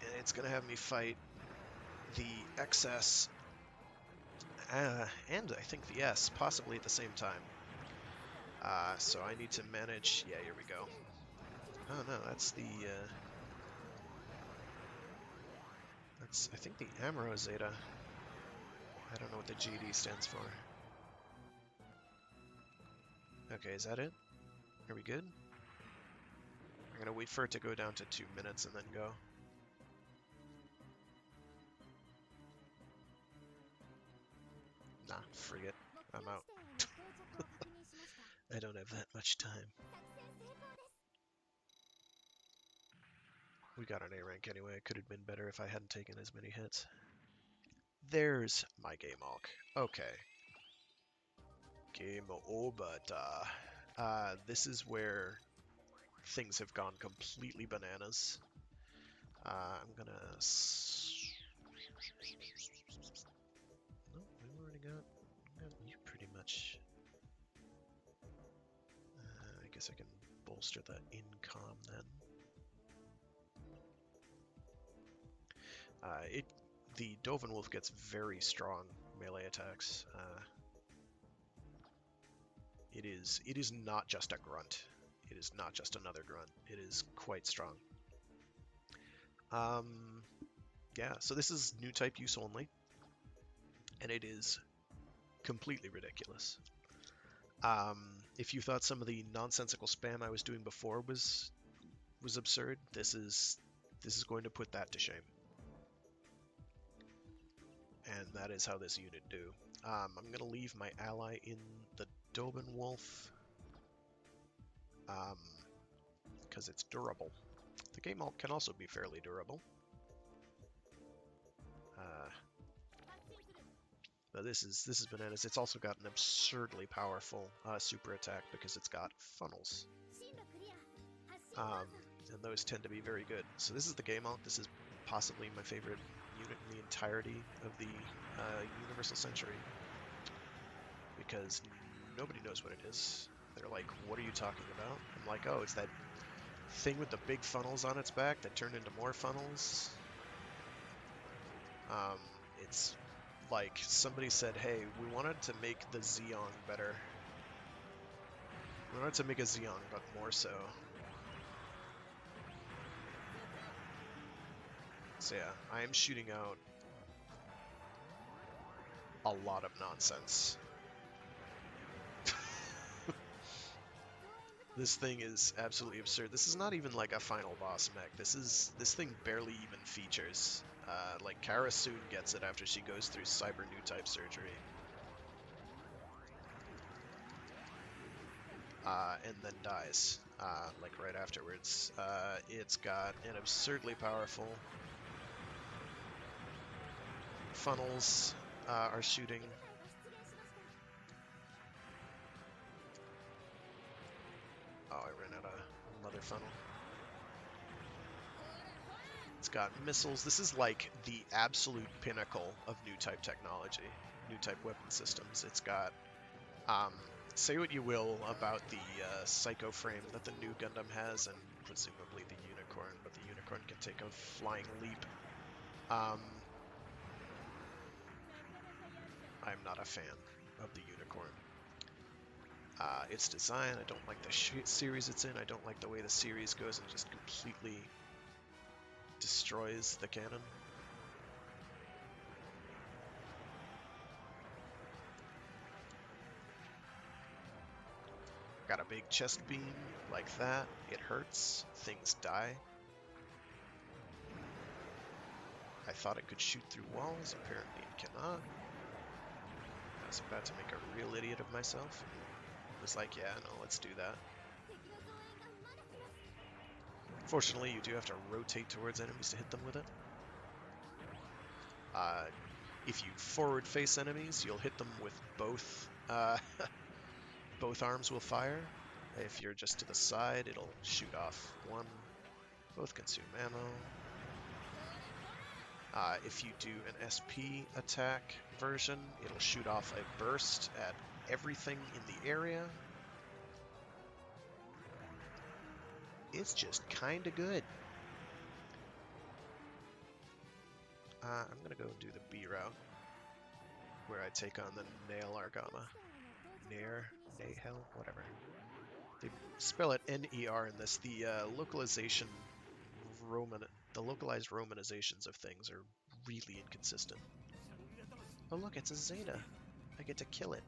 And it's going to have me fight the XS and I think the S, possibly at the same time. So I need to manage... Yeah, here we go. Oh no, that's the... that's, I think, the Amuro Zeta. I don't know what the GD stands for. Okay, is that it? Are we good? I'm gonna wait for it to go down to 2 minutes and then go. Nah, forget. I'm out. I don't have that much time. We got an A rank anyway. It could have been better if I hadn't taken as many hits. There's my game arc. Okay. Game over. This is where things have gone completely bananas. I'm gonna... No, we've already got you pretty much. I guess I can bolster the incom then. The Dovin Wolf gets very strong melee attacks. It is not just a grunt. It is not just another grunt. It is quite strong. Yeah, so this is new type use only, and it is completely ridiculous. If you thought some of the nonsensical spam I was doing before was absurd, this is going to put that to shame. And that is how this unit do. I'm going to leave my ally in the Dobin Wolf, because it's durable. The game alt can also be fairly durable. But this is bananas. It's also got an absurdly powerful super attack because it's got funnels. And those tend to be very good. So this is the game alt. This is possibly my favorite unit in the entirety of the Universal Century, because nobody knows what it is. They're like, what are you talking about? I'm like, oh, it's that thing with the big funnels on its back that turned into more funnels. It's like somebody said, hey, we wanted to make the Zeong better. We wanted to make a Zeong, but more so. So yeah, I am shooting out a lot of nonsense. This thing is absolutely absurd. This is not even like a final boss mech. This thing barely even features. Like Kara soon gets it after she goes through cyber new type surgery. And then dies, like right afterwards. It's got an absurdly powerful funnels are shooting. Oh, I ran out of another funnel. It's got missiles. This is like the absolute pinnacle of new type technology, new type weapon systems. It's got, say what you will about the psycho frame that the new Gundam has, and presumably the Unicorn, but the Unicorn can take a flying leap. I'm not a fan of the Unicorn. Its design, I don't like the series it's in. I don't like the way the series goes and just completely destroys the canon. got a big chest beam like that. It hurts. Things die. I thought it could shoot through walls. Apparently it cannot. I was about to make a real idiot of myself. It was like, yeah, no, let's do that. Fortunately, you do have to rotate towards enemies to hit them with it. If you forward-face enemies, you'll hit them with both. Both arms will fire. If you're just to the side, it'll shoot off one. Both consume ammo. If you do an SP attack version, it'll shoot off a burst at everything in the area. It's just kinda good. I'm gonna go do the B route, where I take on the Nail Argama. Nahel, whatever. They spell it N-E-R in this. The the localized romanizations of things are really inconsistent. Oh look, it's a Zeta. I get to kill it.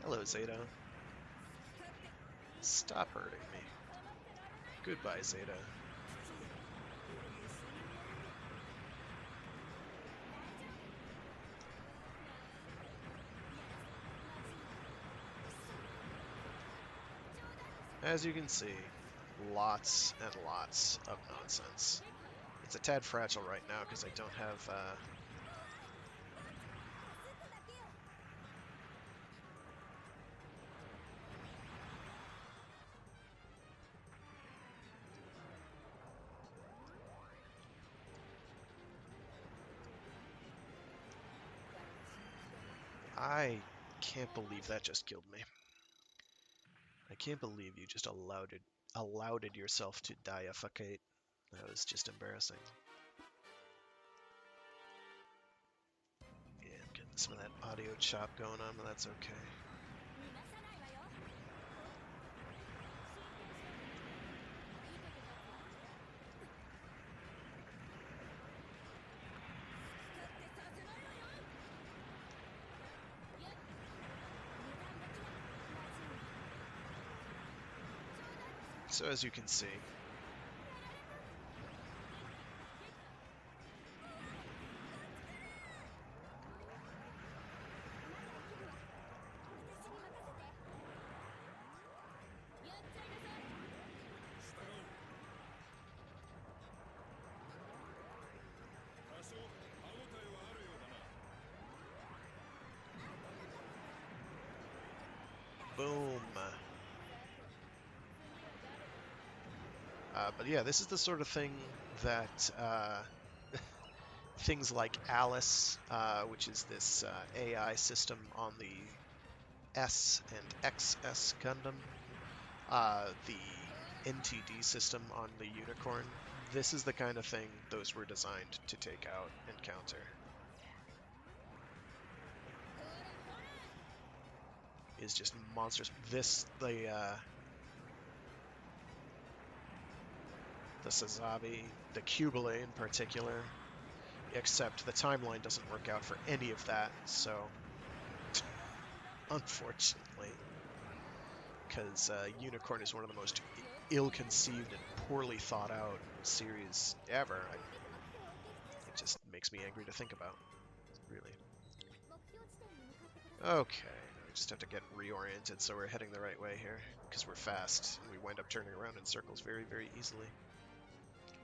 Hello, Zeta. Stop hurting me. Goodbye, Zeta. As you can see, lots and lots of nonsense. It's a tad fragile right now because I don't have I can't believe that just killed me. I can't believe you just allowed it yourself to deificate. That was just embarrassing. Yeah, I'm getting some of that audio chop going on, but that's okay. So as you can see, boom. But yeah, this is the sort of thing that things like Alice, which is this AI system on the S and XS Gundam, the NTD system on the Unicorn, this is the kind of thing those were designed to take out and counter. Is just monstrous. The Sazabi, the Cubile in particular, except the timeline doesn't work out for any of that, so unfortunately, because Unicorn is one of the most ill-conceived and poorly thought out series ever. It just makes me angry to think about, really. Okay, we just have to get reoriented so we're heading the right way here, because we're fast, and we wind up turning around in circles very, very easily.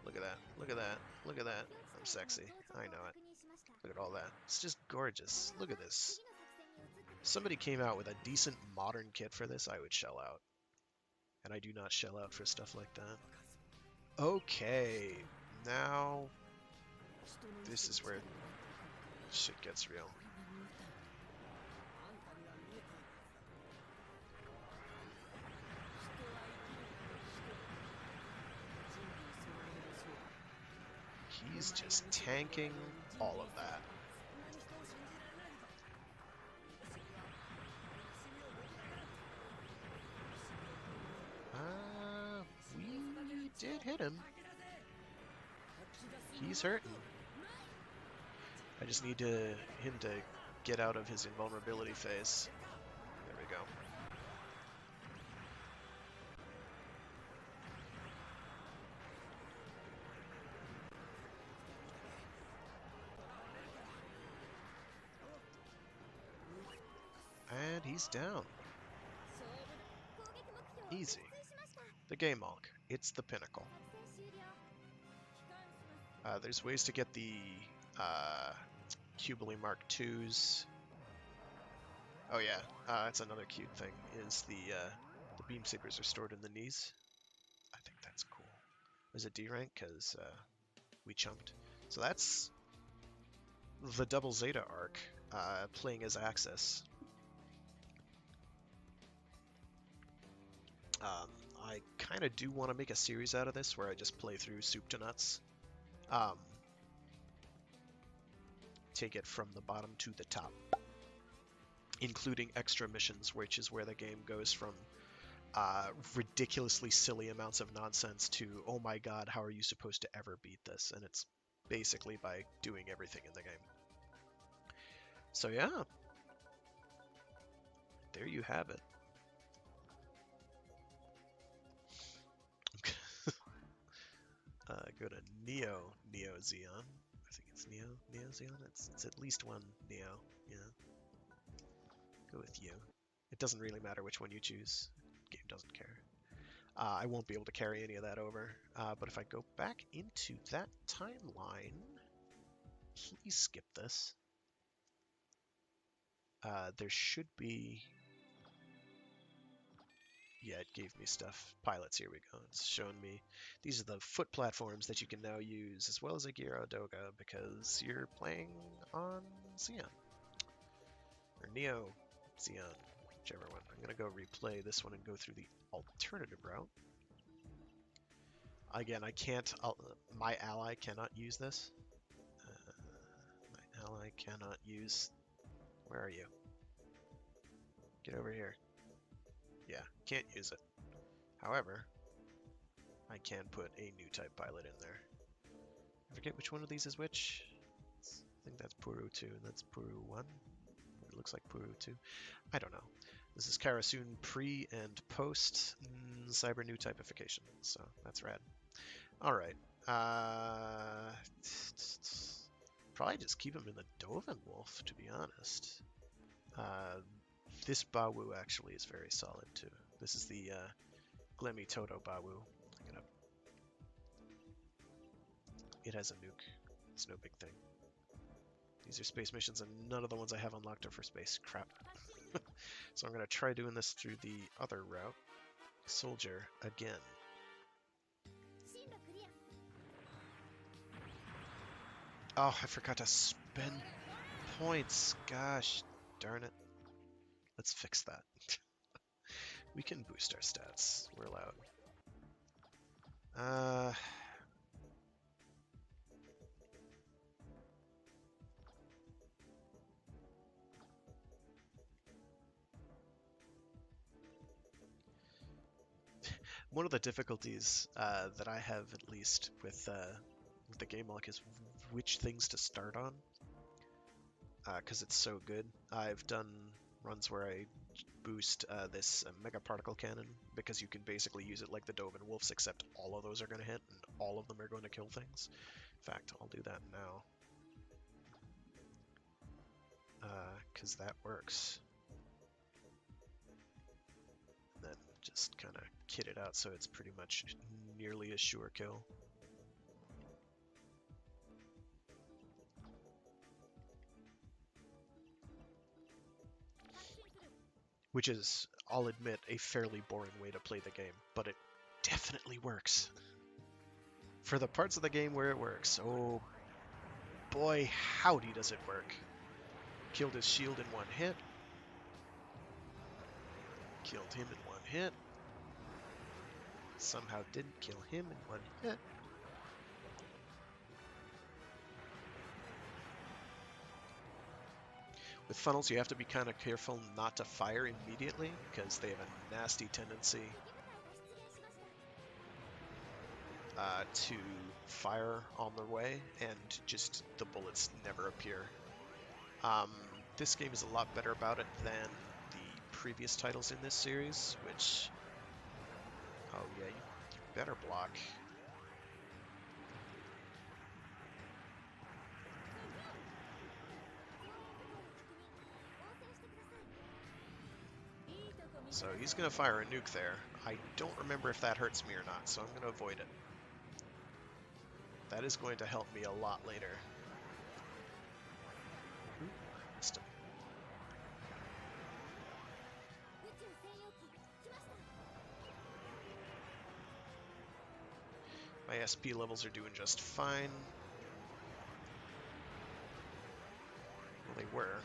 Look at that, look at that, look at that. I'm sexy, I know it. Look at all that. It's just gorgeous. Look at this. If somebody came out with a decent modern kit for this, I would shell out. And I do not shell out for stuff like that. Okay, now this is where shit gets real. He's just tanking all of that. We did hit him. He's hurting. I just need him to get out of his invulnerability phase. There we go. And he's down. Easy. The game Hulk. It's the pinnacle. There's ways to get the Jubilee Mark IIs. Oh yeah, that's another cute thing, is the beam sabers are stored in the knees. I think that's cool. Is it D rank? Because we chumped. So that's the Double Zeta arc, playing as Axis. I kind of do want to make a series out of this where I just play through soup to nuts. Take it from the bottom to the top, including extra missions, which is where the game goes from ridiculously silly amounts of nonsense to, oh my god, how are you supposed to ever beat this? And it's basically by doing everything in the game. So yeah, there you have it. Go to Neo Zeon. I think it's Neo Zeon. It's at least one Neo. Yeah. Go with you. It doesn't really matter which one you choose. Game doesn't care. I won't be able to carry any of that over. But if I go back into that timeline, please skip this. There should be... Yeah, it gave me stuff. Pilots, here we go. It's shown me. These are the foot platforms that you can now use, as well as a Giro Doga, because you're playing on Xeon. Or Neo Xeon, whichever one. I'm going to go replay this one and go through the alternative route. Again, I can't... my ally cannot use this. My ally cannot use... Where are you? Get over here. Yeah, can't use it. However, I can put a new type pilot in there. I forget which one of these is which. I think that's Puru 2 and that's Puru 1. It looks like Puru 2. I don't know. This is Karasun pre and post Cyber new typification, so that's rad. Alright. Probably just keep him in the Dovin Wolf, to be honest. This Bawu actually is very solid too. This is the Glemmy Toto Bawu. It has a nuke. It's no big thing. These are space missions, and none of the ones I have unlocked are for space. Crap. So I'm going to try doing this through the other route. Soldier again. Oh, I forgot to spend points. Gosh darn it. Let's fix that. We can boost our stats. We're allowed. One of the difficulties that I have, at least, with the game lock is which things to start on. Because it's so good. I've done runs where I boost this Mega Particle Cannon, because you can basically use it like the Dovin Wolves, except all of those are going to hit, and all of them are going to kill things. In fact, I'll do that now. Because that works. And then just kind of kit it out so it's pretty much nearly a sure kill. Which is, I'll admit, a fairly boring way to play the game, but it definitely works. For the parts of the game where it works, oh boy, howdy does it work. Killed his shield in one hit. Killed him in one hit. Somehow didn't kill him in one hit. With funnels, you have to be kind of careful not to fire immediately, because they have a nasty tendency to fire on their way, and just the bullets never appear. Um, this game is a lot better about it than the previous titles in this series, which... Oh yeah, you better block. So he's going to fire a nuke there. I don't remember if that hurts me or not, so I'm going to avoid it. That is going to help me a lot later. Ooh, missed him. My SP levels are doing just fine. Well, they were.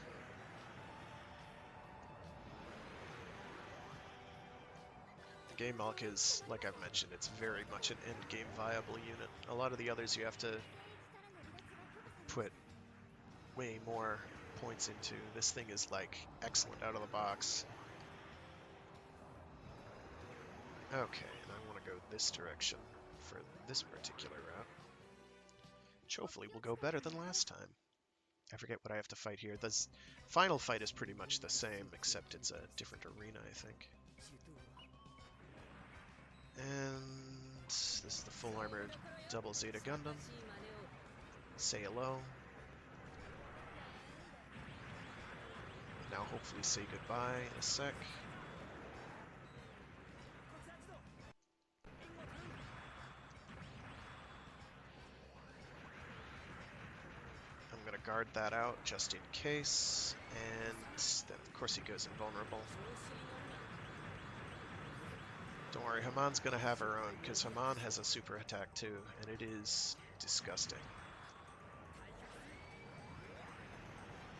The game Malk is, like I've mentioned, it's very much an end-game viable unit. A lot of the others you have to put way more points into. This thing is, like, excellent out of the box. Okay, and I want to go this direction for this particular route, which hopefully will go better than last time. I forget what I have to fight here. The final fight is pretty much the same, except it's a different arena, I think. And this is the full armored double Zeta Gundam. Say hello. Now hopefully say goodbye in a sec. I'm going to guard that out just in case, and then of course he goes invulnerable. Don't worry, Haman's going to have her own, because Haman has a super attack too, and it is disgusting.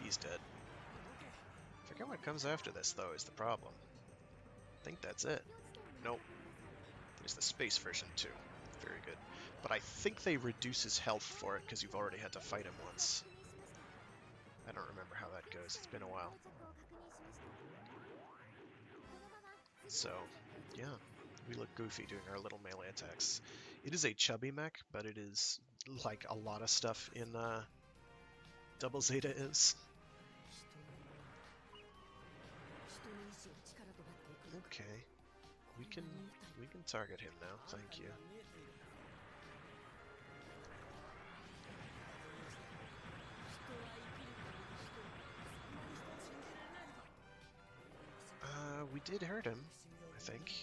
He's dead. I forget what comes after this, though, is the problem. I think that's it. Nope. There's the space version too. Very good. But I think they reduce his health for it, because you've already had to fight him once. I don't remember how that goes. It's been a while. So, yeah. We look goofy doing our little melee attacks. It is a chubby mech, but it is like a lot of stuff in Double Zeta is. Okay, we can target him now. Thank you. We did hurt him, I think.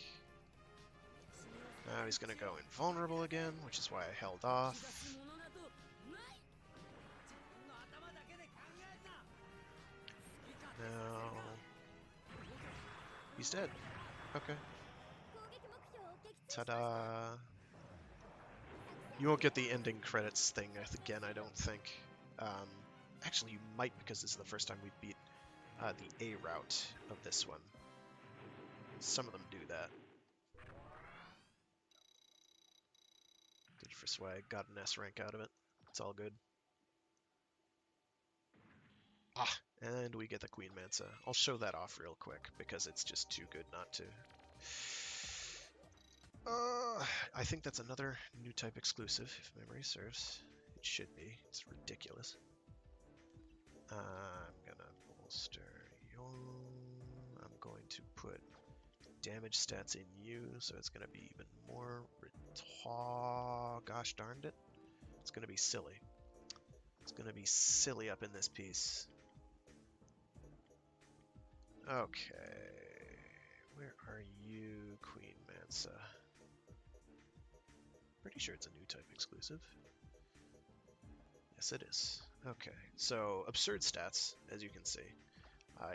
Now he's going to go invulnerable again, which is why I held off. Now... he's dead. Okay. Ta-da! You won't get the ending credits thing again, I don't think. Actually, you might, because this is the first time we beat the A route of this one. Some of them do that. Good for swag. Got an S rank out of it. It's all good. Ah, and we get the Queen Mansa. I'll show that off real quick, because it's just too good not to. I think that's another new type exclusive, if memory serves. It should be. It's ridiculous. I'm gonna bolster you. I'm going to put damage stats in you, so it's gonna be even more gosh darned it. It's gonna be silly. It's gonna be silly up in this piece. Okay. Where are you, Queen Mansa? Pretty sure it's a new type exclusive. Yes, it is. Okay, so absurd stats, as you can see.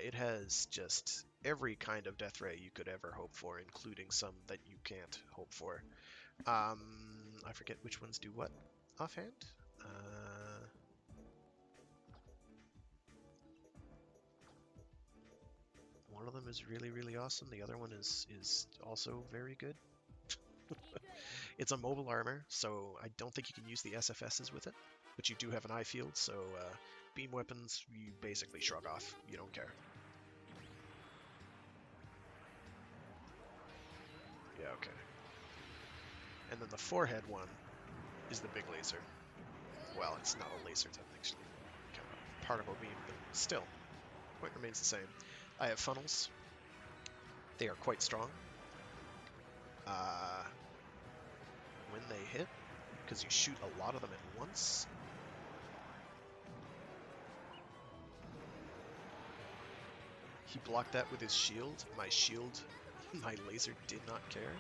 It has just every kind of death ray you could ever hope for, including some that you can't hope for. I forget which ones do what offhand. One of them is really, really awesome. The other one is also very good. It's a mobile armor, so I don't think you can use the SFSs with it, but you do have an eye field, so beam weapons you basically shrug off. You don't care. Yeah, okay. And then the forehead one is the big laser. Well, it's not a laser technically, kind of a particle beam, but still, point remains the same. I have funnels. They are quite strong. When they hit, because you shoot a lot of them at once. He blocked that with his shield. My laser did not care.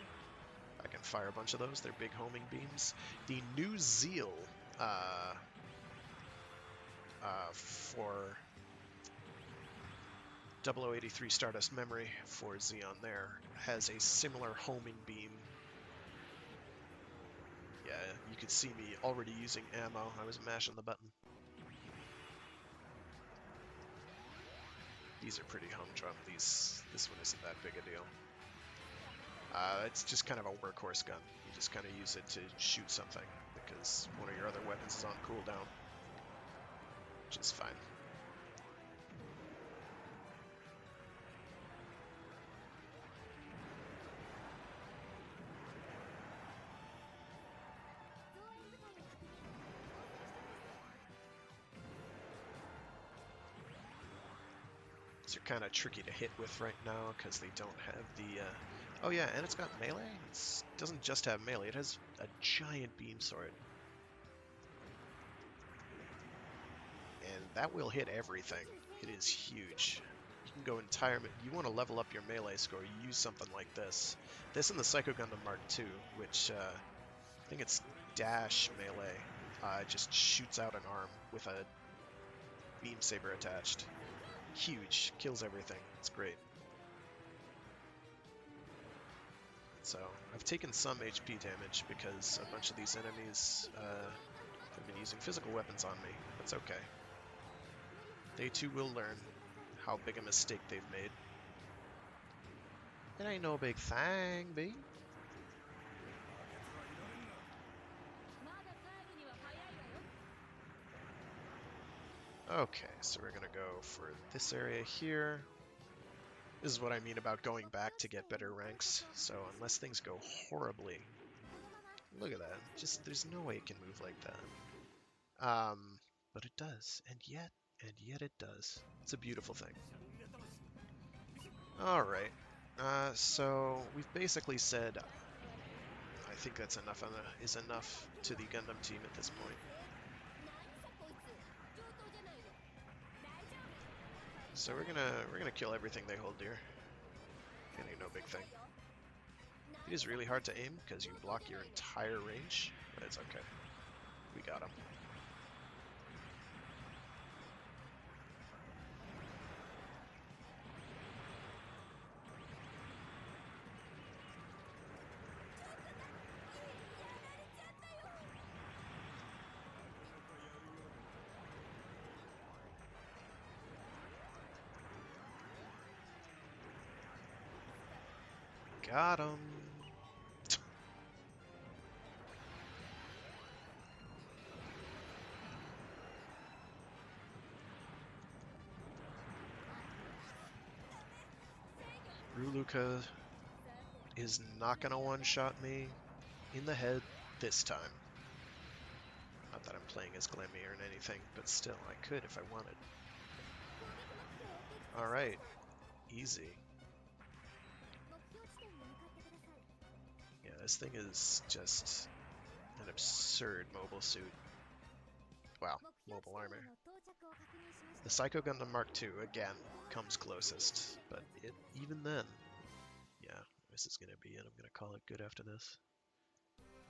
I can fire a bunch of those. They're big homing beams. The new Zeal for 0083 Stardust Memory for Xeon there has a similar homing beam. Yeah, you could see me already using ammo. I was mashing the button. These are pretty humdrum. This one isn't that big a deal. It's just kind of a workhorse gun. You just kind of use it to shoot something because one of your other weapons is on cooldown, which is fine. These are kind of tricky to hit with right now because they don't have the... Oh yeah, and it's got melee. It doesn't just have melee, it has a giant beam sword. And that will hit everything. It is huge. You can go entire... You want to level up your melee score, you use something like this. This and the Psycho Gundam Mark II, which I think it's dash melee. Just shoots out an arm with a beam saber attached. Huge. Kills everything. It's great. So, I've taken some HP damage because a bunch of these enemies have been using physical weapons on me. That's okay. They too will learn how big a mistake they've made. It ain't no big thing, B. Okay, so we're gonna go for this area here. This is what I mean about going back to get better ranks. So unless things go horribly... Look at that. Just, there's no way it can move like that. But it does. And yet it does. It's a beautiful thing. Alright. So we've basically said... I think that's enough is enough to the Gundam team at this point. So we're gonna kill everything they hold dear. It ain't no big thing. It is really hard to aim because you block your entire range, but it's okay. We got him. Got him. Ruluka is not gonna one-shot me in the head this time. Not that I'm playing as Glemmy or anything, but still, I could if I wanted. Alright. Easy. Yeah, this thing is just an absurd mobile suit. Wow, mobile armor. The Psycho Gundam Mark II, again, comes closest, but even then, yeah, this is gonna be it. I'm gonna call it good after this.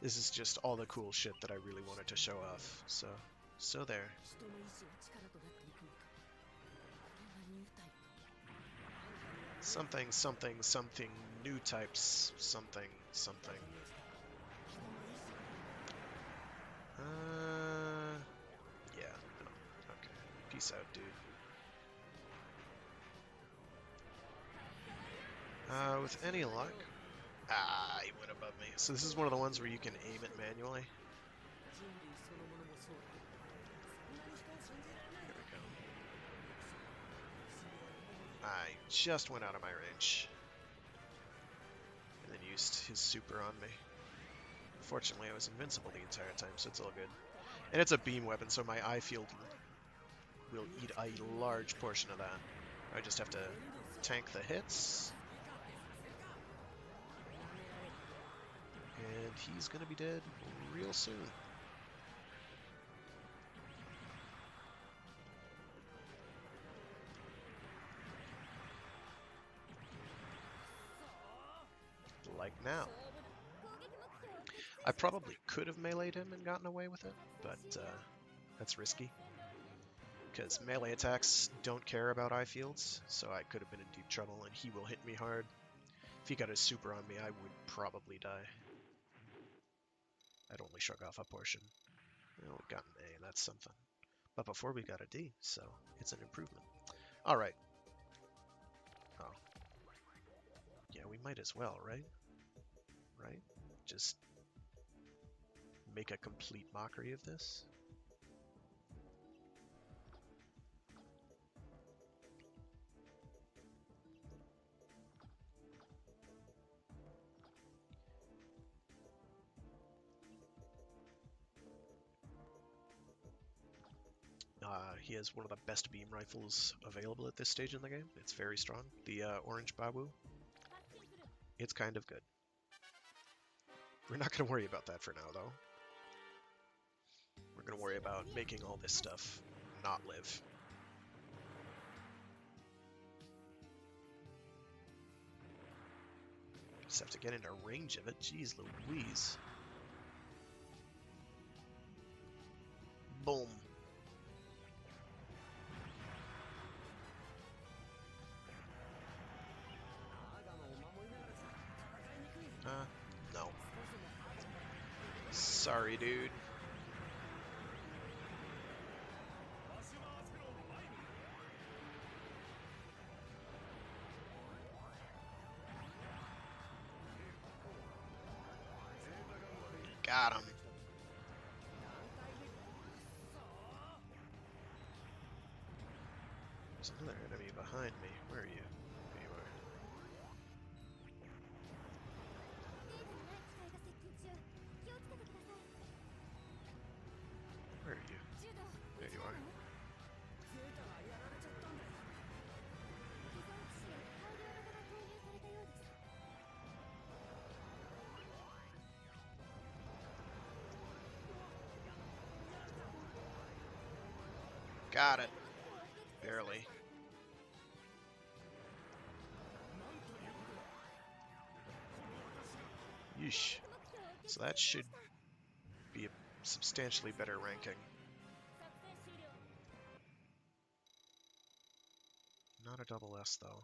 This is just all the cool shit that I really wanted to show off, so there. Something, something, something, new types, something, something. Yeah, no, okay. Peace out, dude. With any luck... Ah, he went above me. So this is one of the ones where you can aim it manually. Here we go. I just went out of my range. And then used his super on me. Fortunately, I was invincible the entire time, so it's all good. And it's a beam weapon, so my eye field will eat a large portion of that. I just have to tank the hits. And he's going to be dead real soon. Like now. I probably could have meleeed him and gotten away with it, but that's risky. Because melee attacks don't care about eye fields, so I could have been in deep trouble, and he will hit me hard. If he got his super on me, I would probably die. I'd only shrug off a portion. Well, we got an A, that's something. But before we got a D, so it's an improvement. Alright. Oh. Yeah, we might as well, right? Right? Just make a complete mockery of this. He has one of the best beam rifles available at this stage in the game. It's very strong. The orange Babu. It's kind of good. We're not going to worry about that for now, though. We're going to worry about making all this stuff not live. Just have to get into range of it. Jeez Louise. Boom. No. Sorry, dude. Got him. There's another enemy behind me. Where are you? There you are. Where are you? There you are. Got it. Barely. Yeesh. So that should be a substantially better ranking. Not a double S, though.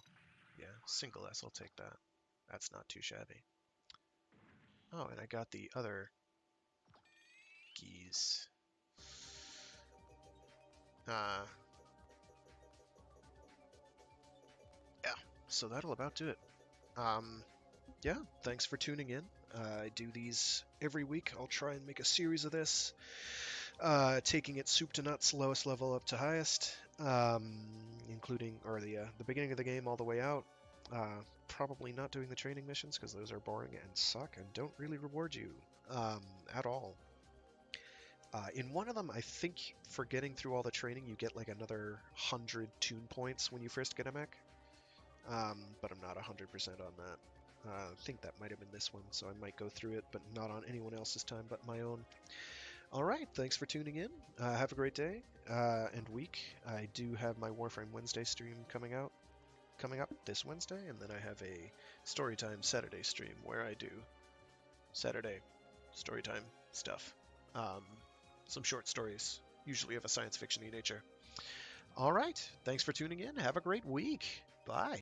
Yeah, single S, I'll take that. That's not too shabby. Oh, and I got the other keys. Yeah, so that'll about do it. Yeah, thanks for tuning in. I do these every week. I'll try and make a series of this, taking it soup to nuts, lowest level up to highest, including the beginning of the game all the way out. Probably not doing the training missions because those are boring and suck and don't really reward you at all. In one of them, I think for getting through all the training, you get like another 100 tune points when you first get a mech. But I'm not 100% on that. I think that might have been this one, so I might go through it, but not on anyone else's time but my own. Alright, thanks for tuning in. Have a great day and week. I do have my Warframe Wednesday stream coming up this Wednesday, and then I have a Storytime Saturday stream where I do Saturday Storytime stuff. Some short stories, usually of a science fiction-y nature. Alright, thanks for tuning in. Have a great week. Bye.